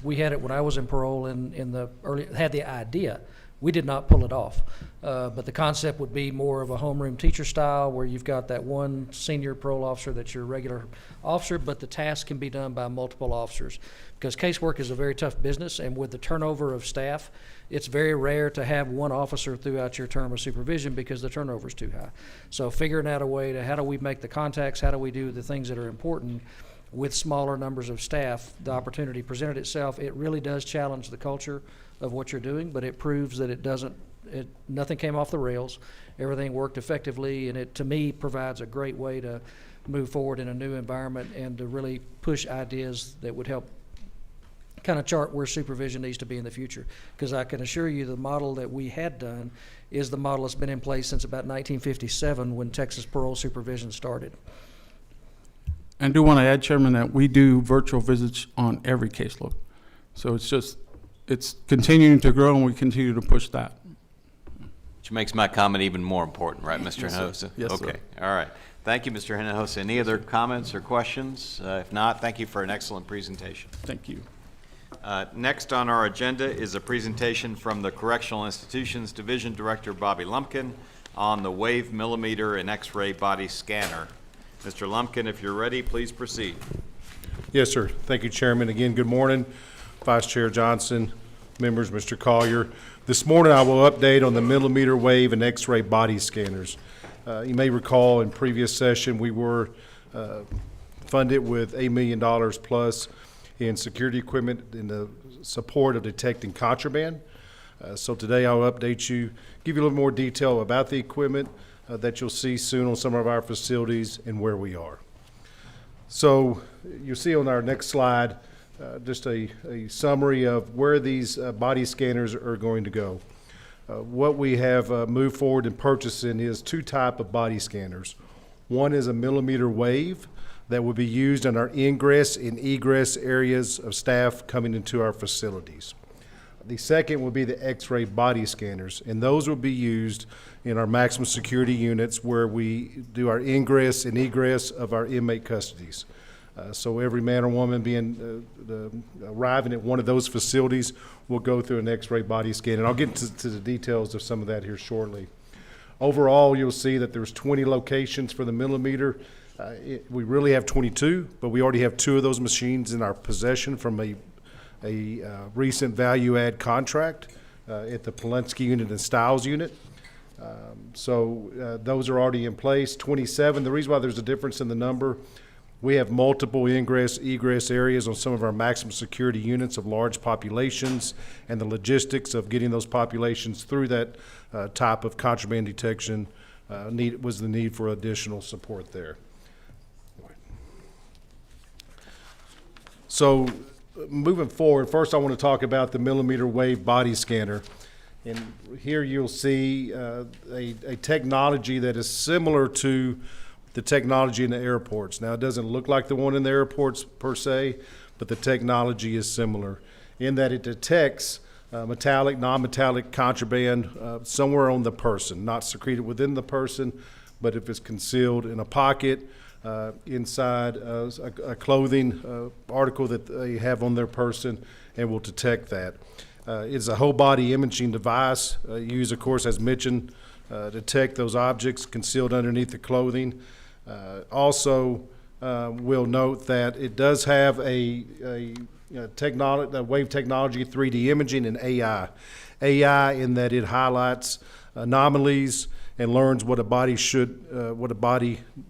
Speaker 5: we had it when I was in parole in the early, had the idea. We did not pull it off. But the concept would be more of a homeroom teacher style, where you've got that one senior parole officer that's your regular officer, but the task can be done by multiple officers. Because casework is a very tough business, and with the turnover of staff, it's very rare to have one officer throughout your term of supervision because the turnover is too high. So figuring out a way to how do we make the contacts, how do we do the things that are important with smaller numbers of staff, the opportunity presented itself. It really does challenge the culture of what you're doing, but it proves that nothing came off the rails. Everything worked effectively, and it, to me, provides a great way to move forward in a new environment and to really push ideas that would help kind of chart where supervision needs to be in the future. Because I can assure you the model that we had done is the model that's been in place since about 1957 when Texas parole supervision started.
Speaker 7: I do want to add, Chairman, that we do virtual visits on every caseload. So it's continuing to grow, and we continue to push that.
Speaker 1: Which makes my comment even more important, right, Mr.
Speaker 7: Yes, sir.
Speaker 1: Hinojosa?
Speaker 7: Yes, sir.
Speaker 1: Okay, all right. Thank you, Mr. Hinojosa. Any other comments or questions? If not, thank you for an excellent presentation.
Speaker 7: Thank you.
Speaker 1: Next on our agenda is a presentation from the Correctional Institutions Division Director Bobby Lumpkin on the Wave Millimeter and X-ray Body Scanner. Mr. Lumpkin, if you're ready, please proceed.
Speaker 11: Yes, sir. Thank you, Chairman. Again, good morning, Vice Chair Johnson, members, Mr. Collier. This morning I will update on the millimeter wave and X-ray body scanners. You may recall in previous session we were funded with $8 million plus in security equipment in the support of detecting contraband. So today I'll update you, give you a little more detail about the equipment that you'll see soon on some of our facilities and where we are. So you'll see on our next slide just a summary of where these body scanners are going to go. What we have moved forward in purchasing is two types of body scanners. One is a millimeter wave that will be used in our ingress and egress areas of staff coming into our facilities. The second will be the X-ray body scanners, and those will be used in our maximum security units where we do our ingress and egress of our inmate custodies. So every man or woman arriving at one of those facilities will go through an X-ray body scan, and I'll get to the details of some of that here shortly. Overall, you'll see that there's 20 locations for the millimeter. We really have 22, but we already have 2 of those machines in our possession from a recent value-add contract at the Polensky unit and Stiles unit. So those are already in place. 27, the reason why there's a difference in the number, we have multiple ingress, egress areas on some of our maximum security units of large populations, and the logistics of getting those populations through that type of contraband detection was the need for additional support there. So moving forward, first I want to talk about the millimeter wave body scanner. And here you'll see a technology that is similar to the technology in the airports. Now, it doesn't look like the one in the airports per se, but the technology is similar in that it detects metallic, non-metallic contraband somewhere on the person, not secreted within the person, but if it's concealed in a pocket, inside a clothing article that they have on their person, and will detect that. It's a whole body imaging device used, of course, as mentioned, detect those objects concealed underneath the clothing. Also, we'll note that it does have a wave technology, 3D imaging, and AI. AI in that it highlights anomalies and learns what a body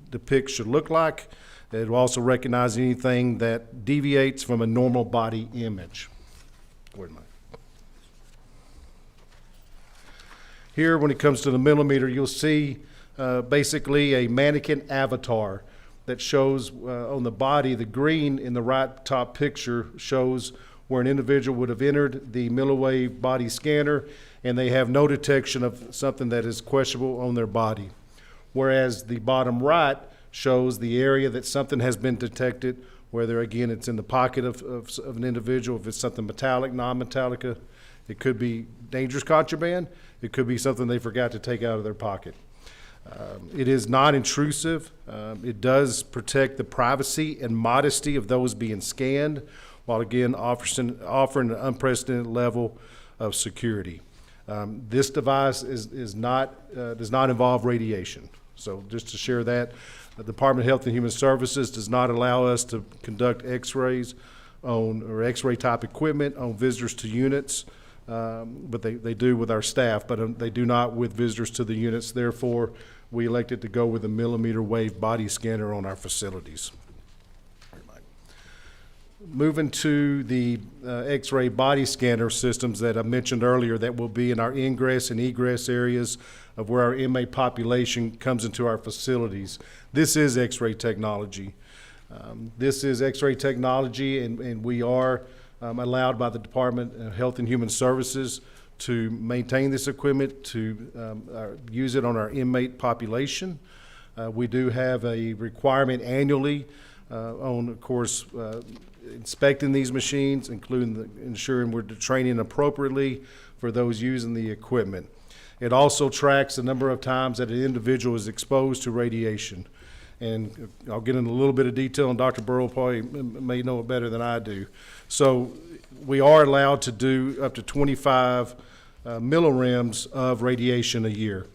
Speaker 11: depicts should look like. It will also recognize anything that deviates from a normal body image. Here, when it comes to the millimeter, you'll see basically a mannequin avatar that shows on the body. The green in the right top picture shows where an individual would have entered the milliwave body scanner, and they have no detection of something that is questionable on their body. Whereas the bottom right shows the area that something has been detected, whether, again, it's in the pocket of an individual, if it's something metallic, non-metallic, it could be dangerous contraband, it could be something they forgot to take out of their pocket. It is non-intrusive. It does protect the privacy and modesty of those being scanned, while again offering an unprecedented level of security. This device does not involve radiation. So just to share that, the Department of Health and Human Services does not allow us to conduct X-rays or X-ray type equipment on visitors to units, but they do with our staff, but they do not with visitors to the units. Therefore, we elected to go with a millimeter wave body scanner on our facilities. Moving to the X-ray body scanner systems that I mentioned earlier that will be in our ingress and egress areas of where our inmate population comes into our facilities. This is X-ray technology. This is X-ray technology, and we are allowed by the Department of Health and Human Services to maintain this equipment, to use it on our inmate population. We do have a requirement annually on, of course, inspecting these machines, including ensuring we're training appropriately for those using the equipment. It also tracks the number of times that an individual is exposed to radiation. And I'll get into a little bit of detail, and Dr. Burrow probably may know it better than I do. So we are allowed to do up to 25 millirems of radiation a year.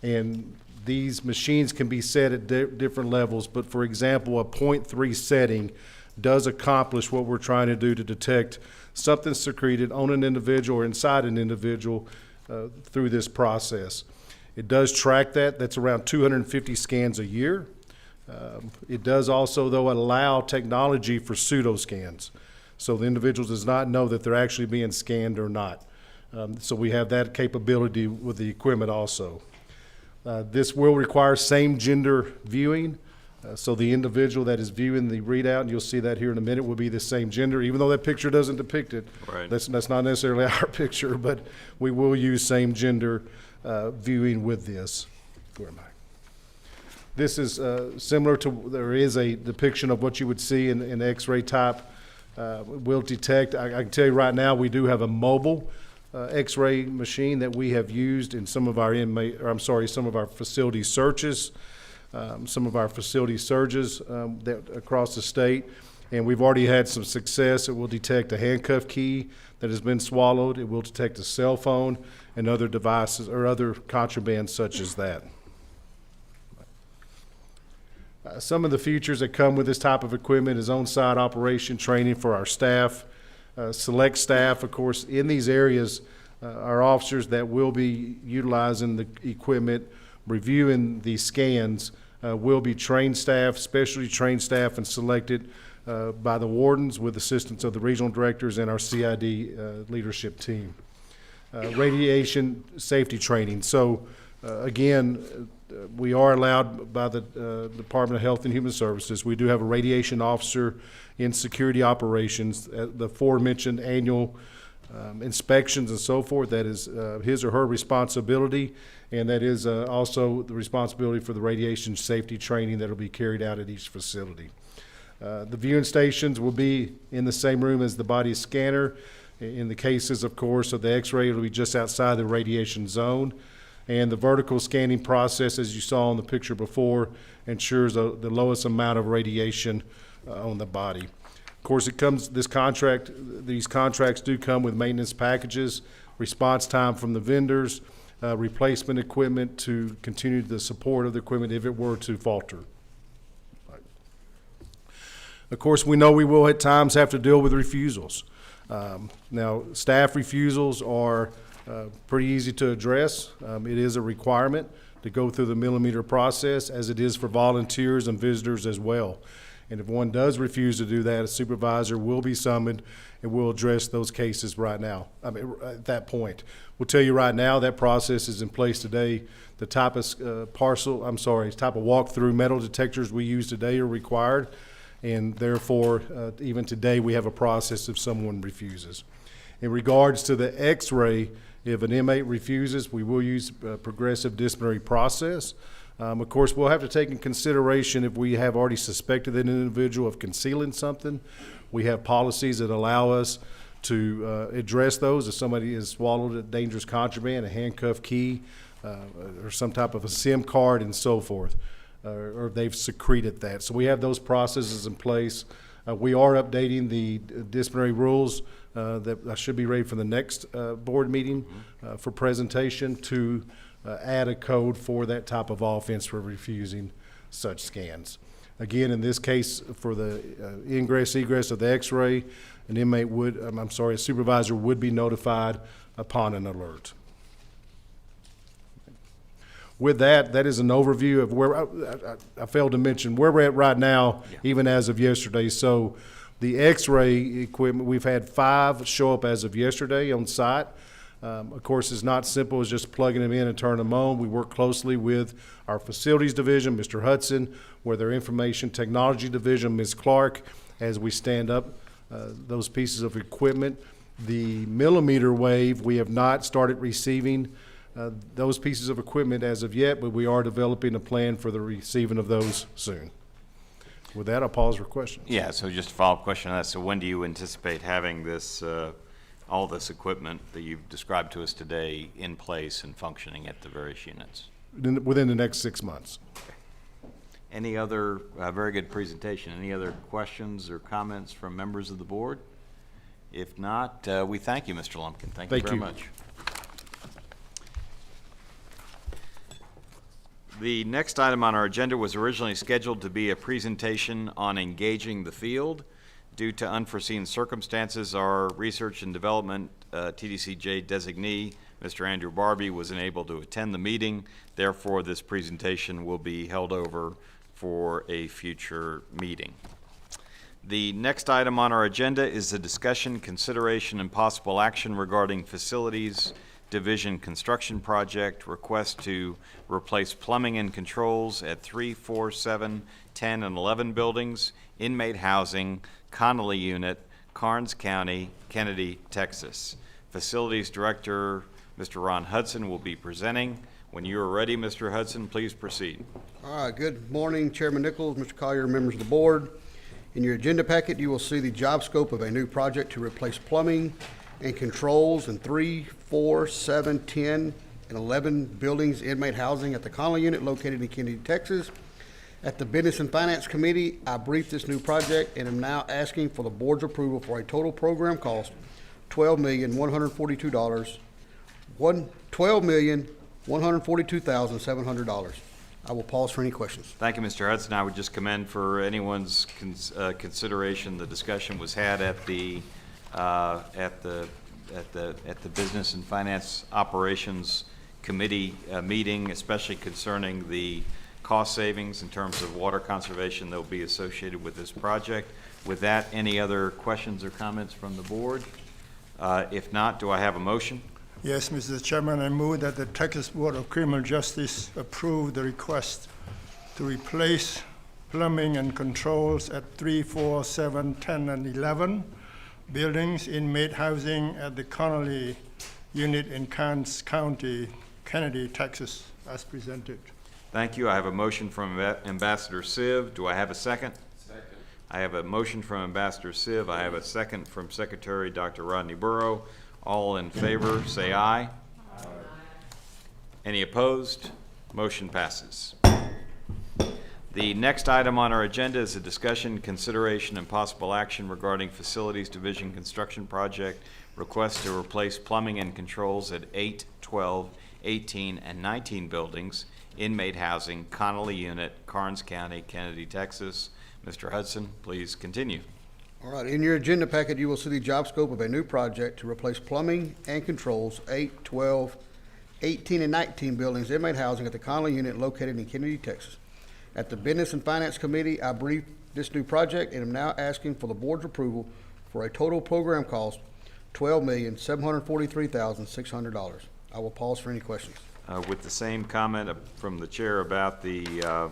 Speaker 11: And these machines can be set at different levels, but for example, a 0.3 setting does accomplish what we're trying to do to detect something secreted on an individual or inside an individual through this process. It does track that. That's around 250 scans a year. It does also, though, allow technology for pseudo scans. So the individual does not know that they're actually being scanned or not. So we have that capability with the equipment also. This will require same gender viewing. So the individual that is viewing the readout, and you'll see that here in a minute, will be the same gender, even though that picture doesn't depict it.
Speaker 1: Right.
Speaker 11: That's not necessarily our picture, but we will use same gender viewing with this. Where am I? This is similar to, there is a depiction of what you would see in X-ray type. Will detect, I can tell you right now, we do have a mobile X-ray machine that we have used in some of our some of our facility searches. Some of our facility surges across the state, and we've already had some success. It will detect a handcuff key that has been swallowed. It will detect a cell phone and other devices or other contraband such as that. Some of the features that come with this type of equipment is on-site operation training for our staff, select staff, of course, in these areas. Our officers that will be utilizing the equipment, reviewing the scans, will be trained staff, specially trained staff, and selected by the wardens with assistance of the regional directors and our CID leadership team. Radiation safety training. So again, we are allowed by the Department of Health and Human Services. We do have a radiation officer in security operations. The aforementioned annual inspections and so forth, that is his or her responsibility, and that is also the responsibility for the radiation safety training that will be carried out at each facility. The viewing stations will be in the same room as the body scanner. In the cases, of course, of the X-ray, it will be just outside the radiation zone. And the vertical scanning process, as you saw in the picture before, ensures the lowest amount of radiation on the body. Of course, these contracts do come with maintenance packages, response time from the vendors, replacement equipment to continue the support of the equipment if it were to falter. Of course, we know we will at times have to deal with refusals. Now, staff refusals are pretty easy to address. It is a requirement to go through the millimeter process, as it is for volunteers and visitors as well. And if one does refuse to do that, a supervisor will be summoned and we'll address those cases right now. I mean, at that point. We'll tell you right now, that process is in place today. The type of type of walk-through metal detectors we use today are required. And therefore, even today, we have a process if someone refuses. In regards to the X-ray, if an inmate refuses, we will use a progressive disciplinary process. Of course, we'll have to take in consideration if we have already suspected an individual of concealing something. We have policies that allow us to address those. If somebody has swallowed a dangerous contraband, a handcuff key, or some type of a SIM card and so forth, or they've secreted that. So we have those processes in place. We are updating the disciplinary rules that should be ready for the next board meeting for presentation to add a code for that type of offense for refusing such scans. Again, in this case, for the egress of the X-ray, an inmate would, a supervisor would be notified upon an alert. With that, that is an overview of where, I failed to mention where we're at right now, even as of yesterday. So the X-ray equipment, we've had 5 show up as of yesterday on site. Of course, it's not simple as just plugging them in and turning them on. We work closely with our facilities division, Mr. Hudson, with our information technology division, Ms. Clark, as we stand up those pieces of equipment. The millimeter wave, we have not started receiving those pieces of equipment as of yet, but we are developing a plan for the receiving of those soon. With that, I'll pause for questions.
Speaker 1: Yeah, so just a follow-up question on that. So when do you anticipate having this, all this equipment that you've described to us today in place and functioning at the various units?
Speaker 11: Within the next 6 months.
Speaker 1: Any other, very good presentation. Any other questions or comments from members of the board? If not, we thank you, Mr. Lumpkin. Thank you very much. The next item on our agenda was originally scheduled to be a presentation on engaging the field. Due to unforeseen circumstances, our research and development TDCJ designee, Mr. Andrew Barbie, was unable to attend the meeting. Therefore, this presentation will be held over for a future meeting. The next item on our agenda is a discussion, consideration, and possible action regarding facilities division construction project, request to replace plumbing and controls at 3, 4, 7, 10, and 11 buildings, inmate housing, Connolly Unit, Karnes County, Kennedy, Texas. Facilities Director, Mr. Ron Hudson, will be presenting. When you are ready, Mr. Hudson, please proceed.
Speaker 17: All right, good morning, Chairman Nichols, Mr. Collier, members of the board. In your agenda packet, you will see the job scope of a new project to replace plumbing and controls in 3, 4, 7, 10, and 11 buildings, inmate housing at the Connolly Unit located in Kennedy, Texas. At the Business and Finance Committee, I briefed this new project and am now asking for the board's approval for a total program cost $12,142,700. I will pause for any questions.
Speaker 1: Thank you, Mr. Hudson. I would just commend for anyone's consideration, the discussion was had at the Business and Finance Operations Committee meeting, especially concerning the cost savings in terms of water conservation that will be associated with this project. With that, any other questions or comments from the board? If not, do I have a motion?
Speaker 22: Yes, Mr. Chairman, I move that the Texas Board of Criminal Justice approve the request to replace plumbing and controls at 3, 4, 7, 10, and 11 buildings, inmate housing at the Connolly Unit in Karnes County, Kennedy, Texas, as presented.
Speaker 1: Thank you. I have a motion from Ambassador Siv. Do I have a second?
Speaker 22: Second.
Speaker 1: I have a motion from Ambassador Siv. I have a second from Secretary Dr. Rodney Burrow. All in favor, say aye. Aye. Any opposed? Motion passes. The next item on our agenda is a discussion, consideration, and possible action regarding Facilities Division construction project request to replace plumbing and controls at 8, 12, 18, and 19 buildings, inmate housing, Connolly Unit, Karnes County, Kennedy, Texas. Mr. Hudson, please continue.
Speaker 17: All right, in your agenda packet, you will see the job scope of a new project to replace plumbing and controls, 8, 12, 18, and 19 buildings, inmate housing at the Connolly Unit located in Kennedy, Texas. At the Business and Finance Committee, I briefed this new project and am now asking for the board's approval for a total program cost $12,743,600. I will pause for any questions.
Speaker 1: With the same comment from the chair about the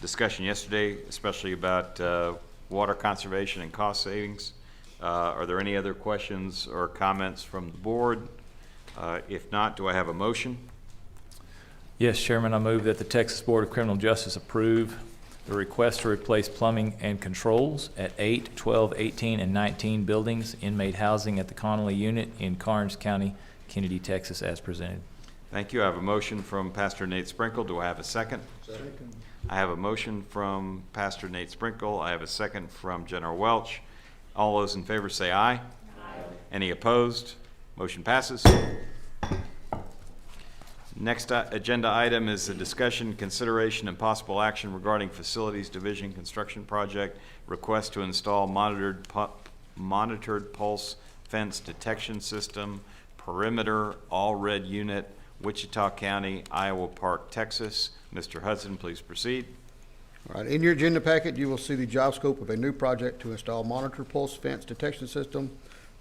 Speaker 1: discussion yesterday, especially about water conservation and cost savings, are there any other questions or comments from the board? If not, do I have a motion?
Speaker 3: Yes, Chairman, I move that the Texas Board of Criminal Justice approve the request to replace plumbing and controls at 8, 12, 18, and 19 buildings, inmate housing at the Connolly Unit in Karnes County, Kennedy, Texas, as presented.
Speaker 1: Thank you. I have a motion from Pastor Nate Sprinkle. Do I have a second?
Speaker 22: Second.
Speaker 1: I have a motion from Pastor Nate Sprinkle. I have a second from General Welch. All those in favor say aye. Aye. Any opposed? Motion passes. Next agenda item is a discussion, consideration, and possible action regarding Facilities Division construction project request to install monitored pulse fence detection system, perimeter, all red unit, Wichita County, Iowa Park, Texas. Mr. Hudson, please proceed.
Speaker 17: All right, in your agenda packet, you will see the job scope of a new project to install monitored pulse fence detection system,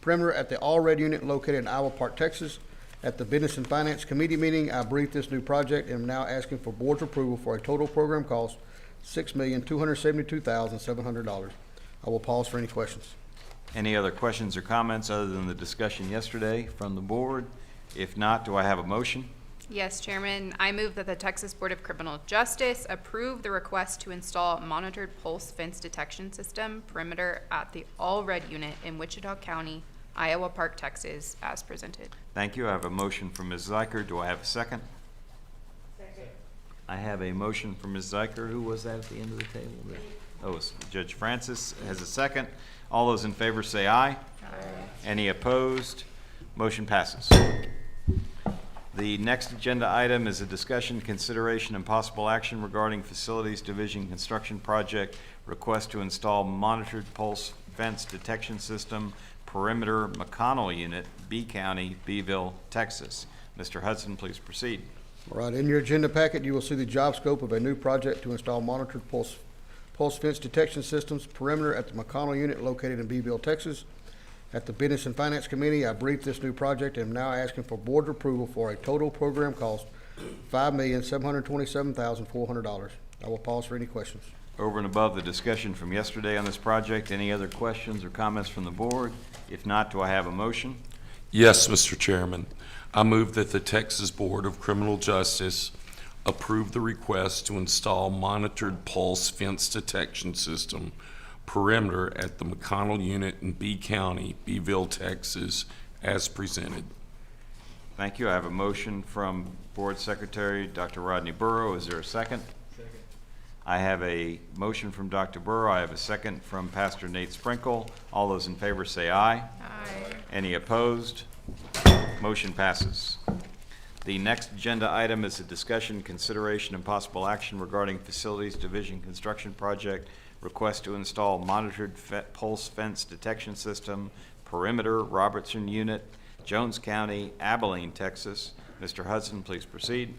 Speaker 17: perimeter at the all red unit located in Iowa Park, Texas. At the Business and Finance Committee meeting, I briefed this new project and am now asking for board's approval for a total program cost $6,272,700. I will pause for any questions.
Speaker 1: Any other questions or comments other than the discussion yesterday from the board? If not, do I have a motion?
Speaker 20: Yes, Chairman. I move that the Texas Board of Criminal Justice approve the request to install monitored pulse fence detection system perimeter at the all red unit in Wichita County, Iowa Park, Texas, as presented.
Speaker 1: Thank you. I have a motion from Ms. Zeiker. Do I have a second?
Speaker 18: Second.
Speaker 1: I have a motion from Ms. Zeiker. Who was that at the end of the table? Oh, it's Judge Francis has a second. All those in favor say aye. Aye. Any opposed? Motion passes. The next agenda item is a discussion, consideration, and possible action regarding Facilities Division construction project request to install monitored pulse fence detection system, perimeter McConnell unit, B County, Beeville, Texas. Mr. Hudson, please proceed.
Speaker 17: All right, in your agenda packet, you will see the job scope of a new project to install monitored pulse fence detection systems, perimeter at the McConnell unit located in Beeville, Texas. At the Business and Finance Committee, I briefed this new project and am now asking for board approval for a total program cost $5,727,400. I will pause for any questions.
Speaker 1: Over and above the discussion from yesterday on this project, any other questions or comments from the board? If not, do I have a motion?
Speaker 19: Yes, Mr. Chairman. I move that the Texas Board of Criminal Justice approve the request to install monitored pulse fence detection system perimeter at the McConnell unit in B County, Beeville, Texas, as presented.
Speaker 1: Thank you. I have a motion from Board Secretary Dr. Rodney Burrow. Is there a second? Second. I have a motion from Dr. Burrow. I have a second from Pastor Nate Sprinkle. All those in favor say aye. Aye. Any opposed? Motion passes. The next agenda item is a discussion, consideration, and possible action regarding Facilities Division construction project request to install monitored pulse fence detection system, perimeter, Robertson unit, Jones County, Abilene, Texas. Mr. Hudson, please proceed.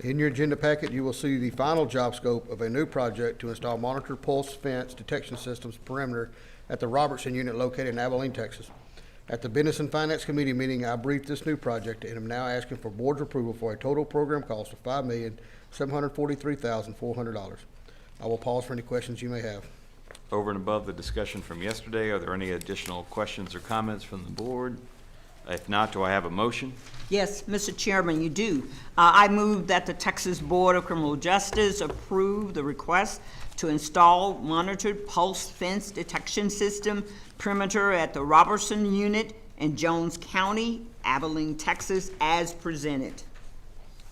Speaker 17: In your agenda packet, you will see the final job scope of a new project to install monitored pulse fence detection systems, perimeter at the Robertson unit located in Abilene, Texas. At the Business and Finance Committee meeting, I briefed this new project and am now asking for board's approval for a total program cost of $5,743,400. I will pause for any questions you may have.
Speaker 1: Over and above the discussion from yesterday, are there any additional questions or comments from the board? If not, do I have a motion?
Speaker 9: Yes, Mr. Chairman, you do. I move that the Texas Board of Criminal Justice approve the request to install monitored pulse fence detection system perimeter at the Robertson unit in Jones County, Abilene, Texas, as presented.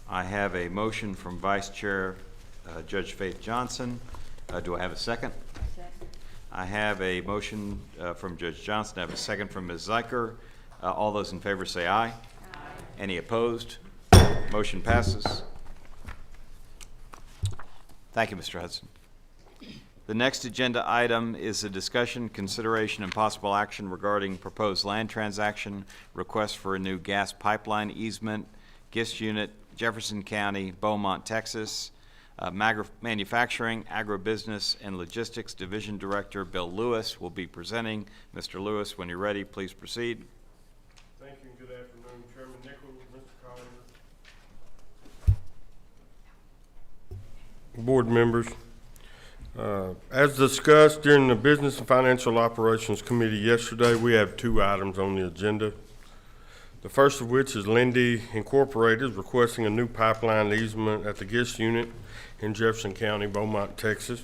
Speaker 1: I have a motion from Vice Chair Judge Faith Johnson. Do I have a second? Second. I have a motion from Judge Johnson. I have a second from Ms. Zeiker. All those in favor say aye. Aye. Any opposed? Motion passes. Thank you, Mr. Hudson. The next agenda item is a discussion, consideration, and possible action regarding proposed land transaction, request for a new gas pipeline easement, GIS unit, Jefferson County, Beaumont, Texas. Manufacturing, Agribusiness, and Logistics Division Director Bill Lewis will be presenting. Mr. Lewis, when you're ready, please proceed.
Speaker 8: Thank you, and good afternoon, Chairman Nichols, Mr. Collier. Board members, as discussed during the Business and Financial Operations Committee yesterday, we have 2 items on the agenda. The first of which is Lindy Incorporated requesting a new pipeline easement at the GIST unit in Jefferson County, Beaumont, Texas.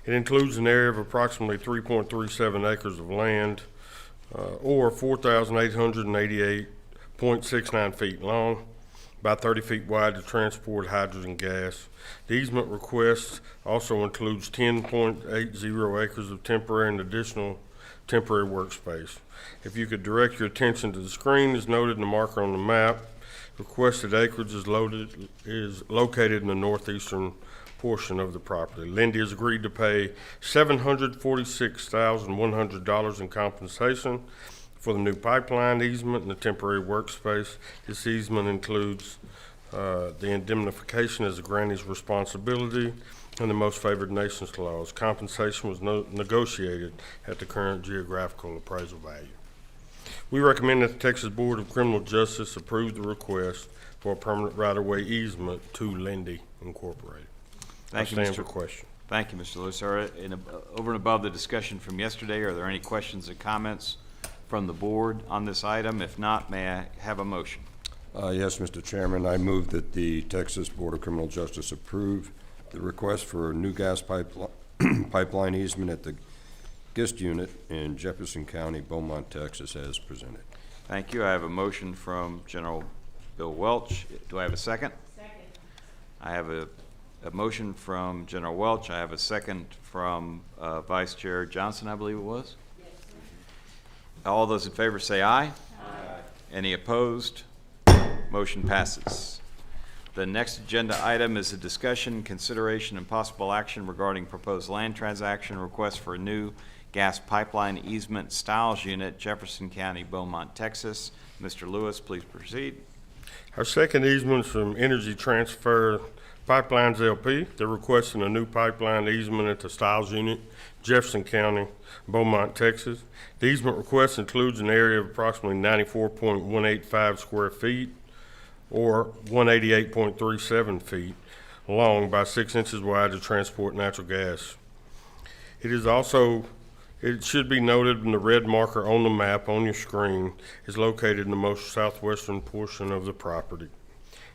Speaker 8: It includes an area of approximately 3.37 acres of land, or 4,888.69 feet long, by 30 feet wide to transport hydrogen gas. The easement request also includes 10.80 acres of temporary and additional temporary workspace. If you could direct your attention to the screen as noted in the marker on the map, requested acreage is located in the northeastern portion of the property. Lindy has agreed to pay $746,100 in compensation for the new pipeline easement and the temporary workspace. This easement includes the indemnification as the grantee's responsibility and the most favored nations clause. Compensation was negotiated at the current geographical appraisal value. We recommend that the Texas Board of Criminal Justice approve the request for a permanent right-of-way easement to Lindy Incorporated.
Speaker 1: Thank you,
Speaker 8: stand
Speaker 1: Mr.
Speaker 8: for question.
Speaker 1: Thank you, Mr. Lewis. Over and above the discussion from yesterday, are there any questions or comments from the board on this item? If not, may I have a motion?
Speaker 21: Yes, Mr. Chairman, I move that the Texas Board of Criminal Justice approve the request for a new gas pipeline easement at the GIST unit in Jefferson County, Beaumont, Texas, as presented.
Speaker 1: Thank you. I have a motion from General Bill Welch. Do I have a second?
Speaker 18: Second.
Speaker 1: I have a motion from General Welch. I have a second from Vice Chair Johnson, I believe it was.
Speaker 18: Yes, sir.
Speaker 1: All those in favor say aye. Aye. Any opposed? Motion passes. The next agenda item is a discussion, consideration, and possible action regarding proposed land transaction request for a new gas pipeline easement Stiles unit, Jefferson County, Beaumont, Texas. Mr. Lewis, please proceed.
Speaker 8: Our second easement is from Energy Transfer Pipelines LP. They're requesting a new pipeline easement at the Stiles unit, Jefferson County, Beaumont, Texas. The easement request includes an area of approximately 94.185 square feet, or 188.37 feet long by 6 inches wide to transport natural gas. It should be noted in the red marker on the map on your screen is located in the most southwestern portion of the property.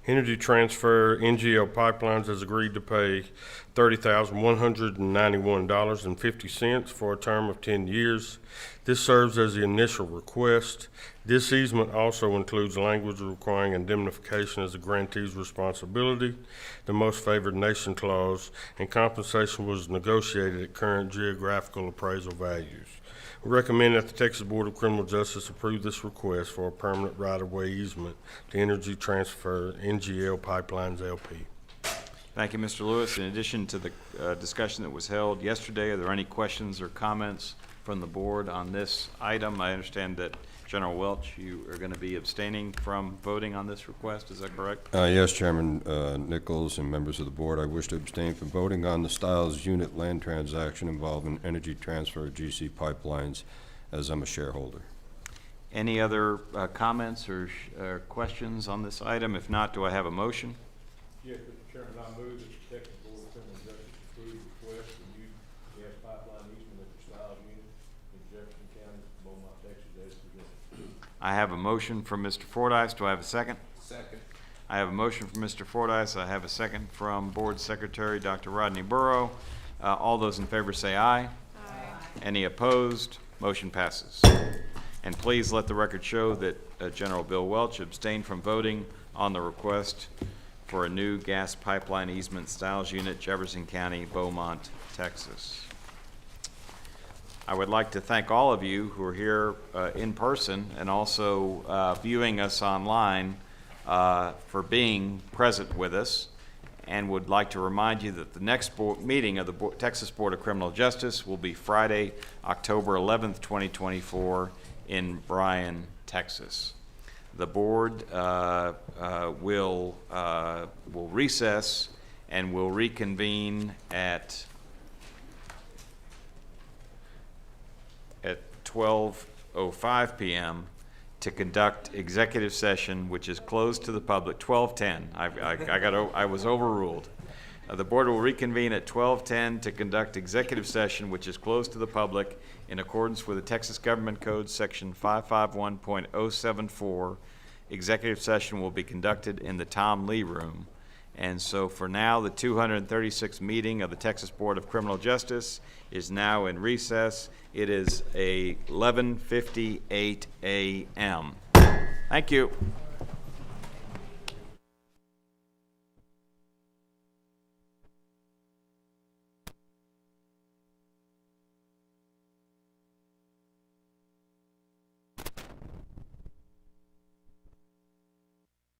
Speaker 8: Energy Transfer NGL Pipelines has agreed to pay $30,191.50 for a term of 10 years. This serves as the initial request. This easement also includes language requiring indemnification as the grantee's responsibility, the most favored nation clause, and compensation was negotiated at current geographical appraisal values. We recommend that the Texas Board of Criminal Justice approve this request for a permanent right-of-way easement to Energy Transfer NGL Pipelines LP.
Speaker 1: Thank you, Mr. Lewis. In addition to the discussion that was held yesterday, are there any questions or comments from the board on this item? I understand that General Welch, you are going to be abstaining from voting on this request. Is that correct?
Speaker 21: Yes, Chairman Nichols and members of the board, I wish to abstain from voting on the Stiles unit land transaction involving Energy Transfer GC Pipelines, as I'm a shareholder.
Speaker 1: Any other comments or questions on this item? If not, do I have a motion?
Speaker 8: Yes, Mr. Chairman, I move that the Texas Board of Criminal Justice approve the request for new gas pipeline easement at the Stiles unit in Jefferson County, Beaumont, Texas, as presented.
Speaker 1: I have a motion from Mr. Fordyce. Do I have a second?
Speaker 8: Second.
Speaker 1: I have a motion from Mr. Fordyce. I have a second from Board Secretary Dr. Rodney Burrow. All those in favor say aye. Aye. Any opposed? Motion passes. And please let the record show that General Bill Welch abstained from voting on the request for a new gas pipeline easement Stiles unit, Jefferson County, Beaumont, Texas. I would like to thank all of you who are here in person and also viewing us online for being present with us, and would like to remind you that the next meeting of the Texas Board of Criminal Justice will be Friday, October 11th, 2024 in Bryan, Texas. The board will recess and will reconvene at 12:05 p.m. to conduct executive session, which is closed to the public, 12:10. I was overruled. The board will reconvene at 12:10 to conduct executive session, which is closed to the public in accordance with the Texas Government Code, Section 551.074. Executive session will be conducted in the Tom Lee Room. And so for now, the 236th meeting of the Texas Board of Criminal Justice is now in recess. It is 11:58 a.m. Thank you.